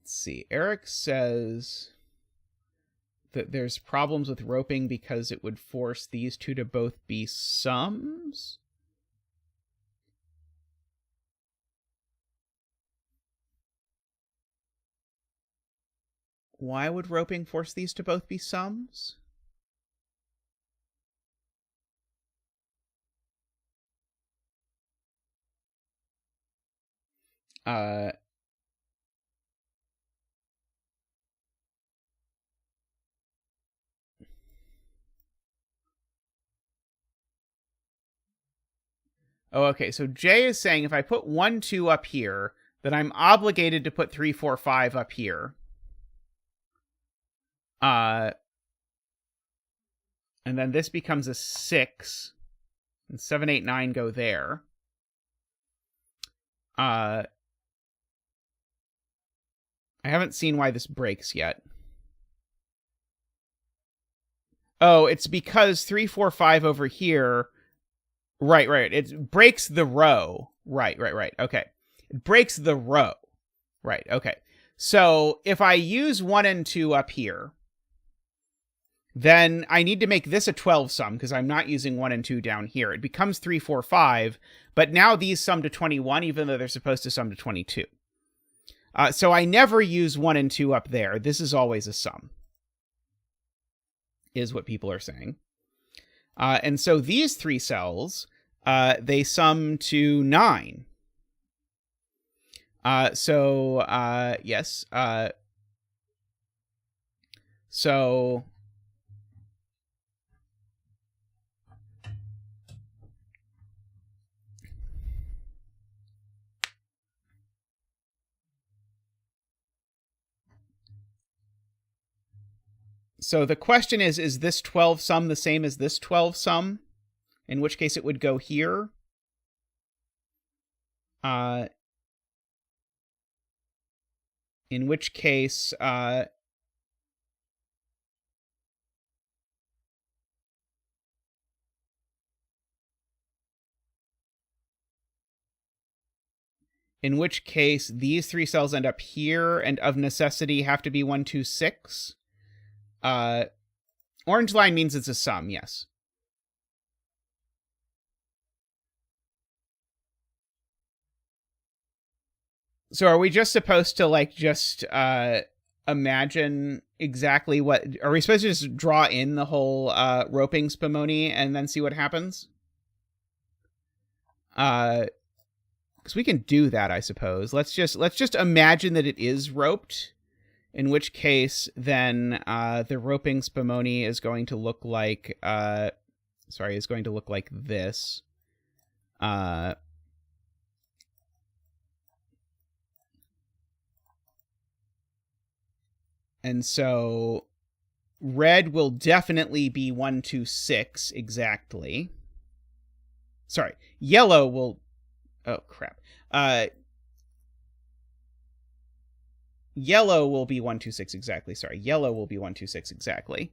see. Eric says that there's problems with roping because it would force these two to both be sums. Why would roping force these to both be sums? Oh, okay, so Jay is saying if I put 1, 2 up here, then I'm obligated to put 3, 4, 5 up here. And then this becomes a 6. And 7, 8, 9 go there. I haven't seen why this breaks yet. Oh, it's because 3, 4, 5 over here... Right. It breaks the row. Right. Okay. It breaks the row. Right. Okay. So if I use 1 and 2 up here, then I need to make this a 12 sum because I'm not using 1 and 2 down here. It becomes 3, 4, 5, but now these sum to 21, even though they're supposed to sum to 22. So I never use 1 and 2 up there. This is always a sum, is what people are saying. And so these 3 cells, they sum to 9. Yes. So the question is this 12 sum the same as this 12 sum? In which case it would go here. In which case, these 3 cells end up here and of necessity have to be 1, 2, 6. Orange line means it's a sum, yes. So are we just supposed to, like, just imagine exactly what... Are we supposed to just draw in the whole roping spumoni and then see what happens? Because we can do that, I suppose. Let's just imagine that it is roped. In which case, then the roping spumoni is going to look like... is going to look like this. And so red will definitely be 1, 2, 6 exactly. Sorry, yellow will... Oh, crap. Yellow will be 1, 2, 6 exactly. Sorry, yellow will be 1, 2, 6 exactly.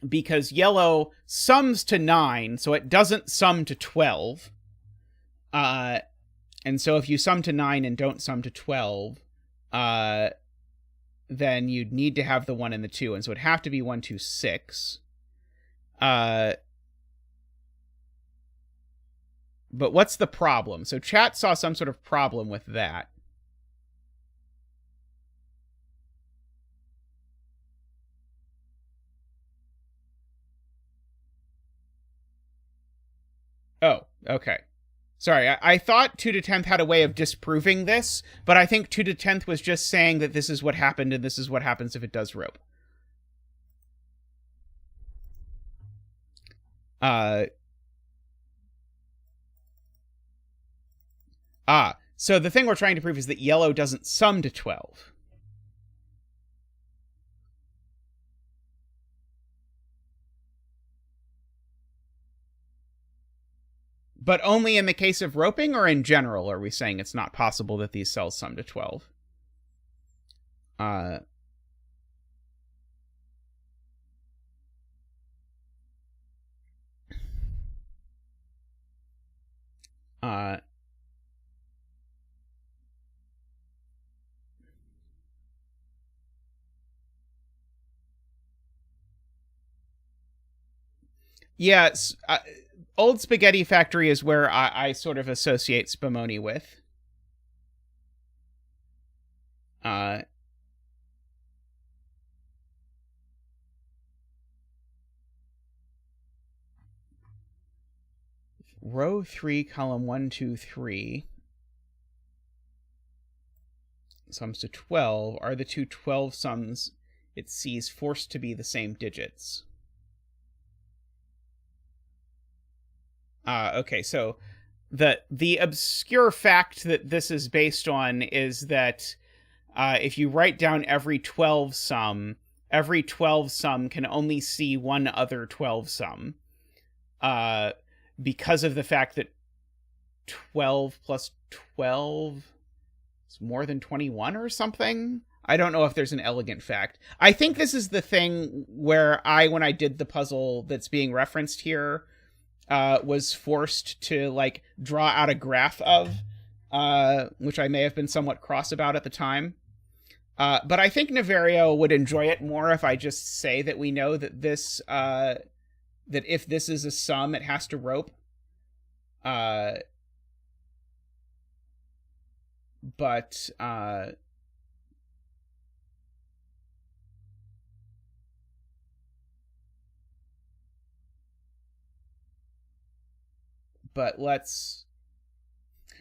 Because yellow sums to 9, so it doesn't sum to 12. And so if you sum to 9 and don't sum to 12, then you'd need to have the 1 and the 2, and so it'd have to be 1, 2, 6. But what's the problem? So chat saw some sort of problem with that. Oh, okay. Sorry, I thought Twototenth had a way of disproving this, but I think Twototenth was just saying that this is what happened and this is what happens if it does rope. So the thing we're trying to prove is that yellow doesn't sum to 12. But only in the case of roping, or in general are we saying it's not possible that these cells sum to 12? Yes, Old Spaghetti Factory is where I sort of associate Spumoni with. Row 3, column 1, 2, 3 sums to 12. Are the two 12 sums it sees forced to be the same digits? Okay, so the obscure fact that this is based on is that if you write down every 12 sum can only see one other 12 sum. Because of the fact that 12 plus 12 is more than 21 or something. I don't know if there's an elegant fact. I think this is the thing where when I did the puzzle that's being referenced here, was forced to, like, draw out a graph of, which I may have been somewhat cross about at the time. But I think Niverio would enjoy it more if I just say that we know that this, that if this is a sum, it has to rope. But let's...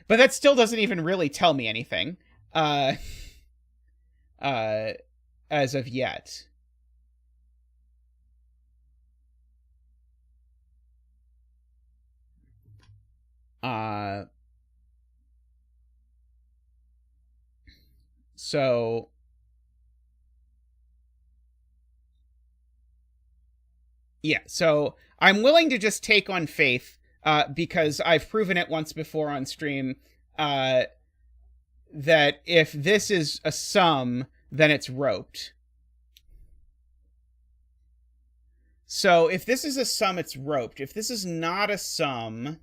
But that still doesn't even really tell me anything. As of yet. So yeah, so I'm willing to just take on faith, because I've proven it once before on stream, that if this is a sum, then it's roped. So if this is a sum, it's roped. If this is not a sum,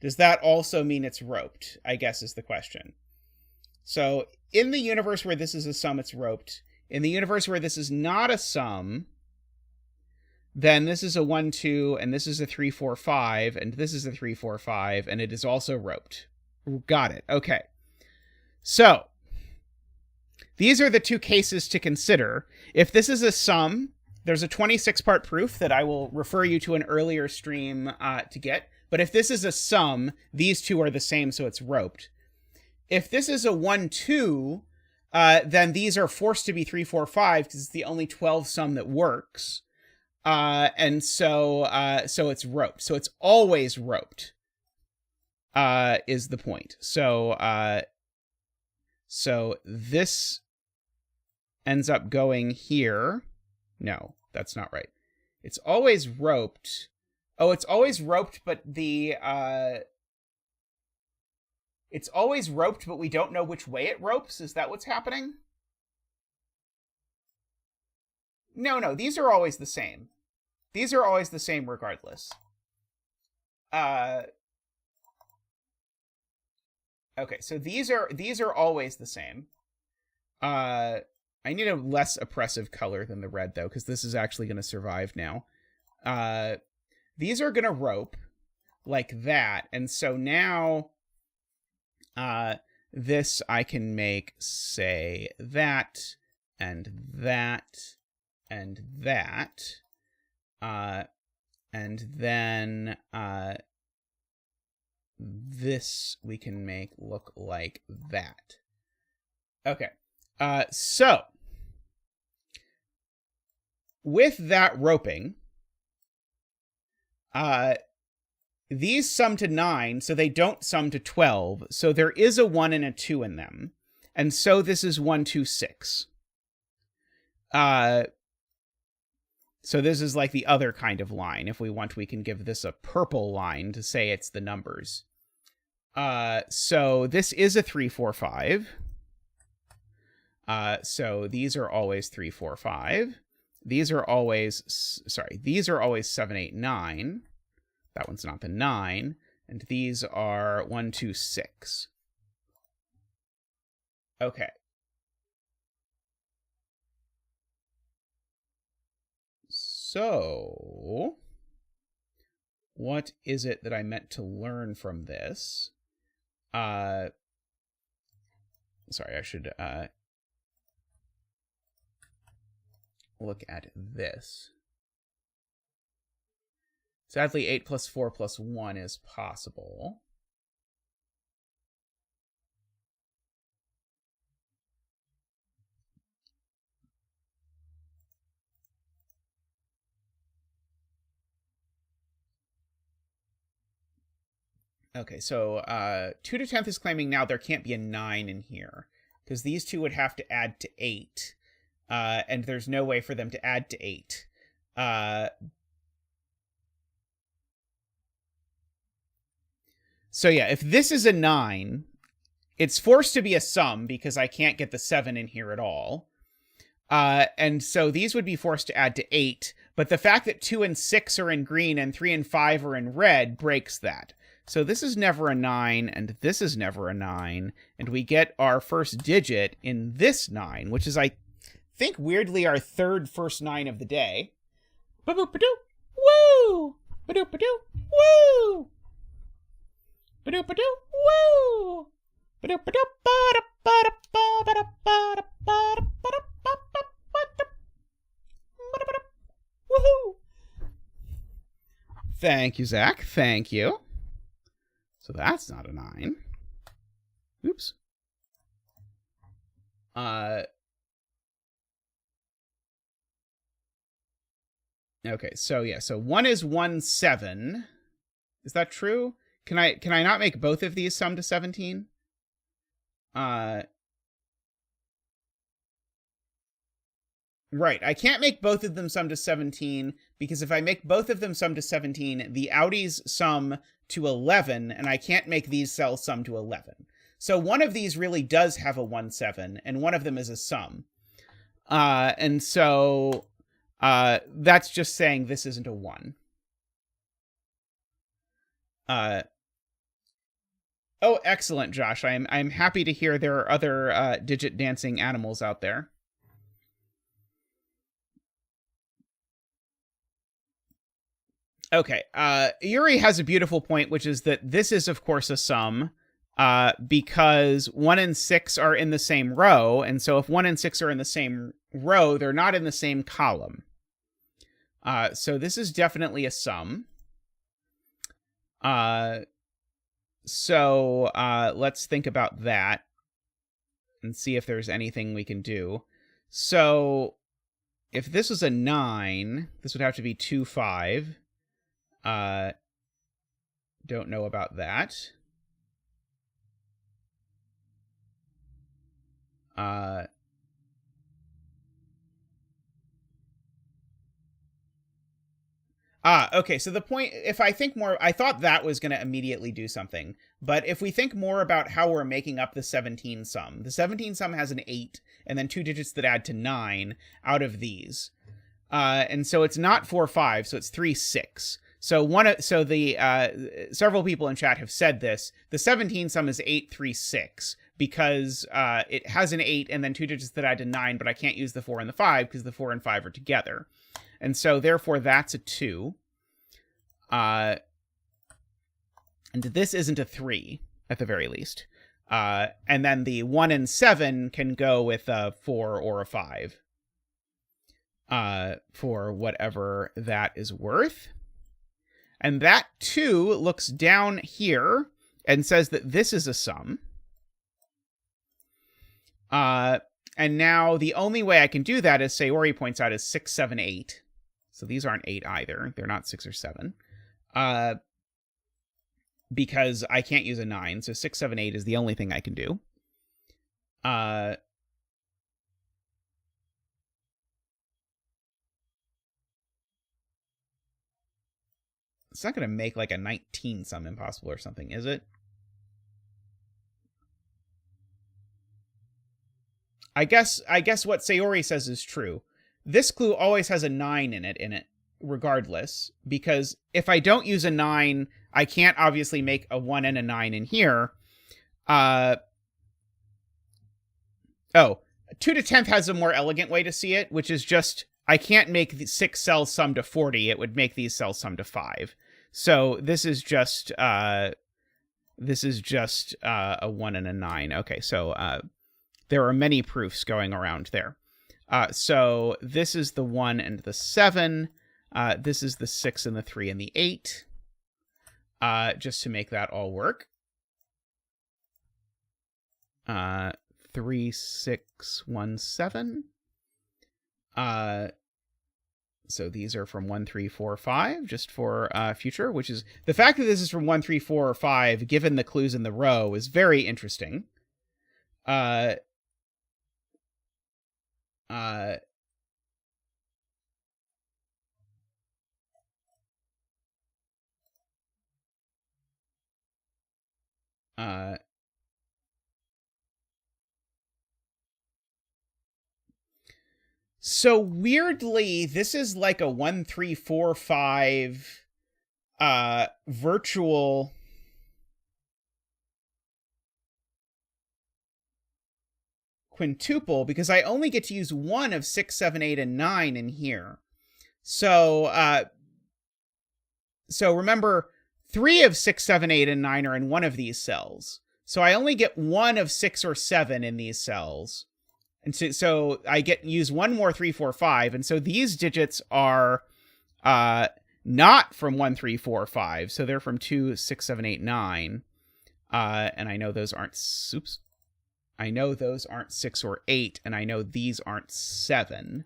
does that also mean it's roped? I guess is the question. So in the universe where this is a sum, it's roped. In the universe where this is not a sum, then this is a 1, 2, and this is a 3, 4, 5, and this is a 3, 4, 5, and it is also roped. Got it. Okay. So these are the two cases to consider. If this is a sum, there's a 26-part proof that I will refer you to an earlier stream to get. But if this is a sum, these two are the same, so it's roped. If this is a 1, 2, then these are forced to be 3, 4, 5 because it's the only 12 sum that works. And so it's roped. So it's always roped, is the point. So this ends up going here. No, that's not right. It's always roped. Oh, it's always roped, but it's always roped, but we don't know which way it ropes. Is that what's happening? No, these are always the same. These are always the same regardless. Okay, so these are always the same. I need a less oppressive color than the red, though, because this is actually going to survive now. These are going to rope like that, and so now this I can make, say, that, and that, and that, and then this we can make look like that. Okay, so with that roping, these sum to 9, so they don't sum to 12, so there is a 1 and a 2 in them, and so this is 1, 2, 6. So this is like the other kind of line. If we want, we can give this a purple line to say it's the numbers. So this is a 3, 4, 5. So these are always 3, 4, 5. These are always 7, 8, 9. That one's not the 9. And these are 1, 2, 6. Okay. So, what is it that I meant to learn from this? Sorry, I should look at this. Sadly, 8 plus 4 plus 1 is possible. Okay, so Twototenth is claiming now there can't be a 9 in here, because these two would have to add to 8, and there's no way for them to add to 8. So yeah, if this is a 9, it's forced to be a sum, because I can't get the 7 in here at all. And so these would be forced to add to 8, but the fact that 2 and 6 are in green and 3 and 5 are in red breaks that. So this is never a 9, and this is never a 9, and we get our first digit in this 9, which is, I think, weirdly our third first 9 of the day. Ba-boop-ba-doo! Woo! Ba-doop-ba-doo! Woo! Ba-doop-ba-doo! Woo! Ba-doop-ba-doo! Woohoo! Thank you, Zach. Thank you. So that's not a 9. Oops. Okay, so yeah, so 1 is 1, 7. Is that true? Can I not make both of these sum to 17? Right, I can't make both of them sum to 17, because if I make both of them sum to 17, the outies sum to 11, and I can't make these cells sum to 11. So one of these really does have a 1, 7, and one of them is a sum. And so that's just saying this isn't a 1. Oh, excellent, Josh. I'm happy to hear there are other digit dancing animals out there. Okay, Yuri has a beautiful point, which is that this is, of course, a sum, because 1 and 6 are in the same row, and so if 1 and 6 are in the same row, they're not in the same column. So this is definitely a sum. So let's think about that and see if there's anything we can do. So if this was a 9, this would have to be 2, 5. Don't know about that. Okay, so the point, if I think more, I thought that was going to immediately do something, but if we think more about how we're making up the 17 sum, the 17 sum has an 8, and then 2 digits that add to 9 out of these. And so it's not 4, 5, so it's 3, 6. So several people in chat have said this. The 17 sum is 8, 3, 6, because it has an 8 and then 2 digits that add to 9, but I can't use the 4 and the 5 because the 4 and 5 are together. And so therefore that's a 2. And this isn't a 3 at the very least. And then the 1 and 7 can go with a 4 or a 5. For whatever that is worth. And that 2 looks down here and says that this is a sum. And now the only way I can do that, as Sayori points out, is 6, 7, 8. So these aren't 8 either. They're not 6 or 7. Because I can't use a 9. So 6, 7, 8 is the only thing I can do. It's not going to make like a 19 sum impossible or something, is it? I guess what Sayori says is true. This clue always has a 9 in it, regardless, because if I don't use a 9, I can't obviously make a 1 and a 9 in here. Oh, Twototenth has a more elegant way to see it, which is just, I can't make the 6 cells sum to 40, it would make these cells sum to 5. So this is just a 1 and a 9. Okay, so there are many proofs going around there. So this is the 1 and the 7. This is the 6 and the 3 and the 8. Just to make that all work. 3, 6, 1, 7. So these are from 1, 3, 4, 5, just for future, which is, the fact that this is from 1, 3, 4, or 5, given the clues in the row, is very interesting. So weirdly, this is like a 1, 3, 4, 5 virtual. quintuple because I only get to use 1 of 6, 7, 8, and 9 in here. So, so remember, 3 of 6, 7, 8, and 9 are in one of these cells. So I only get 1 of 6 or 7 in these cells. And so I use 1 more 3, 4, 5. And so these digits are not from 1, 3, 4, 5. So they're from 2, 6, 7, 8, 9. And I know those aren't, oops. I know those aren't 6 or 8. And I know these aren't 7.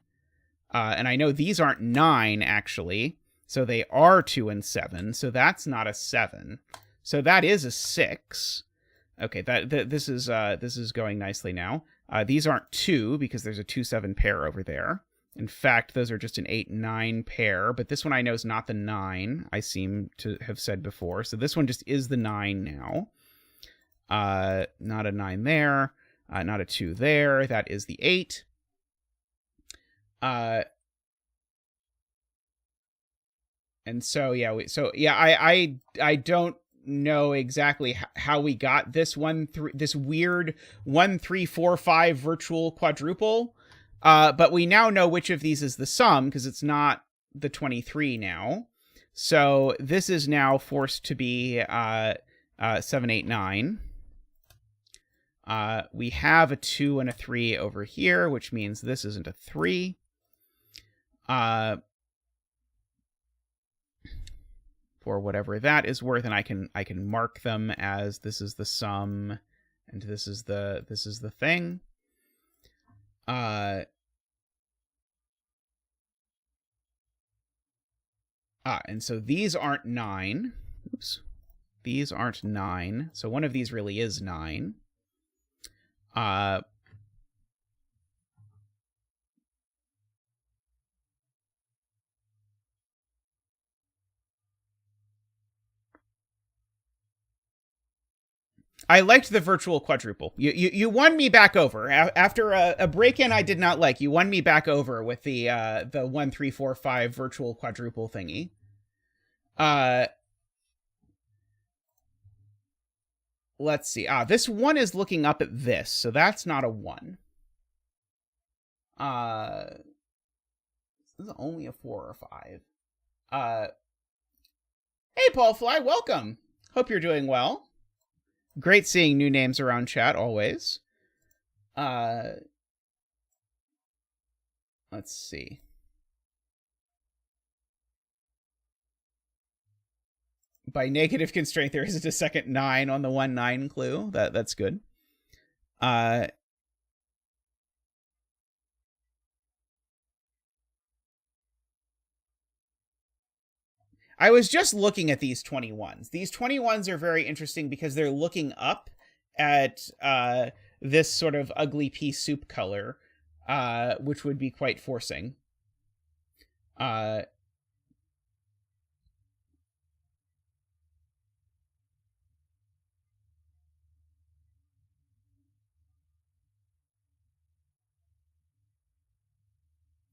And I know these aren't 9, actually. So they are 2 and 7. So that's not a 7. So that is a 6. Okay, this is going nicely now. These aren't 2 because there's a 2-7 pair over there. In fact, those are just an 8-9 pair, but this one I know is not the 9, I seem to have said before. So this one just is the 9 now. Not a 9 there, not a 2 there. That is the 8. And so, yeah, I don't know exactly how we got this this weird 1, 3, 4, 5 virtual quadruple. But we now know which of these is the sum because it's not the 23 now. So this is now forced to be 7, 8, 9. We have a 2 and a 3 over here, which means this isn't a 3. For whatever that is worth, and I can mark them as this is the sum and this is the thing. And so these aren't 9. Oops. These aren't 9. So one of these really is 9. I liked the virtual quadruple. You won me back over after a break-in I did not like. You won me back over with the 1, 3, 4, 5 virtual quadruple thingy. Let's see. This 1 is looking up at this, so that's not a 1. This is only a 4 or 5. Hey, Paul Fly, welcome. Hope you're doing well. Great seeing new names around chat, always. Let's see. By negative constraint, there isn't a second 9 on the 1-9 clue. That's good. I was just looking at these 21s. These 21s are very interesting because they're looking up at this sort of ugly pea soup color, which would be quite forcing.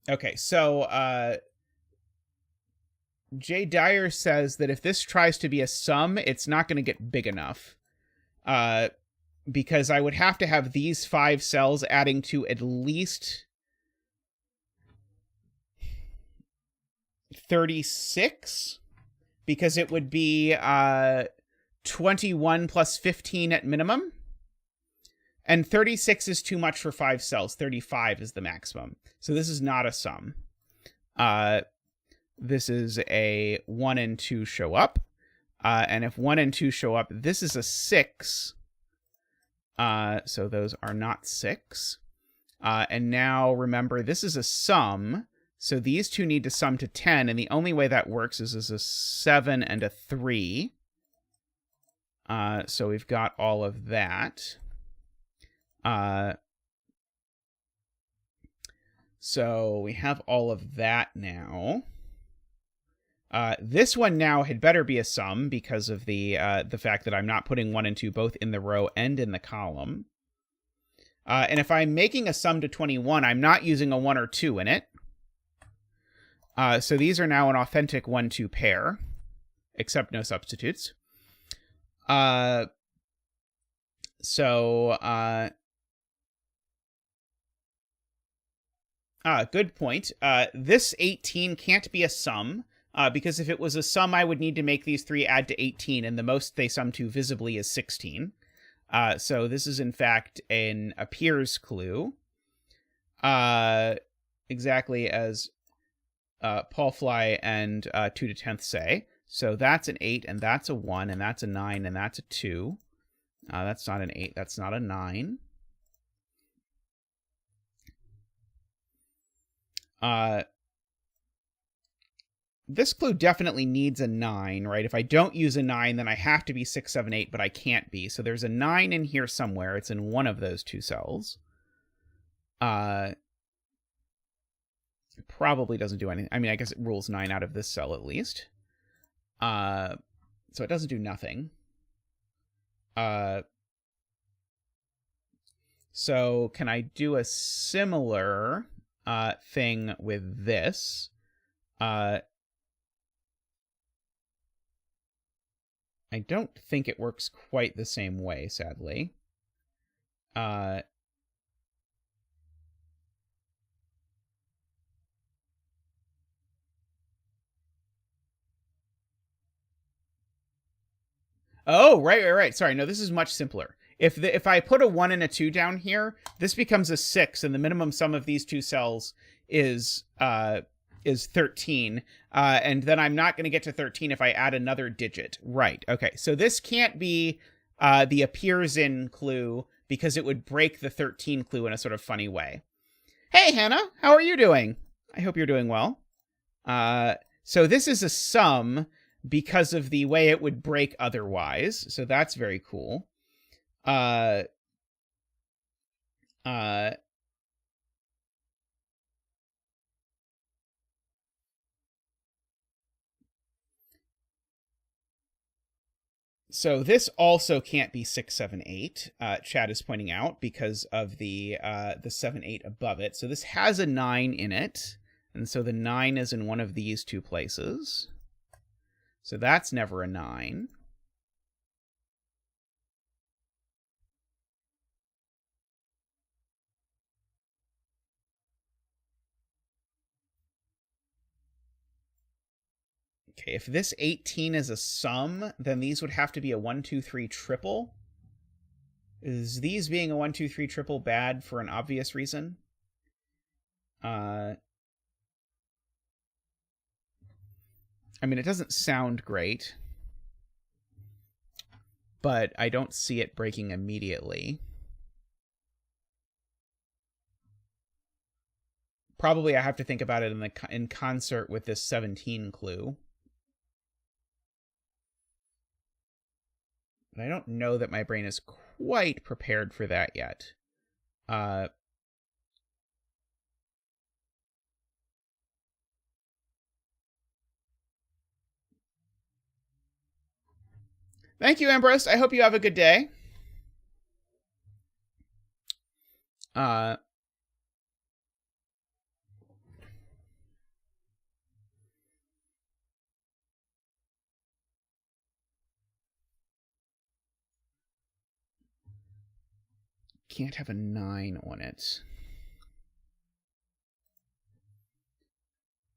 Okay, so Jay Dyer says that if this tries to be a sum, it's not going to get big enough. Because I would have to have these 5 cells adding to at least 36. Because it would be 21 plus 15 at minimum. And 36 is too much for 5 cells. 35 is the maximum. So this is not a sum. This is a 1 and 2 show up. And if 1 and 2 show up, this is a 6. So those are not 6. And now remember, this is a sum. So these two need to sum to 10. And the only way that works is a 7 and a 3. So we've got all of that. So we have all of that now. This one now had better be a sum because of the fact that I'm not putting 1 and 2 both in the row and in the column. And if I'm making a sum to 21, I'm not using a 1 or 2 in it. So these are now an authentic 1-2 pair, except no substitutes. So Good point. This 18 can't be a sum, because if it was a sum, I would need to make these three add to 18, and the most they sum to visibly is 16. So this is, in fact, an appears clue. Exactly as Paul Fly and Twototenth say. So that's an 8, and that's a 1, and that's a 9, and that's a 2. That's not an 8, that's not a 9. This clue definitely needs a 9, right? If I don't use a 9, then I have to be 6, 7, 8, but I can't be. So there's a 9 in here somewhere. It's in one of those two cells. It probably doesn't do anything. I mean, I guess it rules 9 out of this cell at least. So it doesn't do nothing. So can I do a similar thing with this? I don't think it works quite the same way, sadly. Oh, right. Sorry, no, this is much simpler. If I put a 1 and a 2 down here, this becomes a 6, and the minimum sum of these two cells is 13. And then I'm not going to get to 13 if I add another digit. Right, okay. So this can't be the appears in clue, because it would break the 13 clue in a sort of funny way. Hey, Hannah, how are you doing? I hope you're doing well. So this is a sum because of the way it would break otherwise. So that's very cool. So this also can't be 6, 7, 8. Chad is pointing out because of the 7, 8 above it. So this has a 9 in it, and so the 9 is in one of these two places. So that's never a 9. Okay, if this 18 is a sum, then these would have to be a 1, 2, 3 triple. Is these being a 1, 2, 3 triple bad for an obvious reason? I mean, it doesn't sound great, but I don't see it breaking immediately. Probably I have to think about it in concert with this 17 clue. But I don't know that my brain is quite prepared for that yet. Thank you, Ambrose. I hope you have a good day. Can't have a 9 on it.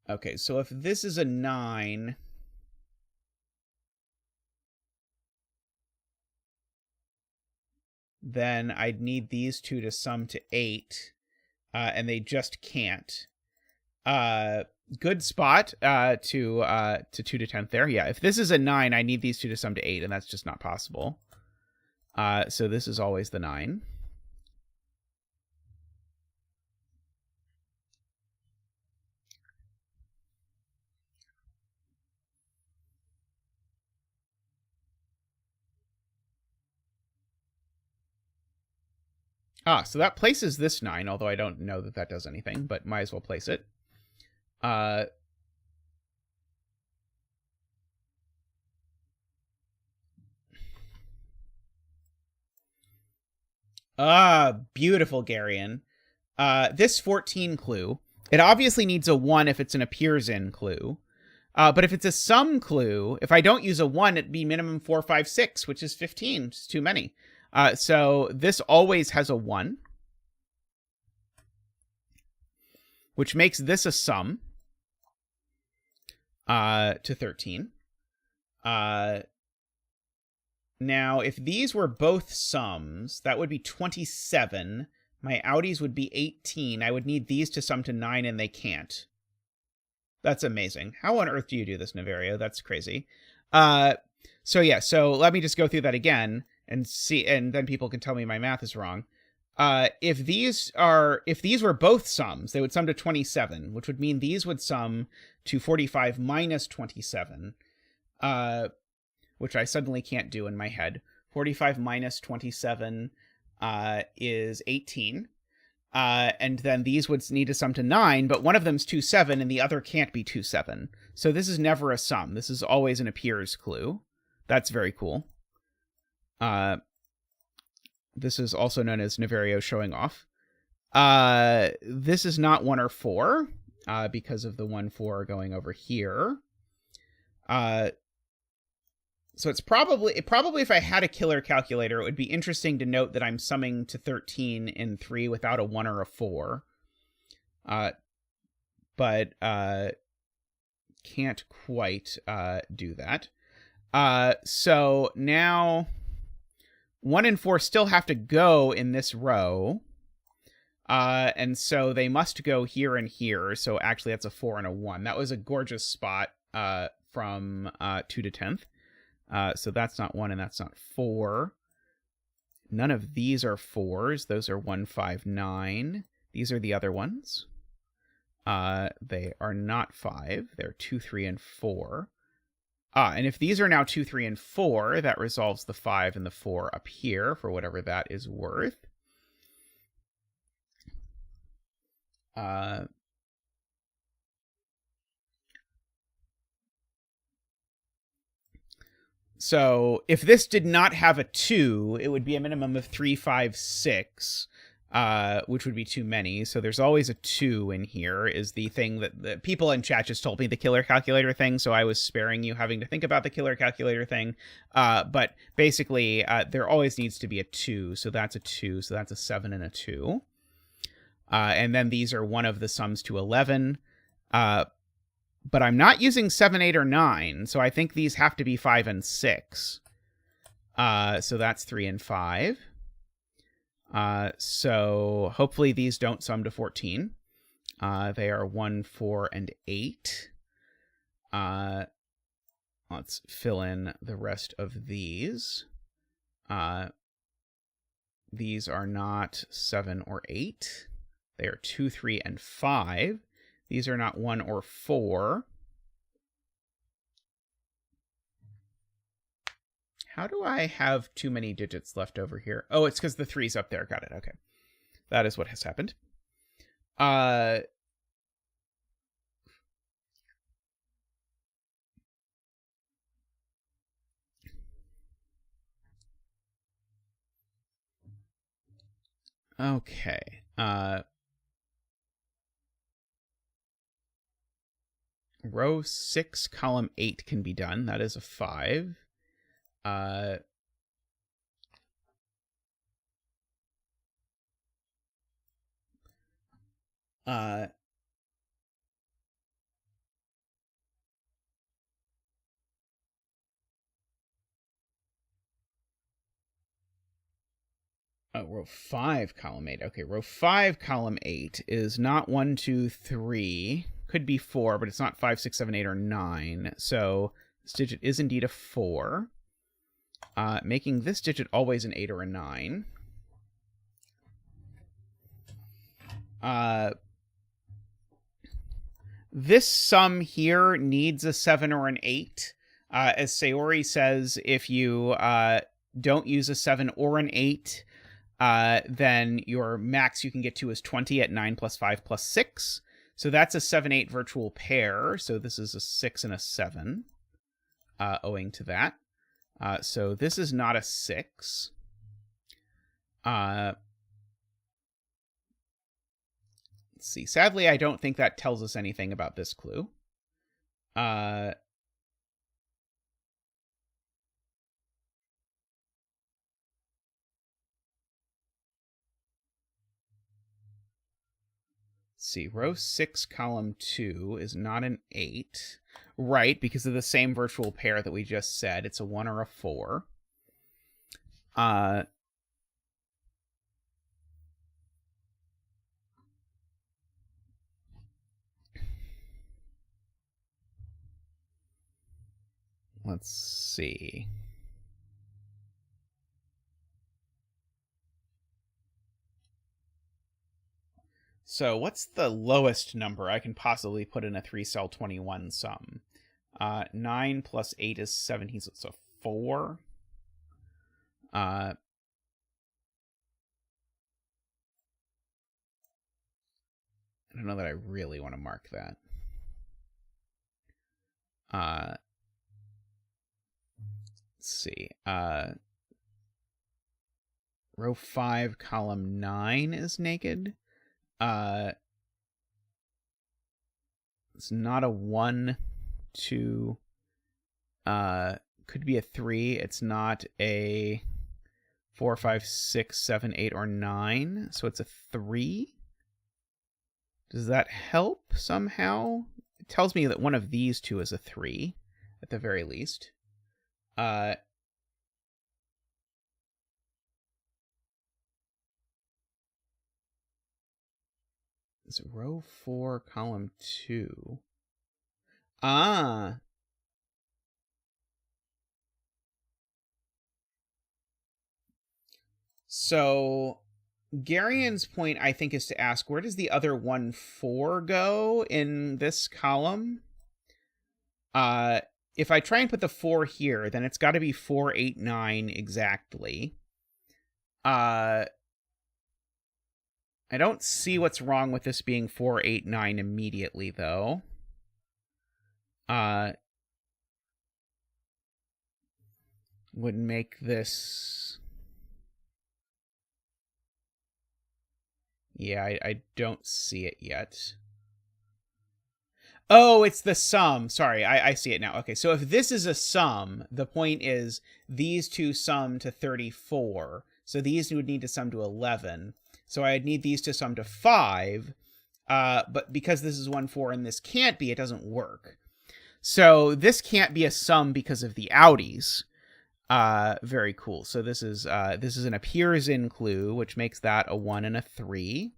Okay, so if this is a 9... then I'd need these two to sum to 8, and they just can't. Good spot to 2 to 10th there. Yeah, if this is a 9, I need these two to sum to 8, and that's just not possible. So this is always the 9. So that places this 9, although I don't know that that does anything, but might as well place it. Beautiful, Garion. This 14 clue, it obviously needs a 1 if it's an appears in clue. But if it's a sum clue, if I don't use a 1, it'd be minimum 4, 5, 6, which is 15. It's too many. So this always has a 1. which makes this a sum to 13. Now, if these were both sums, that would be 27. My outies would be 18. I would need these to sum to 9, and they can't. That's amazing. How on earth do you do this, Niverio? That's crazy. So let me just go through that again and see, and then people can tell me my math is wrong. If these were both sums, they would sum to 27, which would mean these would sum to 45 minus 27, which I suddenly can't do in my head. 45 minus 27 is 18. And then these would need to sum to 9, but one of them's 2-7 and the other can't be 2-7. So this is never a sum. This is always an appears clue. That's very cool. This is also known as Niverio showing off. This is not 1 or 4, because of the 1, 4 going over here. So it's probably if I had a killer calculator, it would be interesting to note that I'm summing to 13 in 3 without a 1 or a 4. But can't quite do that. So now 1 and 4 still have to go in this row. And so they must go here and here. So actually that's a 4 and a 1. That was a gorgeous spot from 2-10th. So that's not 1 and that's not 4. None of these are 4s. Those are 1, 5, 9. These are the other ones. They are not 5. They're 2, 3, and 4. And if these are now 2, 3, and 4, that resolves the 5 and the 4 up here for whatever that is worth. So if this did not have a 2, it would be a minimum of 3, 5, 6, which would be too many. So there's always a 2 in here is the thing that the people in chat just told me, the killer calculator thing. So I was sparing you having to think about the killer calculator thing. But basically, there always needs to be a 2. So that's a 2. So that's a 7 and a 2. And then these are one of the sums to 11. But I'm not using 7, 8, or 9, so I think these have to be 5 and 6. So that's 3 and 5. So hopefully these don't sum to 14. They are 1, 4, and 8. Let's fill in the rest of these. These are not 7 or 8. They are 2, 3, and 5. These are not 1 or 4. How do I have too many digits left over here? Oh, it's because the 3's up there. Got it. Okay. That is what has happened. Okay. Row 6, column 8 can be done. That is a 5. Oh, row 5, column 8. Okay, row 5, column 8 is not 1, 2, 3. Could be 4, but it's not 5, 6, 7, 8, or 9. So this digit is indeed a 4. Making this digit always an 8 or a 9. This sum here needs a 7 or an 8. As Sayori says, if you don't use a 7 or an 8, then your max you can get to is 20 at 9 plus 5 plus 6. So that's a 7-8 virtual pair. So this is a 6 and a 7, owing to that. So this is not a 6. Let's see. Sadly, I don't think that tells us anything about this clue. see, row 6, column 2 is not an 8. Right, because of the same virtual pair that we just said. It's a 1 or a 4. Let's see. So what's the lowest number I can possibly put in a 3-cell 21 sum? 9 plus 8 is 17, so it's a 4. I don't know that I really want to mark that. Let's see. Row 5, column 9 is naked. It's not a 1, 2. Could be a 3. It's not a 4, 5, 6, 7, 8, or 9. So it's a 3. Does that help somehow? It tells me that one of these two is a 3, at the very least. It's row 4, column 2. So Garian's point, I think, is to ask, where does the other 1, 4 go in this column? If I try and put the 4 here, then it's got to be 4, 8, 9 exactly. I don't see what's wrong with this being 4, 8, 9 immediately, though. Would make this... Yeah, I don't see it yet. Oh, it's the sum. Sorry, I see it now. Okay, so if this is a sum, the point is these two sum to 34. So these would need to sum to 11. So I'd need these to sum to 5. But because this is 1, 4, and this can't be, it doesn't work. So this can't be a sum because of the outies. Very cool. So this is an appears in clue, which makes that a 1 and a 3.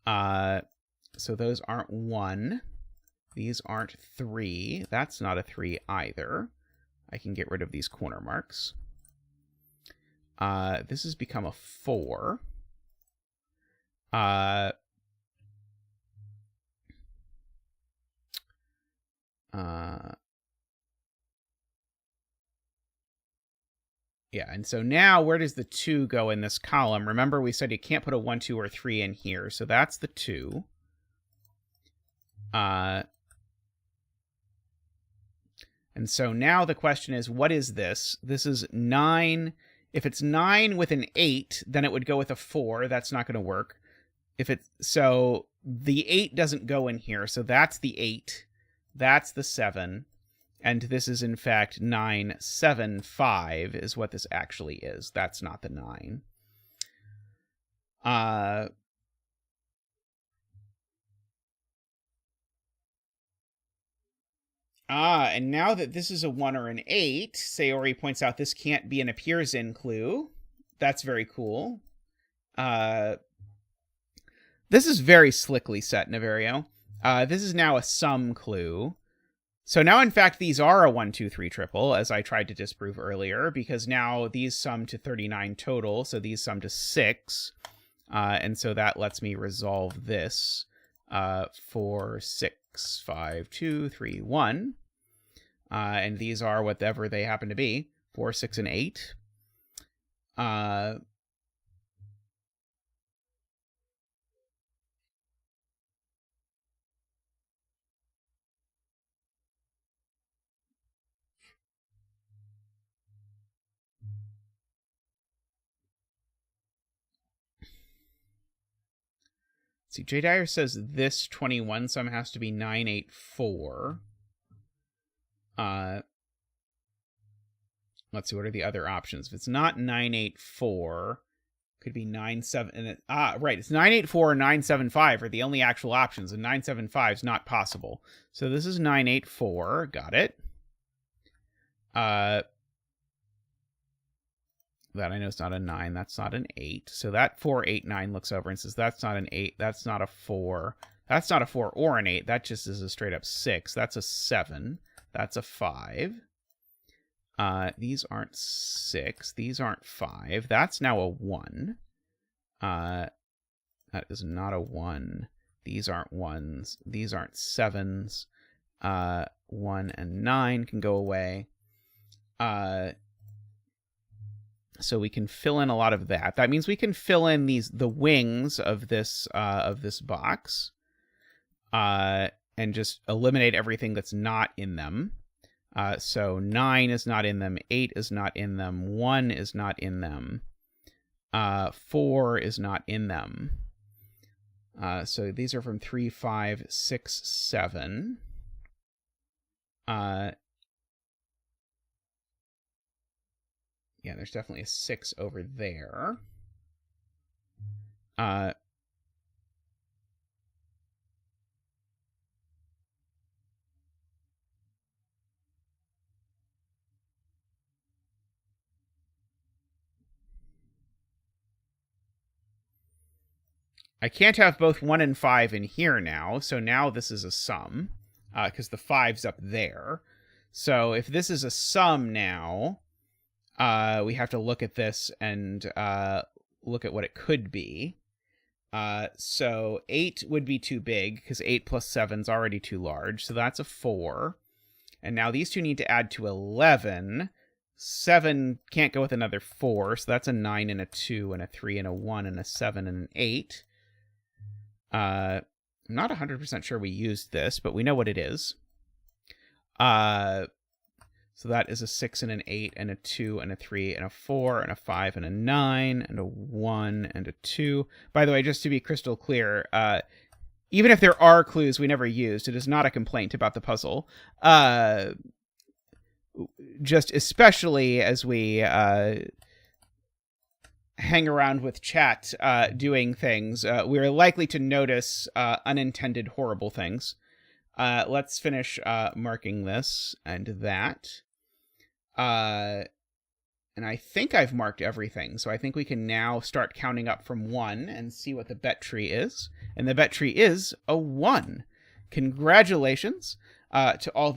So those aren't 1. These aren't 3. That's not a 3 either. I can get rid of these corner marks. This has become a 4. Yeah, and so now where does the 2 go in this column? Remember, we said you can't put a 1, 2, or 3 in here, so that's the 2. And so now the question is, what is this? This is 9. If it's 9 with an 8, then it would go with a 4. That's not going to work. So the 8 doesn't go in here, so that's the 8. That's the 7. And this is, in fact, 9, 7, 5 is what this actually is. That's not the 9. And now that this is a 1 or an 8, Sayori points out this can't be an appears in clue. That's very cool. This is very slickly set, Niverio. This is now a sum clue. So now, in fact, these are a 1, 2, 3 triple, as I tried to disprove earlier, because now these sum to 39 total, so these sum to 6. And so that lets me resolve this 4, 6, 5, 2, 3, 1. And these are whatever they happen to be, 4, 6, and 8. See, J. Dyer says this 21 sum has to be 9, 8, 4. Let's see, what are the other options? If it's not 9, 8, 4, could be 9, 7, and right. It's 984 and 975 are the only actual options, and 975 is not possible. So this is 984. Got it. That I know is not a 9. That's not an 8. So that 489 looks over and says that's not an 8. That's not a 4. That's not a 4 or an 8. That just is a straight up 6. That's a 7. That's a 5. These aren't 6. These aren't 5. That's now a 1. That is not a 1. These aren't 1s. These aren't 7s. 1 and 9 can go away. So we can fill in a lot of that. That means we can fill in the wings of this box, and just eliminate everything that's not in them. So 9 is not in them, 8 is not in them, 1 is not in them, 4 is not in them. So these are from 3, 5, 6, 7. Yeah, there's definitely a 6 over there. I can't have both 1 and 5 in here now, so now this is a sum, because the 5's up there. So if this is a sum now, we have to look at this and look at what it could be. So 8 would be too big, because 8 plus 7 is already too large, so that's a 4. And now these two need to add to 11. 7 can't go with another 4, so that's a 9 and a 2 and a 3 and a 1 and a 7 and an 8. I'm not 100% sure we used this, but we know what it is. So that is a 6 and an 8 and a 2 and a 3 and a 4 and a 5 and a 9 and a 1 and a 2. By the way, just to be crystal clear, even if there are clues we never used, it is not a complaint about the puzzle. Just especially as we hang around with chat doing things, we're likely to notice unintended horrible things. Let's finish marking this and that. And I think I've marked everything, so I think we can now start counting up from 1 and see what the bet tree is. And the bet tree is a 1. Congratulations to all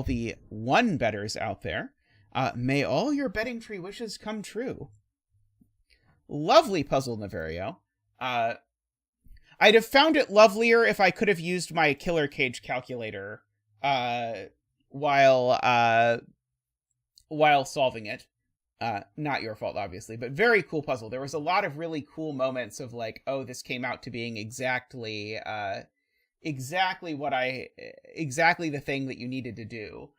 the 1 bettors out there. May all your betting tree wishes come true. Lovely puzzle, Niverio. I'd have found it lovelier if I could have used my killer cage calculator while solving it. Not your fault, obviously, but very cool puzzle. There was a lot of really cool moments of like, oh, this came out to being exactly the thing that you needed to do.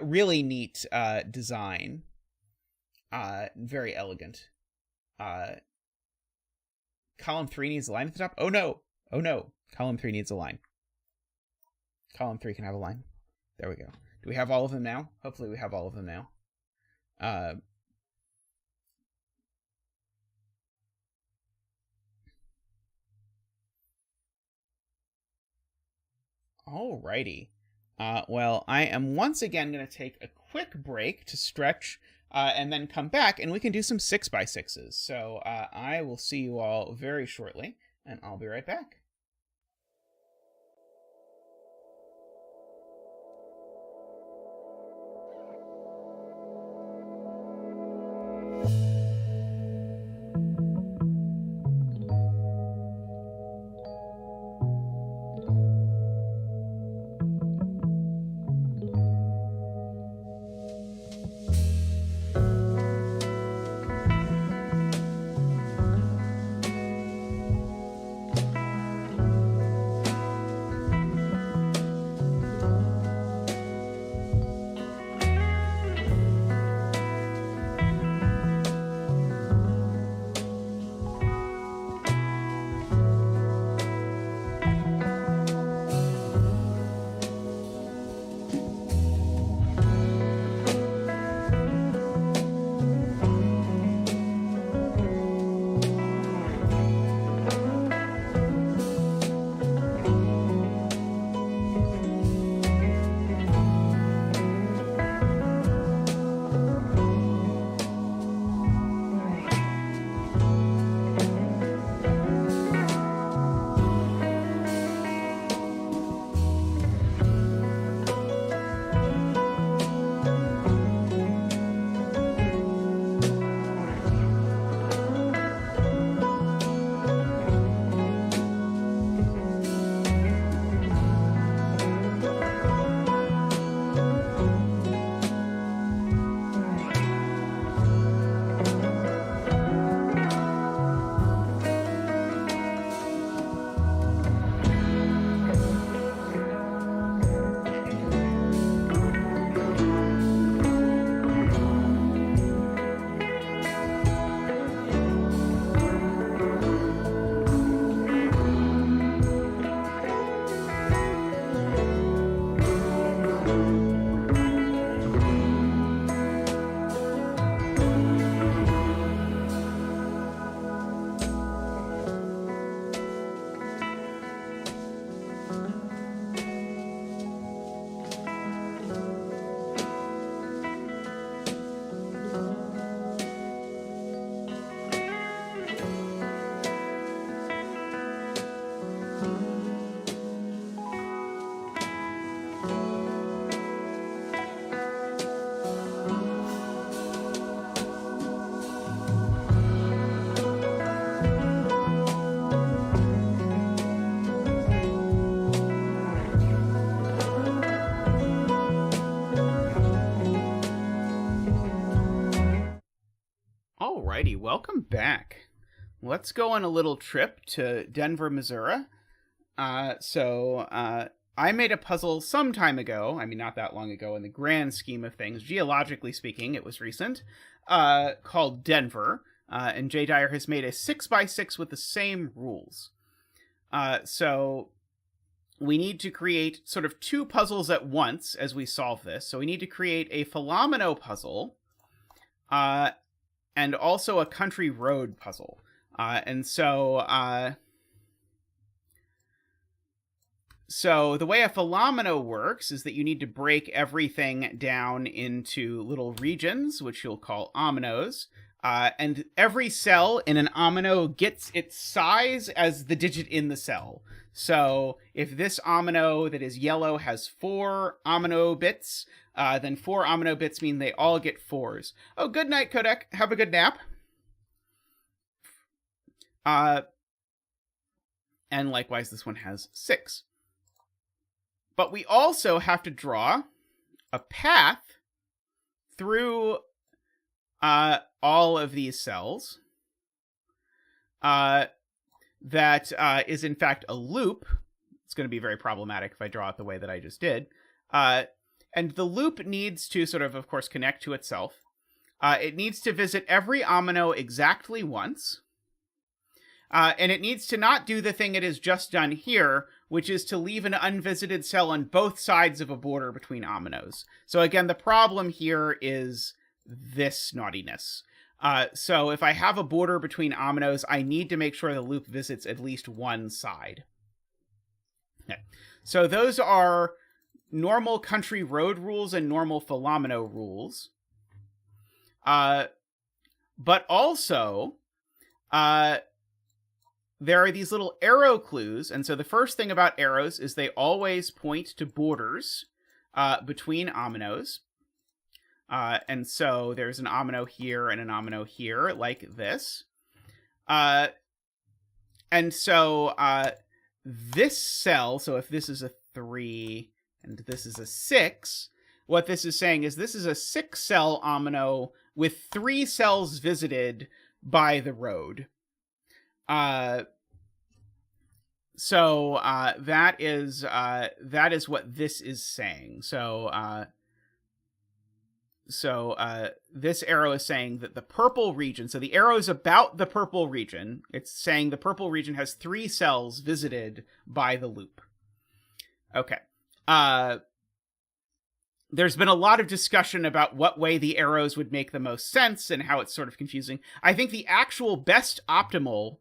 Really neat design. Very elegant. Column 3 needs a line at the top. Oh no. Column 3 needs a line. Column 3 can have a line. There we go. Do we have all of them now? Hopefully we have all of them now. Alrighty. Well, I am once again going to take a quick break to stretch, and then come back, and we can do some 6x6s. So I will see you all very shortly, and I'll be right back. Alrighty, welcome back. Let's go on a little trip to Denver, Missouri. I made a puzzle some time ago. I mean, not that long ago in the grand scheme of things. Geologically speaking, it was recent. Called Denver. And J. Dyer has made a 6x6 with the same rules. So we need to create sort of two puzzles at once as we solve this. So we need to create a Philomeno puzzle. And also a country road puzzle. So the way a Philomeno works is that you need to break everything down into little regions, which you'll call ominoes. And every cell in an omino gets its size as the digit in the cell. So if this omino that is yellow has 4 omino bits, then 4 omino bits mean they all get 4s. Oh, good night, Kodek. Have a good nap. And likewise, this one has 6. But we also have to draw a path through all of these cells that is in fact a loop. It's going to be very problematic if I draw it the way that I just did. And the loop needs to sort of course, connect to itself. It needs to visit every omino exactly once. And it needs to not do the thing it has just done here, which is to leave an unvisited cell on both sides of a border between ominoes. So again, the problem here is this naughtiness. So if I have a border between ominoes, I need to make sure the loop visits at least one side. Okay. So those are normal country road rules and normal Philomeno rules. But also, there are these little arrow clues. And so the first thing about arrows is they always point to borders between ominoes. And so there's an omino here and an omino here, like this. And so this cell, so if this is a 3 and this is a 6, what this is saying is this is a 6-cell omino with 3 cells visited by the road. So that is what this is saying. So this arrow is saying that the purple region, so the arrow is about the purple region. It's saying the purple region has 3 cells visited by the loop. Okay. There's been a lot of discussion about what way the arrows would make the most sense and how it's sort of confusing. I think the actual best optimal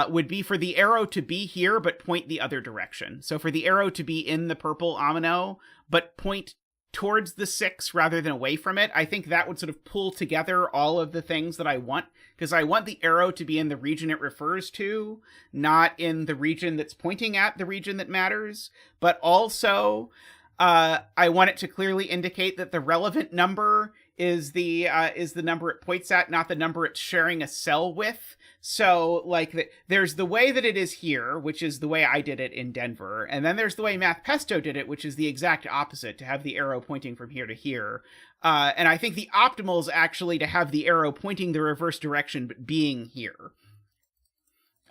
would be for the arrow to be here, but point the other direction. So for the arrow to be in the purple omino, but point towards the 6 rather than away from it. I think that would sort of pull together all of the things that I want, because I want the arrow to be in the region it refers to, not in the region that's pointing at the region that matters. But also, I want it to clearly indicate that the relevant number is the number it points at, not the number it's sharing a cell with. So, there's the way that it is here, which is the way I did it in Denver, and then there's the way MathPesto did it, which is the exact opposite, to have the arrow pointing from here to here. And I think the optimal is actually to have the arrow pointing the reverse direction, but being here.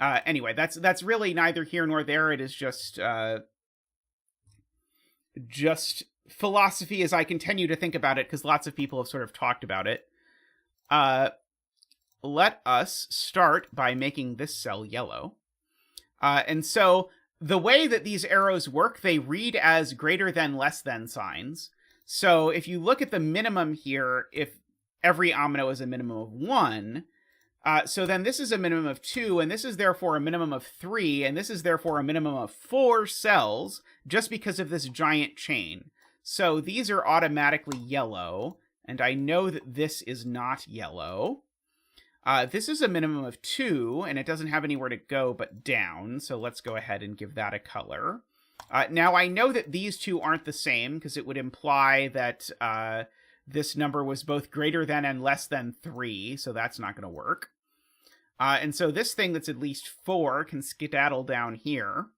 Anyway, that's really neither here nor there. It is just philosophy as I continue to think about it, because lots of people have sort of talked about it. Let us start by making this cell yellow. And so the way that these arrows work, they read as greater than, less than signs. So if you look at the minimum here, if every omino is a minimum of 1, so then this is a minimum of 2, and this is therefore a minimum of 3, and this is therefore a minimum of 4 cells, just because of this giant chain. So these are automatically yellow, and I know that this is not yellow. This is a minimum of 2, and it doesn't have anywhere to go but down, so let's go ahead and give that a color. Now, I know that these two aren't the same, because it would imply that this number was both greater than and less than 3, so that's not going to work. And so this thing that's at least 4 can skedaddle down here.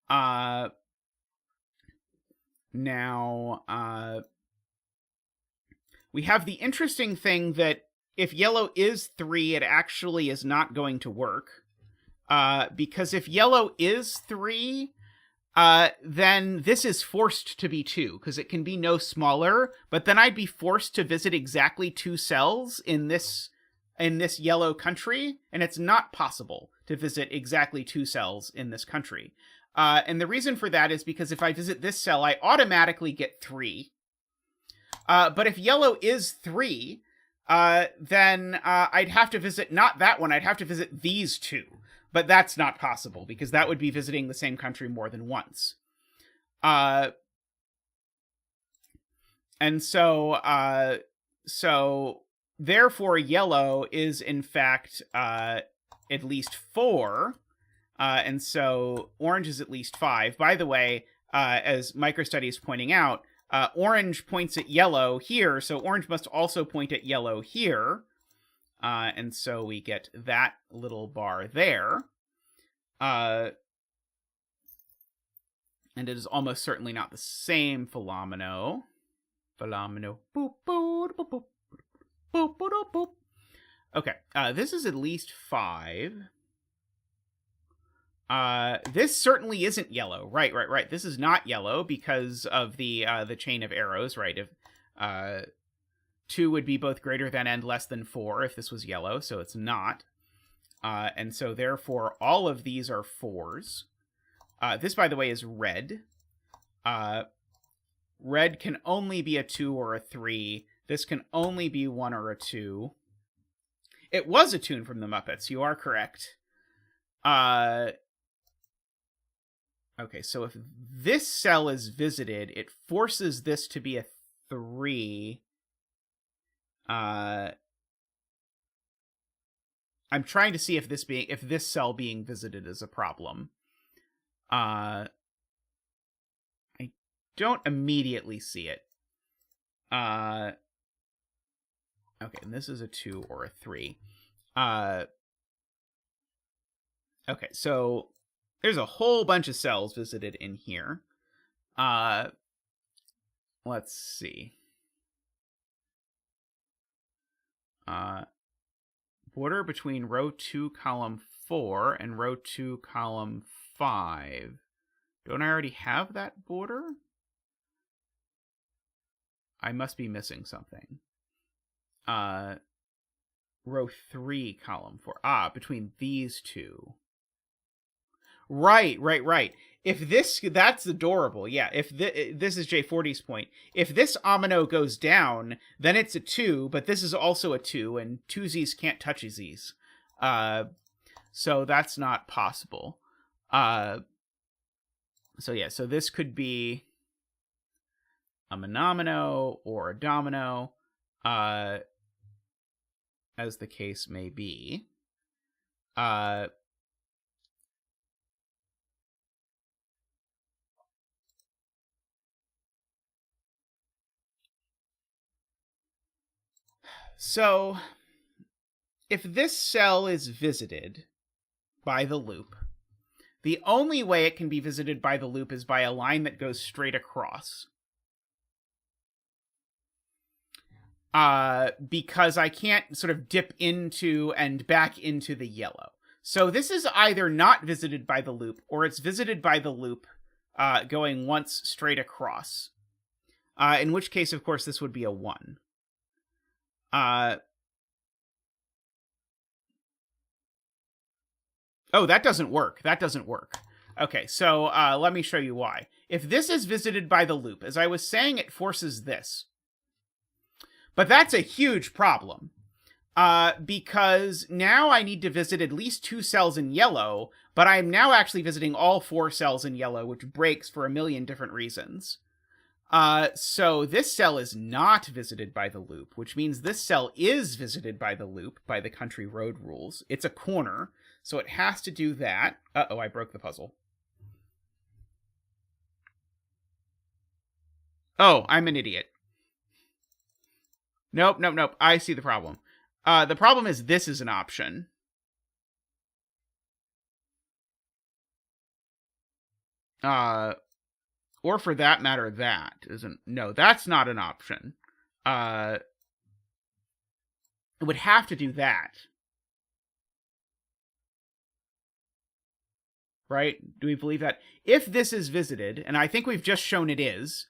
Now, we have the interesting thing that if yellow is 3, it actually is not going to work. Because if yellow is 3, then this is forced to be 2, because it can be no smaller, but then I'd be forced to visit exactly 2 cells in this yellow country, and it's not possible to visit exactly 2 cells in this country. And the reason for that is because if I visit this cell, I automatically get 3. But if yellow is 3, then I'd have to visit not that one, I'd have to visit these 2. But that's not possible, because that would be visiting the same country more than once. And so therefore, yellow is, in fact, at least 4. And so orange is at least 5. By the way, as MicroStudy is pointing out, orange points at yellow here, so orange must also point at yellow here. And so we get that little bar there. And it is almost certainly not the same Philomeno. Boop, boop, boop, boop, boop, boop, boop. Okay, this is at least 5. This certainly isn't yellow. Right. This is not yellow because of the chain of arrows, right? If 2 would be both greater than and less than 4 if this was yellow, so it's not. And so therefore all of these are 4s. This, by the way, is red. Red can only be a 2 or a 3. This can only be 1 or a 2. It was a tune from the Muppets, you are correct. Okay, so if this cell is visited, it forces this to be a 3. I'm trying to see if this cell being visited is a problem. I don't immediately see it. Okay, and this is a 2 or a 3. Okay, so there's a whole bunch of cells visited in here. Let's see. Border between row 2, column 4 and row 2, column 5. Don't I already have that border? I must be missing something. Row 3, column 4. Between these 2. Right. If that's adorable. Yeah, if this is J40's point. If this omino goes down, then it's a 2, but this is also a 2, and twosies can't touch these. So that's not possible. So this could be a monomino or a domino, as the case may be. So, if this cell is visited by the loop, the only way it can be visited by the loop is by a line that goes straight across. Because I can't sort of dip into and back into the yellow. So this is either not visited by the loop, or it's visited by the loop going once straight across. In which case, of course, this would be a 1. Oh, that doesn't work. Okay, so let me show you why. If this is visited by the loop, as I was saying, it forces this. But that's a huge problem. Because now I need to visit at least 2 cells in yellow, but I'm now actually visiting all 4 cells in yellow, which breaks for a million different reasons. So this cell is not visited by the loop, which means this cell is visited by the loop by the country road rules. It's a corner, so it has to do that. Uh-oh, I broke the puzzle. Oh, I'm an idiot. Nope. I see the problem. The problem is this is an option. Or for that matter, that isn't. No, that's not an option. It would have to do that. Right? Do we believe that? If this is visited, and I think we've just shown it is,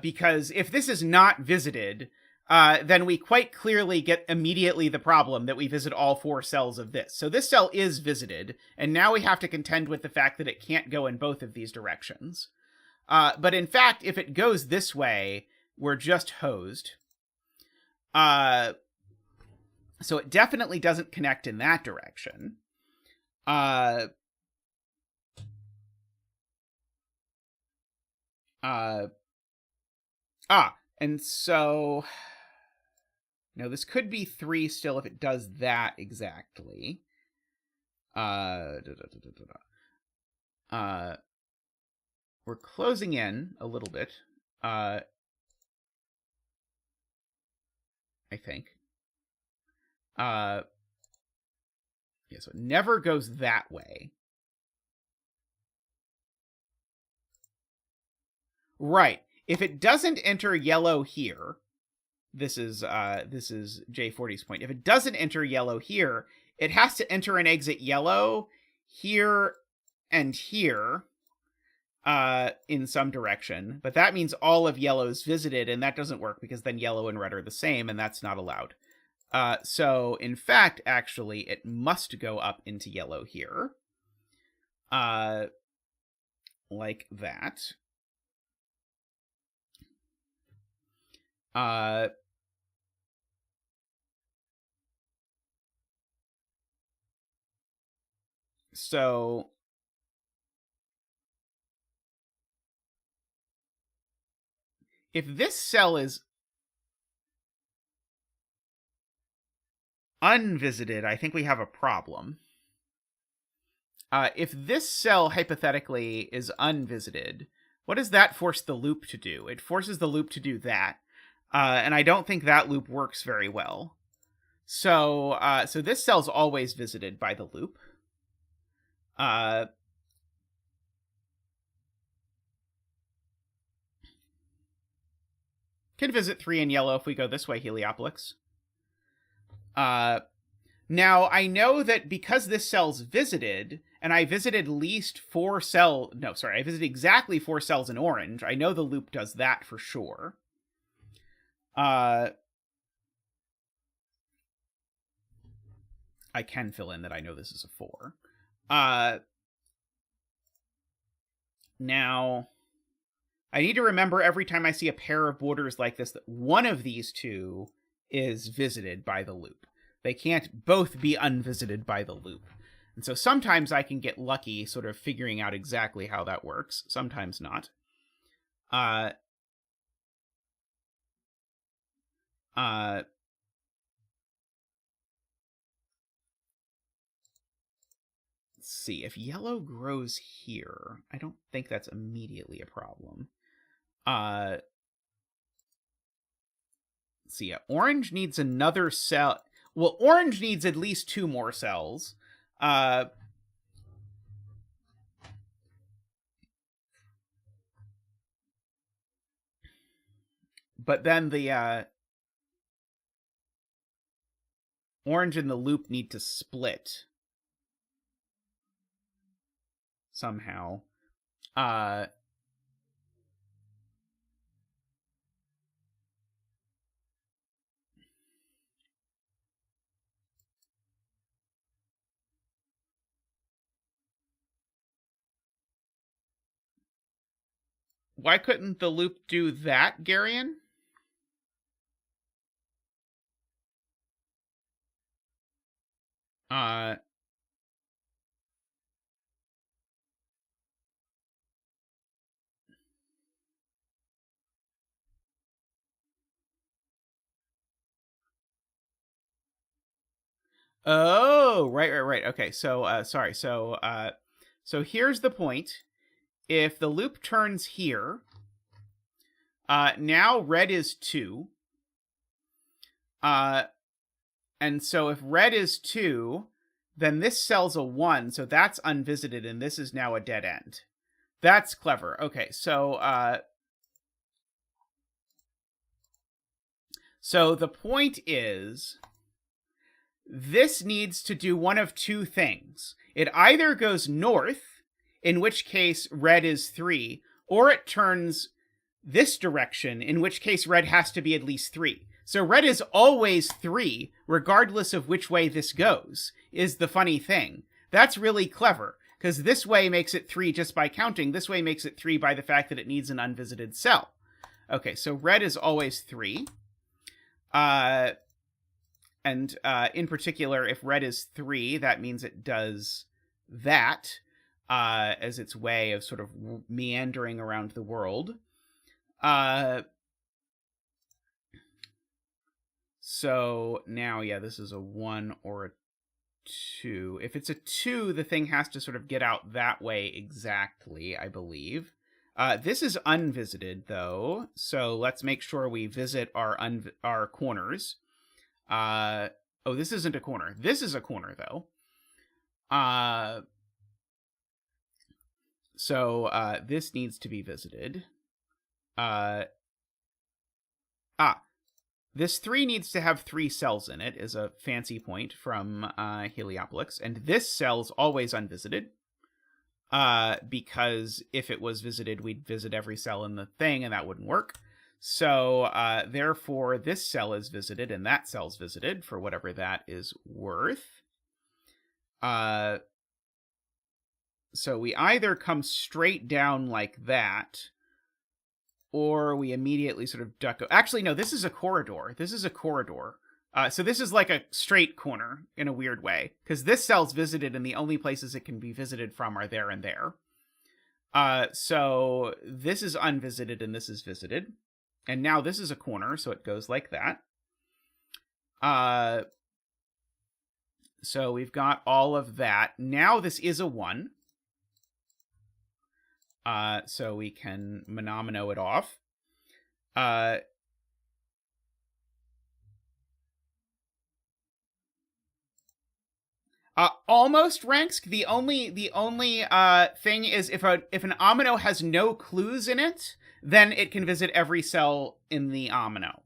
because if this is not visited, then we quite clearly get immediately the problem that we visit all 4 cells of this. So this cell is visited, and now we have to contend with the fact that it can't go in both of these directions. But in fact, if it goes this way, we're just hosed. So it definitely doesn't connect in that direction. And so... No, this could be 3 still if it does that exactly. We're closing in a little bit, I think. Yeah, so it never goes that way. Right. If it doesn't enter yellow here, this is J40's point. If it doesn't enter yellow here, it has to enter and exit yellow here and here in some direction. But that means all of yellow is visited, and that doesn't work because then yellow and red are the same, and that's not allowed. So, in fact, actually, it must go up into yellow here. Like that. So if this cell is unvisited, I think we have a problem. If this cell hypothetically is unvisited, what does that force the loop to do? It forces the loop to do that. And I don't think that loop works very well. So this cell's always visited by the loop. Can visit 3 in yellow if we go this way, Heliopolis. Now, I know that because this cell's visited, and I visited least 4 cells... No, sorry, I visited exactly 4 cells in orange. I know the loop does that for sure. I can fill in that I know this is a 4. Now, I need to remember every time I see a pair of borders like this that one of these 2 is visited by the loop. They can't both be unvisited by the loop. And so sometimes I can get lucky sort of figuring out exactly how that works. Sometimes not. Let's see. If yellow grows here, I don't think that's immediately a problem. Let's see. Yeah, orange needs another cell. Well, orange needs at least 2 more cells. But then the orange and the loop need to split somehow. Why couldn't the loop do that, Garion? Oh, right. Okay, so, sorry. So here's the point. If the loop turns here, now red is 2. And so if red is 2, then this cell's a 1, so that's unvisited, and this is now a dead end. That's clever. Okay, so the point is this needs to do one of two things. It either goes north, in which case red is 3, or it turns this direction, in which case red has to be at least 3. So red is always 3, regardless of which way this goes, is the funny thing. That's really clever, because this way makes it 3 just by counting. This way makes it 3 by the fact that it needs an unvisited cell. Okay, so red is always 3. And in particular, if red is 3, that means it does that as its way of sort of meandering around the world. So now, yeah, this is a 1 or a 2. If it's a 2, the thing has to sort of get out that way exactly, I believe. This is unvisited, though, so let's make sure we visit our corners. Oh, this isn't a corner. This is a corner, though. So this needs to be visited. This 3 needs to have 3 cells in it, is a fancy point from Heliopolis, and this cell's always unvisited. Because if it was visited, we'd visit every cell in the thing, and that wouldn't work. So, therefore, this cell is visited, and that cell's visited, for whatever that is worth. So we either come straight down like that, or we immediately sort of duck... Actually, no, this is a corridor. This is a corridor. So this is like a straight corner in a weird way, because this cell's visited and the only places it can be visited from are there and there. So this is unvisited and this is visited. And now this is a corner, so it goes like that. So we've got all of that. Now this is a 1. So we can monomino it off. Almost ranks. The only thing is if an omino has no clues in it, then it can visit every cell in the omino.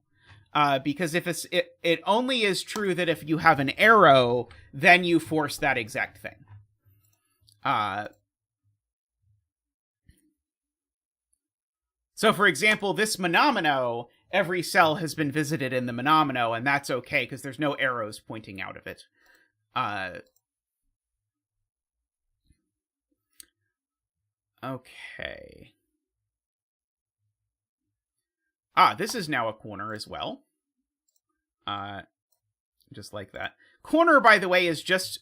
Because if it only is true that if you have an arrow, then you force that exact thing. So, for example, this monomino, every cell has been visited in the monomino, and that's okay because there's no arrows pointing out of it. Okay. This is now a corner as well. Just like that. Corner, by the way, is just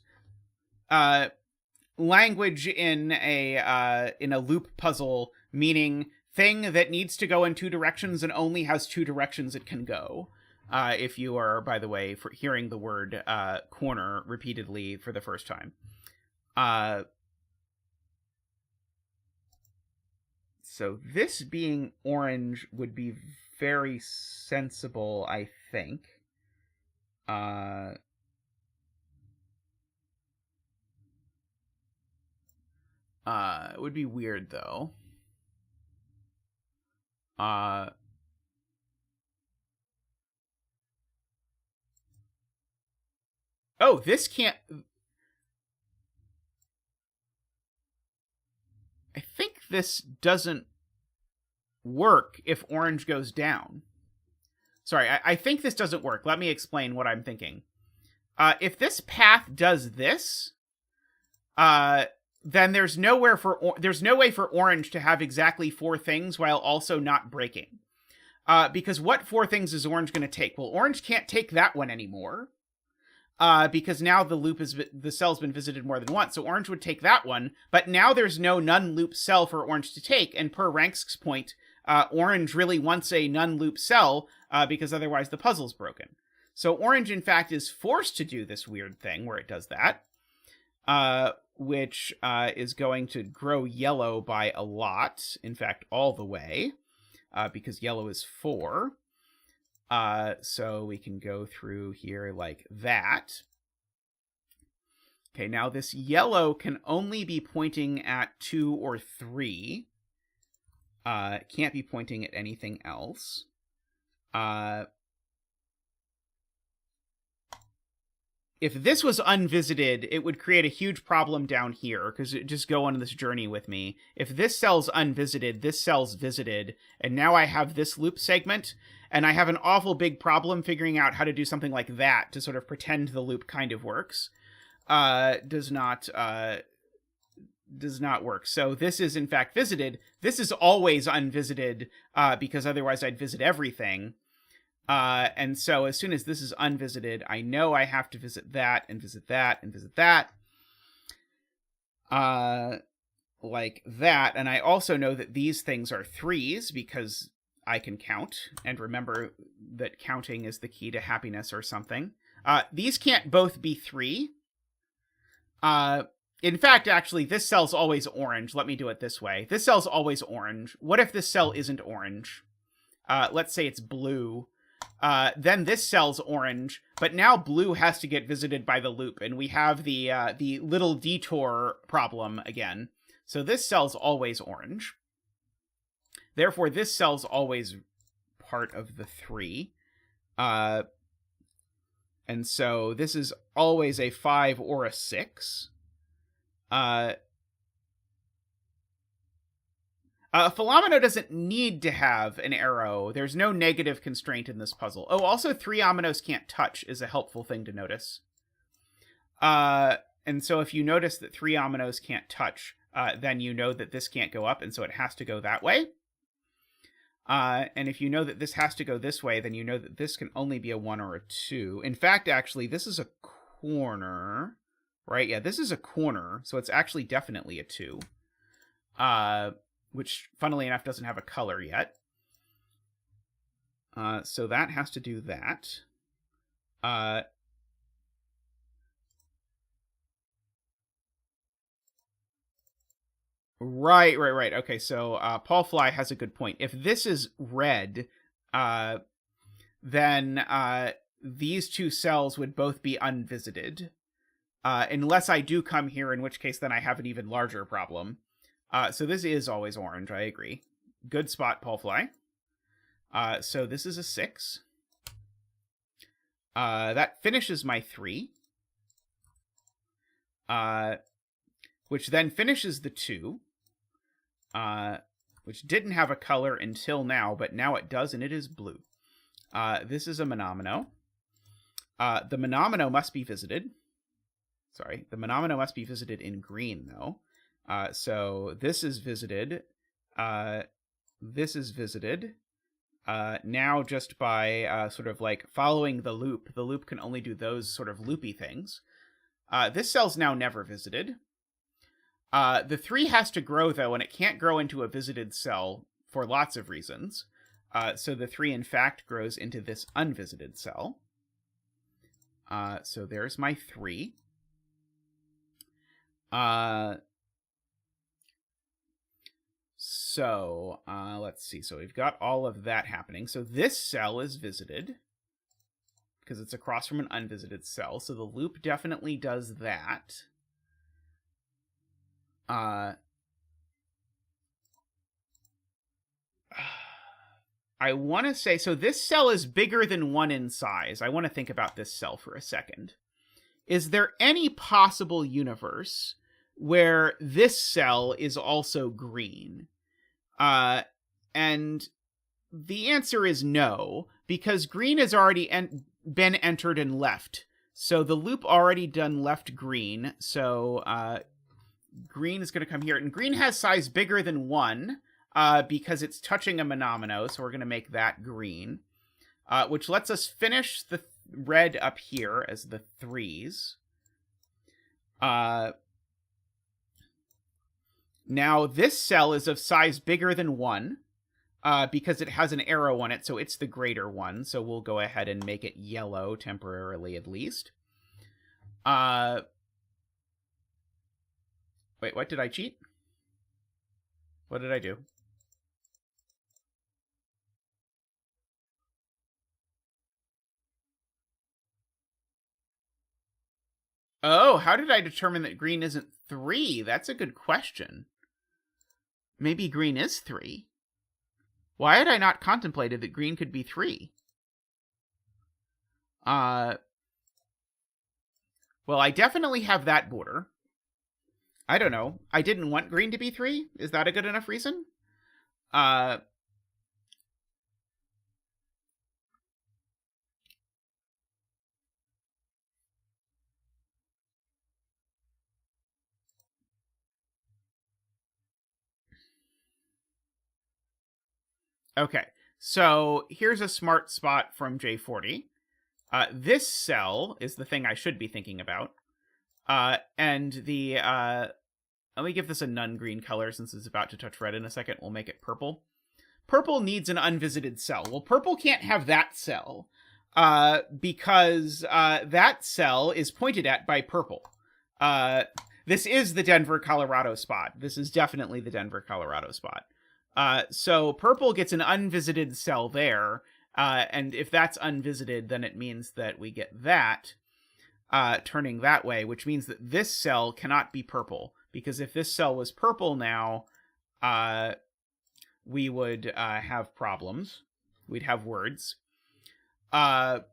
language in a loop puzzle, meaning thing that needs to go in 2 directions and only has 2 directions it can go. If you are, by the way, for hearing the word corner repeatedly for the first time. So this being orange would be very sensible, I think. It would be weird, though. Oh, this can't... I think this doesn't work if orange goes down. Sorry, I think this doesn't work. Let me explain what I'm thinking. If this path does this, then there's no way for orange to have exactly 4 things while also not breaking. Because what 4 things is orange going to take? Well, orange can't take that one anymore. Because now the cell's been visited more than once. So orange would take that one, but now there's no none-loop cell for orange to take, and per Rank's point, orange really wants a none-loop cell, because otherwise the puzzle's broken. So orange, in fact, is forced to do this weird thing where it does that, which is going to grow yellow by a lot, in fact, all the way, because yellow is 4. So we can go through here like that. Okay, now this yellow can only be pointing at 2 or 3. It can't be pointing at anything else. if this was unvisited, it would create a huge problem down here, because just go on this journey with me. If this cell's unvisited, this cell's visited, and now I have this loop segment, and I have an awful big problem figuring out how to do something like that to sort of pretend the loop kind of works. Does not work. So this is in fact visited. This is always unvisited, because otherwise I'd visit everything. And so as soon as this is unvisited, I know I have to visit that and visit that and visit that. Like that. And I also know that these things are threes because I can count. And remember that counting is the key to happiness or something. These can't both be three. In fact, actually, this cell's always orange. Let me do it this way. This cell's always orange. What if this cell isn't orange? Let's say it's blue. Then this cell's orange, but now blue has to get visited by the loop, and we have the little detour problem again. So this cell's always orange. Therefore, this cell's always part of the three. And so this is always a 5 or a 6. Philomeno doesn't need to have an arrow. There's no negative constraint in this puzzle. Oh, also 3 ominoes can't touch is a helpful thing to notice. And so if you notice that 3 ominoes can't touch, then you know that this can't go up, and so it has to go that way. And if you know that this has to go this way, then you know that this can only be a 1 or a 2. In fact, actually, this is a corner, right? Yeah, this is a corner, so it's actually definitely a 2. Which, funnily enough, doesn't have a color yet. So that has to do that. Right. Okay, so Paul Fly has a good point. If this is red, then these two cells would both be unvisited. Unless I do come here, in which case then I have an even larger problem. So this is always orange, I agree. Good spot, Paul Fly. So this is a 6. That finishes my 3. Which then finishes the 2. Which didn't have a color until now, but now it does, and it is blue. This is a monomino. The monomino must be visited. Sorry, the monomino must be visited in green, though. So this is visited. This is visited. Now just by sort of like following the loop can only do those sort of loopy things. This cell's now never visited. The 3 has to grow, though, and it can't grow into a visited cell for lots of reasons. So the 3, in fact, grows into this unvisited cell. So there's my 3. So, let's see. So we've got all of that happening. So this cell is visited because it's across from an unvisited cell. So the loop definitely does that. I want to say, so this cell is bigger than 1 in size. I want to think about this cell for a second. Is there any possible universe where this cell is also green? And the answer is no, because green has already been entered and left. So the loop already done left green. So green is going to come here. And green has size bigger than 1 because it's touching a monomino. So we're going to make that green, which lets us finish the red up here as the 3s. Now, this cell is of size bigger than 1 because it has an arrow on it, so it's the greater one. So we'll go ahead and make it yellow temporarily, at least. Wait, what? Did I cheat? What did I do? Oh, how did I determine that green isn't 3? That's a good question. Maybe green is 3. Why had I not contemplated that green could be 3? Well, I definitely have that border. I don't know. I didn't want green to be 3. Is that a good enough reason? Okay, so here's a smart spot from J40. This cell is the thing I should be thinking about. And the, let me give this a non-green color since it's about to touch red in a second. We'll make it purple. Purple needs an unvisited cell. Well, purple can't have that cell, because that cell is pointed at by purple. This is the Denver, Colorado spot. This is definitely the Denver, Colorado spot. So purple gets an unvisited cell there, and if that's unvisited, then it means that we get that turning that way, which means that this cell cannot be purple, because if this cell was purple now, we would have problems. We'd have words. So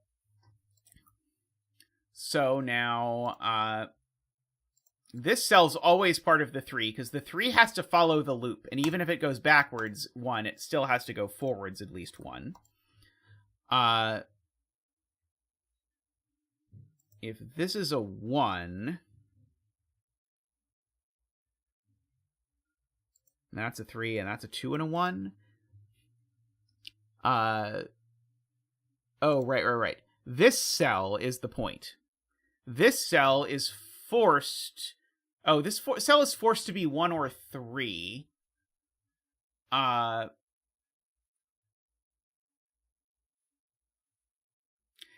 now this cell's always part of the 3, because the 3 has to follow the loop, and even if it goes backwards 1, it still has to go forwards at least 1. If this is a 1, that's a 3, and that's a 2 and a 1. Oh, right. This cell is the point. This cell is forced... Oh, this cell is forced to be 1 or 3.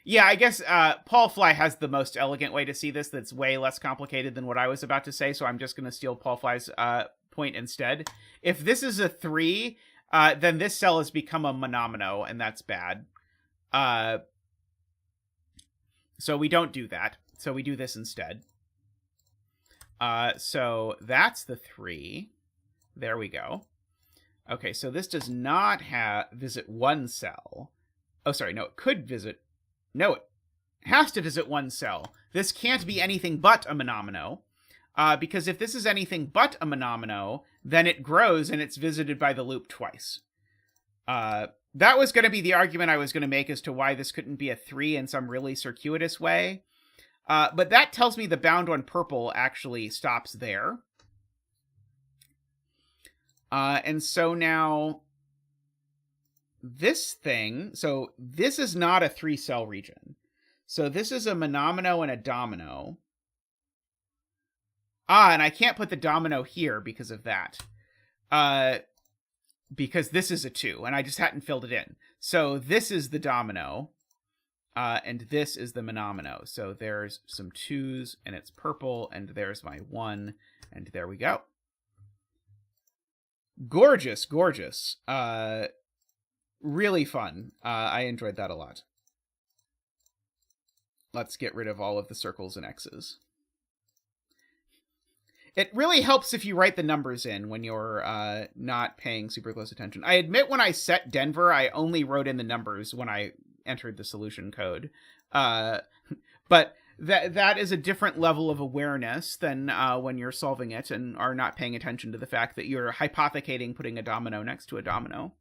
Yeah, I guess Paul Fly has the most elegant way to see this that's way less complicated than what I was about to say, so I'm just going to steal Paul Fly's point instead. If this is a 3, then this cell has become a monomino, and that's bad. So we don't do that. So we do this instead. So that's the 3. There we go. Okay, so this does not visit 1 cell. Oh, sorry, no, it could visit... No, it has to visit 1 cell. This can't be anything but a monomino, because if this is anything but a monomino, then it grows and it's visited by the loop twice. That was going to be the argument I was going to make as to why this couldn't be a 3 in some really circuitous way. But that tells me the bound on purple actually stops there. And so now this thing, so this is not a 3-cell region. So this is a monomino and a domino. And I can't put the domino here because of that. Because this is a 2, and I just hadn't filled it in. So this is the domino. And this is the monomino. So there's some 2s, and it's purple, and there's my 1, and there we go. Gorgeous, gorgeous. Really fun. I enjoyed that a lot. Let's get rid of all of the circles and X's. It really helps if you write the numbers in when you're not paying super close attention. I admit when I set Denver, I only wrote in the numbers when I entered the solution code. But that is a different level of awareness than when you're solving it and are not paying attention to the fact that you're hypothecating putting a domino next to a domino.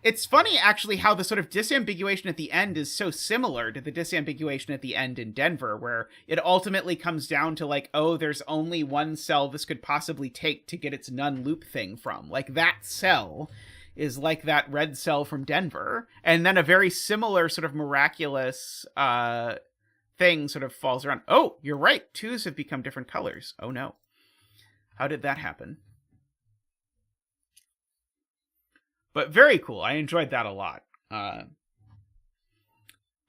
It's funny, actually, how the sort of disambiguation at the end is so similar to the disambiguation at the end in Denver, where it ultimately comes down to, like, oh, there's only 1 cell this could possibly take to get its none-loop thing from. Like, that cell is like that red cell from Denver. And then a very similar sort of miraculous thing sort of falls around. Oh, you're right. 2s have become different colors. Oh, no. How did that happen? But very cool. I enjoyed that a lot.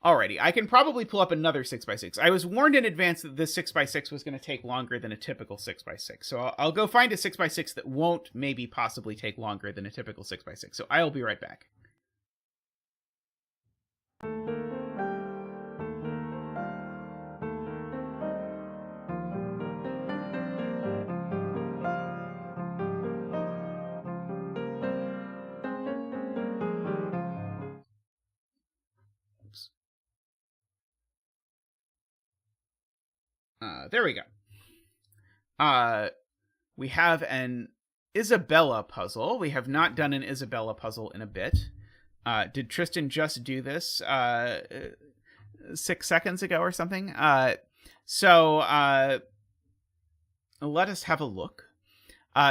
Alrighty, I can probably pull up another 6x6. I was warned in advance that this 6x6 was going to take longer than a typical 6x6. So I'll go find a 6x6 that won't maybe possibly take longer than a typical 6x6. So I'll be right back. There we go. We have an Isabella puzzle. We have not done an Isabella puzzle in a bit. Did Tristan just do this 6 seconds ago or something? So let us have a look.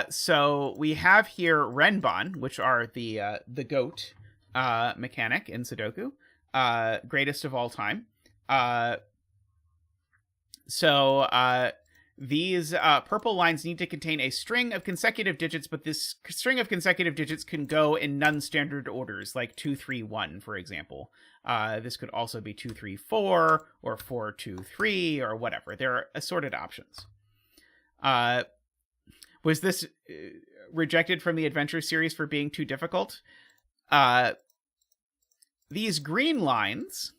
So we have here Renbon, which are the goat mechanic in Sudoku, greatest of all time. These purple lines need to contain a string of consecutive digits, but this string of consecutive digits can go in non-standard orders, like 2, 3, 1, for example. This could also be 2, 3, 4, or 4, 2, 3, or whatever. There are assorted options. Was this rejected from the Adventure series for being too difficult? These green lines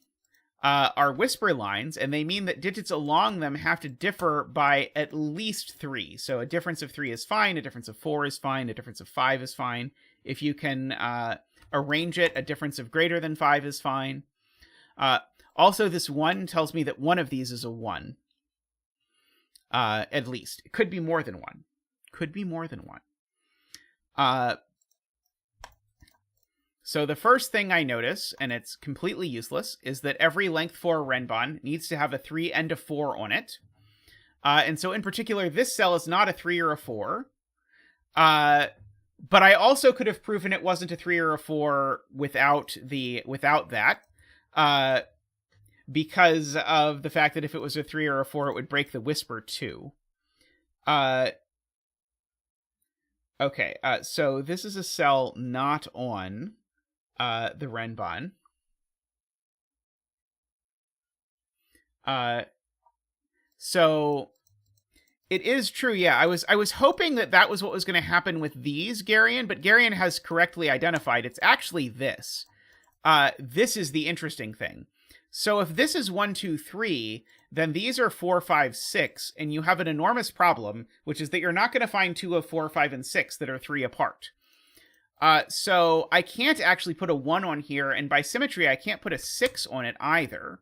are whisper lines, and they mean that digits along them have to differ by at least 3. So a difference of 3 is fine, a difference of 4 is fine, a difference of 5 is fine. If you can arrange it, a difference of greater than 5 is fine. Also, this 1 tells me that one of these is a 1. At least. It could be more than 1. Could be more than 1. So the first thing I notice, and it's completely useless, is that every length 4 Renbon needs to have a 3 and a 4 on it. And so in particular, this cell is not a 3 or a 4. But I also could have proven it wasn't a 3 or a 4 without that. Because of the fact that if it was a 3 or a 4, it would break the whisper too. Okay, so this is a cell not on the Renbon. So it is true, yeah. I was hoping that was what was going to happen with these, Garion, but Garion has correctly identified it's actually this. This is the interesting thing. So if this is 1, 2, 3, then these are 4, 5, 6, and you have an enormous problem, which is that you're not going to find 2 of 4, 5, and 6 that are 3 apart. So I can't actually put a 1 on here, and by symmetry, I can't put a 6 on it either.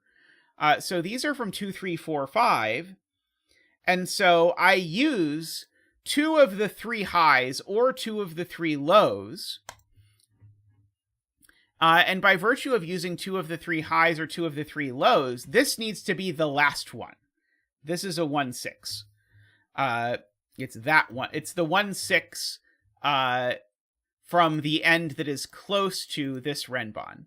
So these are from 2, 3, 4, 5, and so I use 2 of the 3 highs or 2 of the 3 lows. And by virtue of using 2 of the 3 highs or 2 of the 3 lows, this needs to be the last one. This is a 1, 6. It's that one. It's the 1, 6 from the end that is close to this Renbon.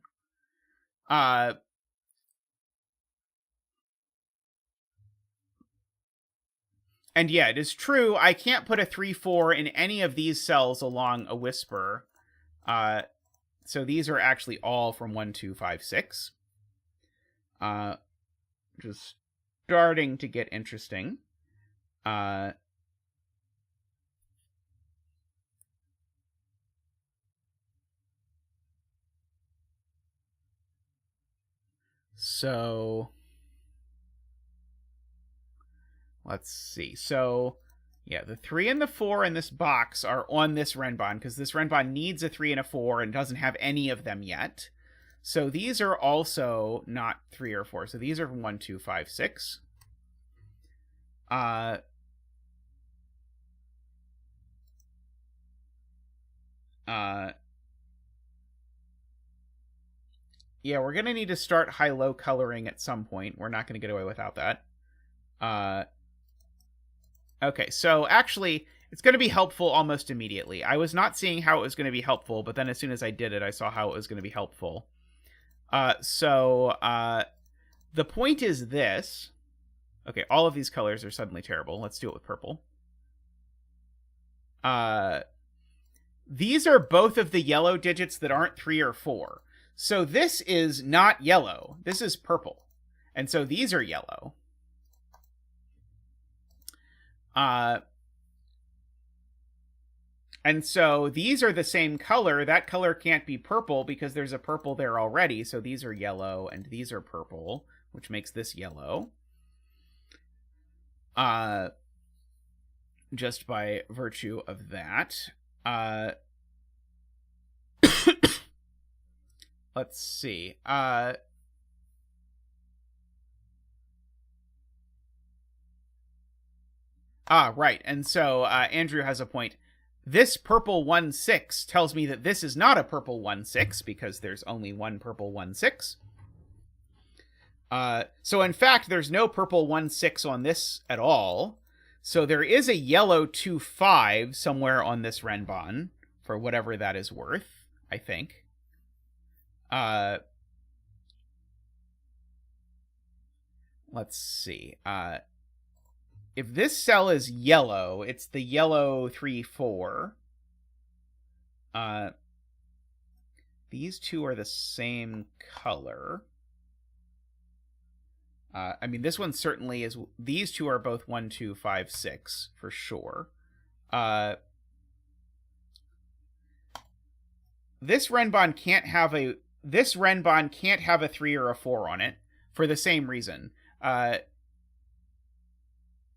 And yeah, it is true, I can't put a 3, 4 in any of these cells along a whisper. So these are actually all from 1, 2, 5, 6. Just starting to get interesting. So let's see. So yeah, the 3 and the 4 in this box are on this Renbon, because this Renbon needs a 3 and a 4 and doesn't have any of them yet. So these are also not 3 or 4. So these are from 1, 2, 5, 6. Yeah, we're going to need to start high-low coloring at some point. We're not going to get away without that. Okay, so actually, it's going to be helpful almost immediately. I was not seeing how it was going to be helpful, but then as soon as I did it, I saw how it was going to be helpful. The point is this. Okay, all of these colors are suddenly terrible. Let's do it with purple. These are both of the yellow digits that aren't 3 or 4. So this is not yellow. This is purple. And so these are yellow. And so these are the same color. That color can't be purple because there's a purple there already. So these are yellow and these are purple, which makes this yellow. Just by virtue of that. Let's see. Ah, right. And so Andrew has a point. This purple 1/6 tells me that this is not a purple 1/6 because there's only one purple 1/6. So in fact, there's no purple 1/6 on this at all. So there is a yellow 2/5 somewhere on this Renbon for whatever that is worth, I think. Let's see. If this cell is yellow, it's the yellow 3/4. These two are the same color. I mean, this one certainly is. These two are both 1, 2, 5, 6 for sure. This Renbon can't have a 3 or a 4 on it for the same reason.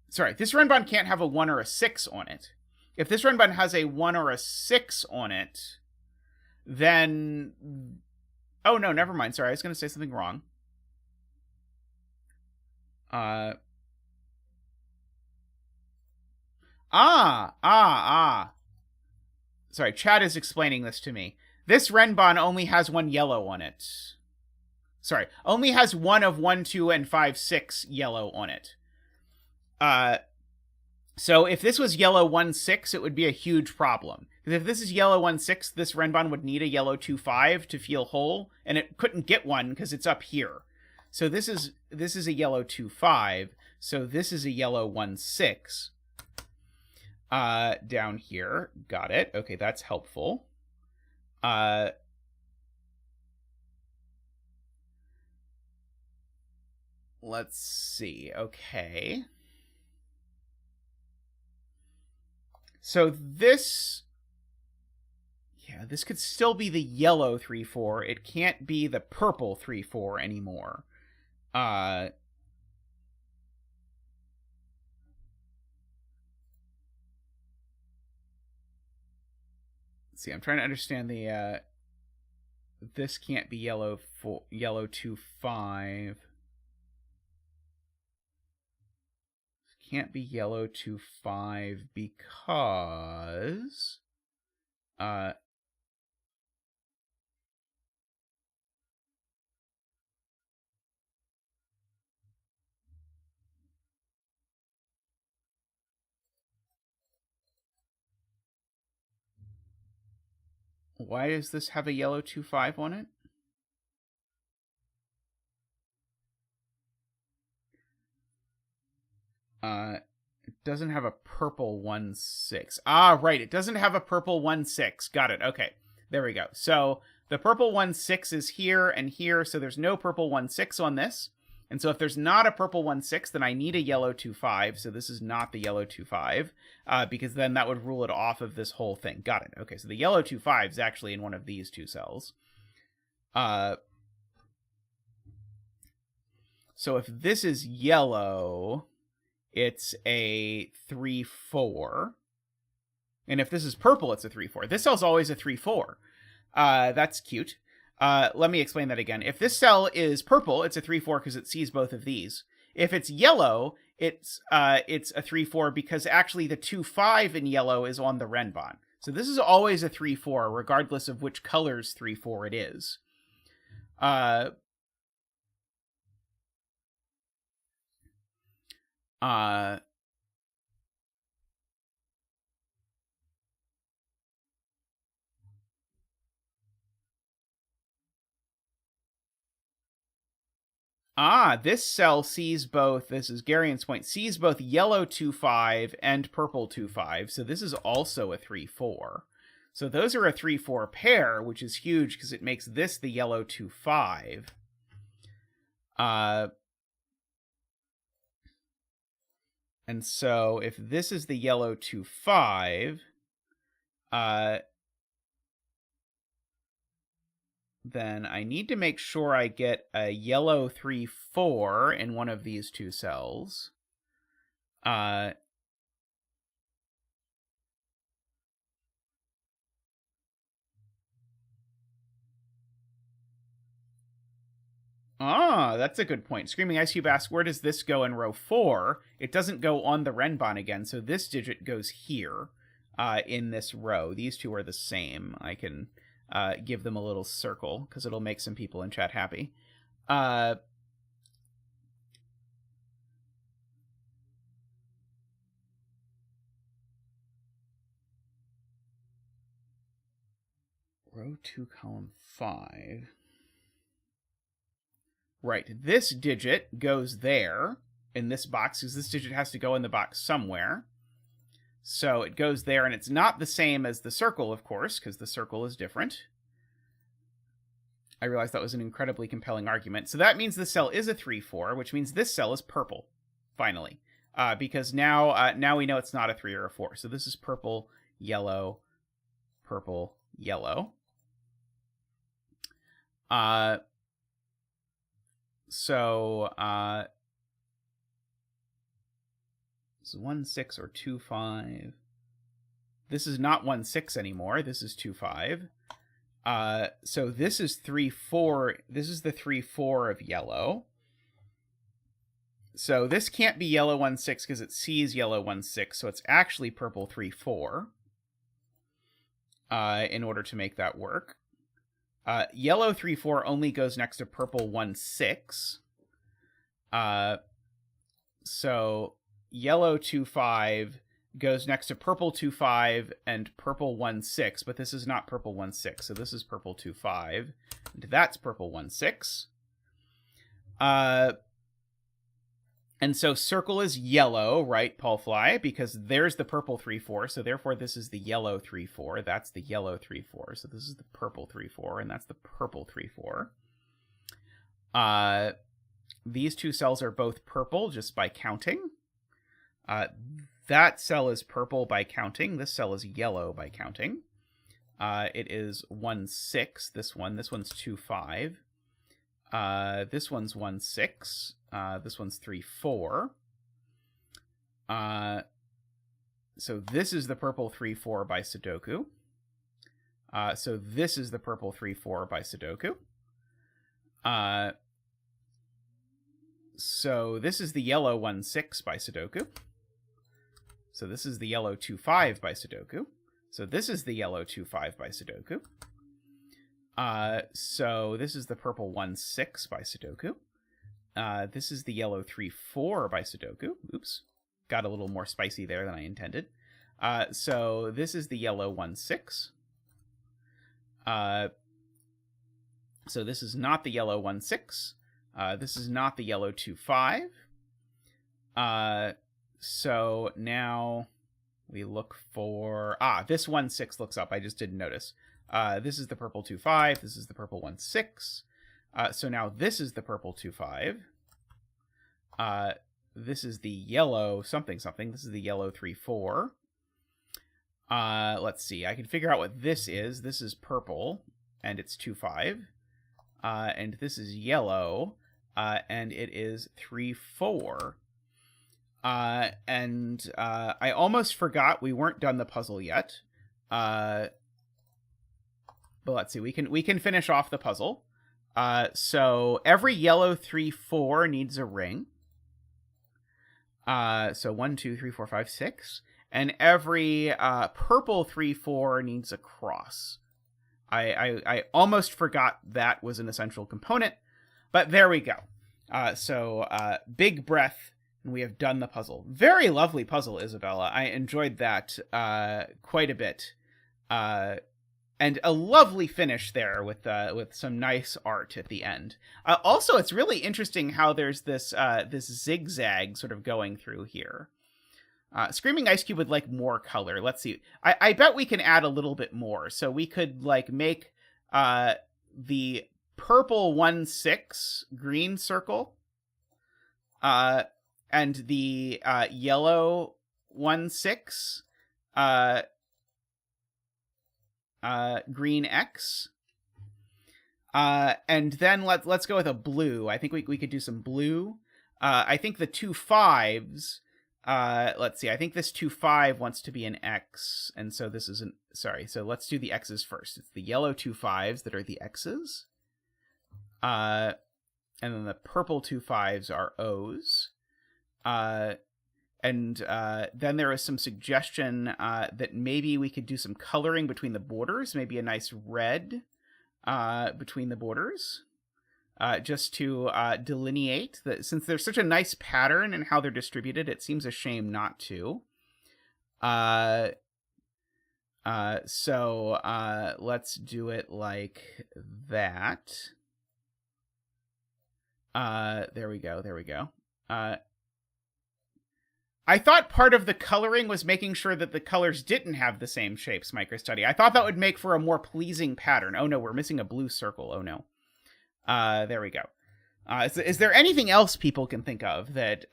Sorry, this Renbon can't have a 1 or a 6 on it. If this Renbon has a 1 or a 6 on it, then... Oh, no, never mind. Sorry, I was going to say something wrong. Sorry, Chad is explaining this to me. This Renbon only has one yellow on it. Sorry, only has one of 1, 2, and 5, 6 yellow on it. So if this was yellow 1/6, it would be a huge problem. Because if this is yellow 1/6, this Renbon would need a yellow 2/5 to feel whole, and it couldn't get one because it's up here. So this is a yellow 2/5, so this is a yellow 1/6. Down here. Got it. Okay, that's helpful. Let's see. Okay. So this... Yeah, this could still be the yellow 3/4. It can't be the purple 3/4 anymore. Let's see, I'm trying to understand the... This can't be yellow 2/5. Can't be yellow 2/5 because... Why does this have a yellow 2/5 on it? It doesn't have a purple 1/6. Ah, right. It doesn't have a purple 1/6. Got it. Okay. There we go. So the purple 1/6 is here and here, so there's no purple 1/6 on this. And so if there's not a purple 1/6, then I need a yellow 2/5. So this is not the yellow 2/5, because then that would rule it off of this whole thing. Got it. Okay, so the yellow 2/5 is actually in one of these two cells. So if this is yellow, it's a 3/4. And if this is purple, it's a 3/4. This cell's always a 3/4. That's cute. Let me explain that again. If this cell is purple, it's a 3/4 because it sees both of these. If it's yellow, it's a 3/4 because actually the 2/5 in yellow is on the Renbon. So this is always a 3/4, regardless of which color's 3/4 it is. This cell sees both, this is Garian's point, sees both yellow 2/5 and purple 2/5, so this is also a 3/4. So those are a 3/4 pair, which is huge because it makes this the yellow 2/5. And so if this is the yellow 2/5, then I need to make sure I get a yellow 3/4 in one of these two cells. Ah, that's a good point. Screaming Ice Cube asks, where does this go in row 4? It doesn't go on the Renbon again, so this digit goes here in this row. These two are the same. I can give them a little circle, because it'll make some people in chat happy. Row 2, column 5. Right, this digit goes there in this box, because this digit has to go in the box somewhere. So it goes there, and it's not the same as the circle, of course, because the circle is different. I realized that was an incredibly compelling argument. So that means this cell is a 3-4, which means this cell is purple, finally. Because now we know it's not a 3 or a 4. So this is purple, yellow, purple, yellow. So this is 1-6 or 2-5. This is not 1-6 anymore. This is 2-5. So this is 3-4. This is the 3-4 of yellow. So this can't be yellow 1-6 because it sees yellow 1-6. So it's actually purple 3-4. In order to make that work. Yellow 3-4 only goes next to purple 1-6. So yellow 2-5 goes next to purple 2-5 and purple 1-6, but this is not purple 1-6, so this is purple 2-5, and that's purple 1-6. And so circle is yellow, right, Paul Fly? Because there's the purple 3-4, so therefore this is the yellow 3-4. That's the yellow 3-4. So this is the purple 3-4, and that's the purple 3-4. These two cells are both purple just by counting. That cell is purple by counting. This cell is yellow by counting. It is 1-6, this one. This one's 2-5. This one's 1-6. This one's 3-4. So this is the purple 3-4 by Sudoku. So this is the purple 3-4 by Sudoku. So this is the yellow 1-6 by Sudoku. So this is the yellow 2-5 by Sudoku. So this is the yellow 2-5 by Sudoku. So this is the purple 1-6 by Sudoku. This is the yellow 3-4 by Sudoku. Oops. Got a little more spicy there than I intended. So this is the yellow 1-6. So this is not the yellow 1-6. This is not the yellow 2-5. So now we look for... this 1-6 looks up. I just didn't notice. This is the purple 2-5. This is the purple 1-6. So now this is the purple 2-5. This is the yellow something something. This is the yellow 3-4. Let's see. I can figure out what this is. This is purple, and it's 2-5. And this is yellow, and it is 3-4. And I almost forgot we weren't done the puzzle yet. But let's see. We can finish off the puzzle. So every yellow 3-4 needs a ring. So 1, 2, 3, 4, 5, 6. And every purple 3-4 needs a cross. I almost forgot that was an essential component, but there we go. So big breath, and we have done the puzzle. Very lovely puzzle, Isabella. I enjoyed that quite a bit. And a lovely finish there with some nice art at the end. Also, it's really interesting how there's this zigzag sort of going through here. Screaming Ice Cube would like more color. Let's see. I bet we can add a little bit more. So we could like make the purple 1-6 green circle, and the yellow 1-6 green X. And then let's go with a blue. I think we could do some blue. I think the 2-5s. Let's see. I think this 2-5 wants to be an X, and so this isn't. Sorry. So let's do the X's first. It's the yellow 2-5s that are the X's. and then the purple 2 5s are O's. And then there is some suggestion that maybe we could do some coloring between the borders, maybe a nice red between the borders, just to delineate that. Since there's such a nice pattern in how they're distributed, it seems a shame not to. So let's do it like that. There we go. I thought part of the coloring was making sure that the colors didn't have the same shapes, MicroStudy. I thought that would make for a more pleasing pattern. Oh no, we're missing a blue circle. Oh no. There we go. Is there anything else people can think of that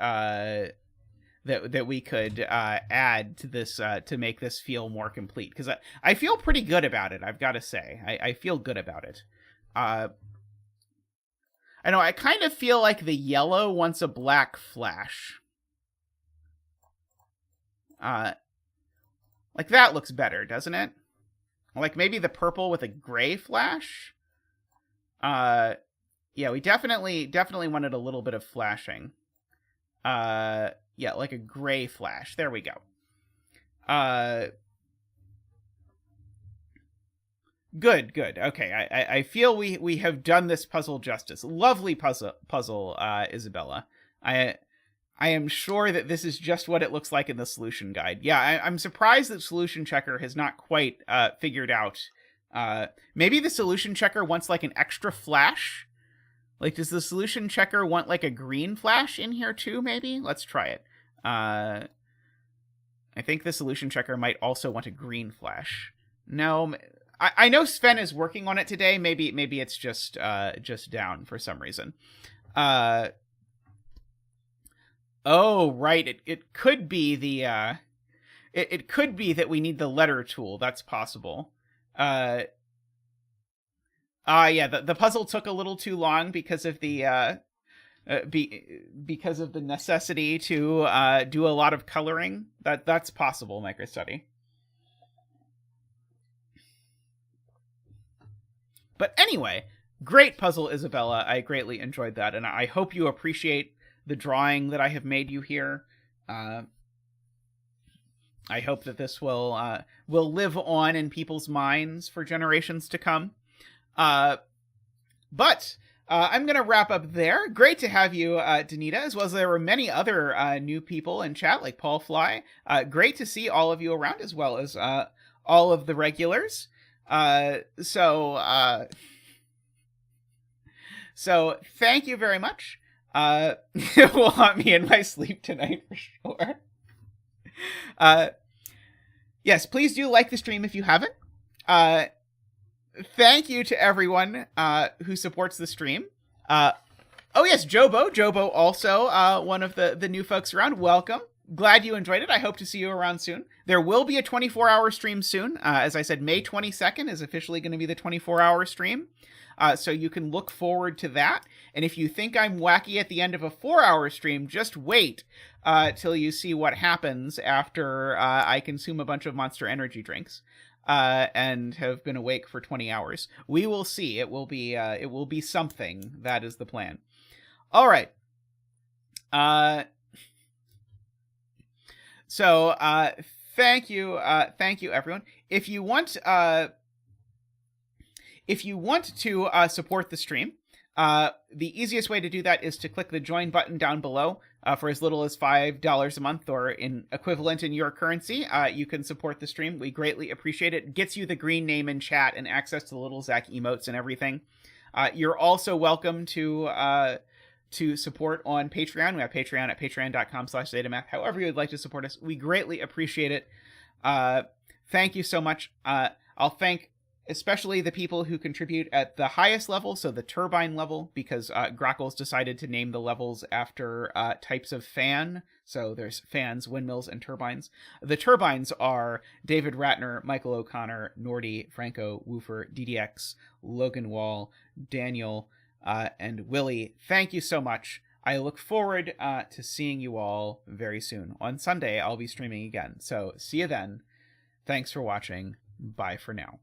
that we could add to this to make this feel more complete? Because I feel pretty good about it, I've got to say. I feel good about it. I know, I kind of feel like the yellow wants a black flash. Like that looks better, doesn't it? Like maybe the purple with a gray flash. Yeah, we definitely wanted a little bit of flashing. Yeah, like a gray flash. There we go. Good. Okay, I feel we have done this puzzle justice. Lovely puzzle, Isabella. I am sure that this is just what it looks like in the solution guide. Yeah, I'm surprised that Solution Checker has not quite figured out. Maybe the Solution Checker wants like an extra flash. Like, does the Solution Checker want like a green flash in here too, maybe? Let's try it. I think the Solution Checker might also want a green flash. No, I know Sven is working on it today. Maybe it's just down for some reason. Oh, right. It could be the it could be that we need the letter tool. That's possible. Yeah, the puzzle took a little too long because of the because of the necessity to do a lot of coloring. That's possible, MicroStudy. But anyway, great puzzle, Isabella. I greatly enjoyed that, and I hope you appreciate the drawing that I have made you here. I hope that this will live on in people's minds for generations to come. But I'm going to wrap up there. Great to have you, Danita, as well as there were many other new people in chat, like Paul Fly. Great to see all of you around, as well as all of the regulars. So thank you very much. It will haunt me in my sleep tonight for sure. Yes, please do like the stream if you haven't. Thank you to everyone who supports the stream. Oh yes, Jobo also one of the new folks around. Welcome. Glad you enjoyed it. I hope to see you around soon. There will be a 24-hour stream soon. As I said, May 22nd is officially going to be the 24-hour stream. So you can look forward to that. And if you think I'm wacky at the end of a 4-hour stream, just wait till you see what happens after I consume a bunch of Monster Energy drinks and have been awake for 20 hours. We will see. It will be something. That is the plan. All right. So thank you everyone. If you want to support the stream, the easiest way to do that is to click the join button down below. For as little as $5 a month, or in equivalent in your currency, you can support the stream. We greatly appreciate it. It gets you the green name in chat and access to the little Zach emotes and everything. You're also welcome to support on Patreon. We have Patreon at patreon.com/zetamath. However you would like to support us, we greatly appreciate it. Thank you so much. I'll thank especially the people who contribute at the highest level, so the turbine level, because Grockles decided to name the levels after types of fan. So there's fans, windmills, and turbines. The turbines are David Ratner, Michael O'Connor, Nordy, Franco, Woofer, DDX, Logan Wall, Daniel, and Willie. Thank you so much. I look forward to seeing you all very soon. On Sunday, I'll be streaming again. So see you then. Thanks for watching. Bye for now.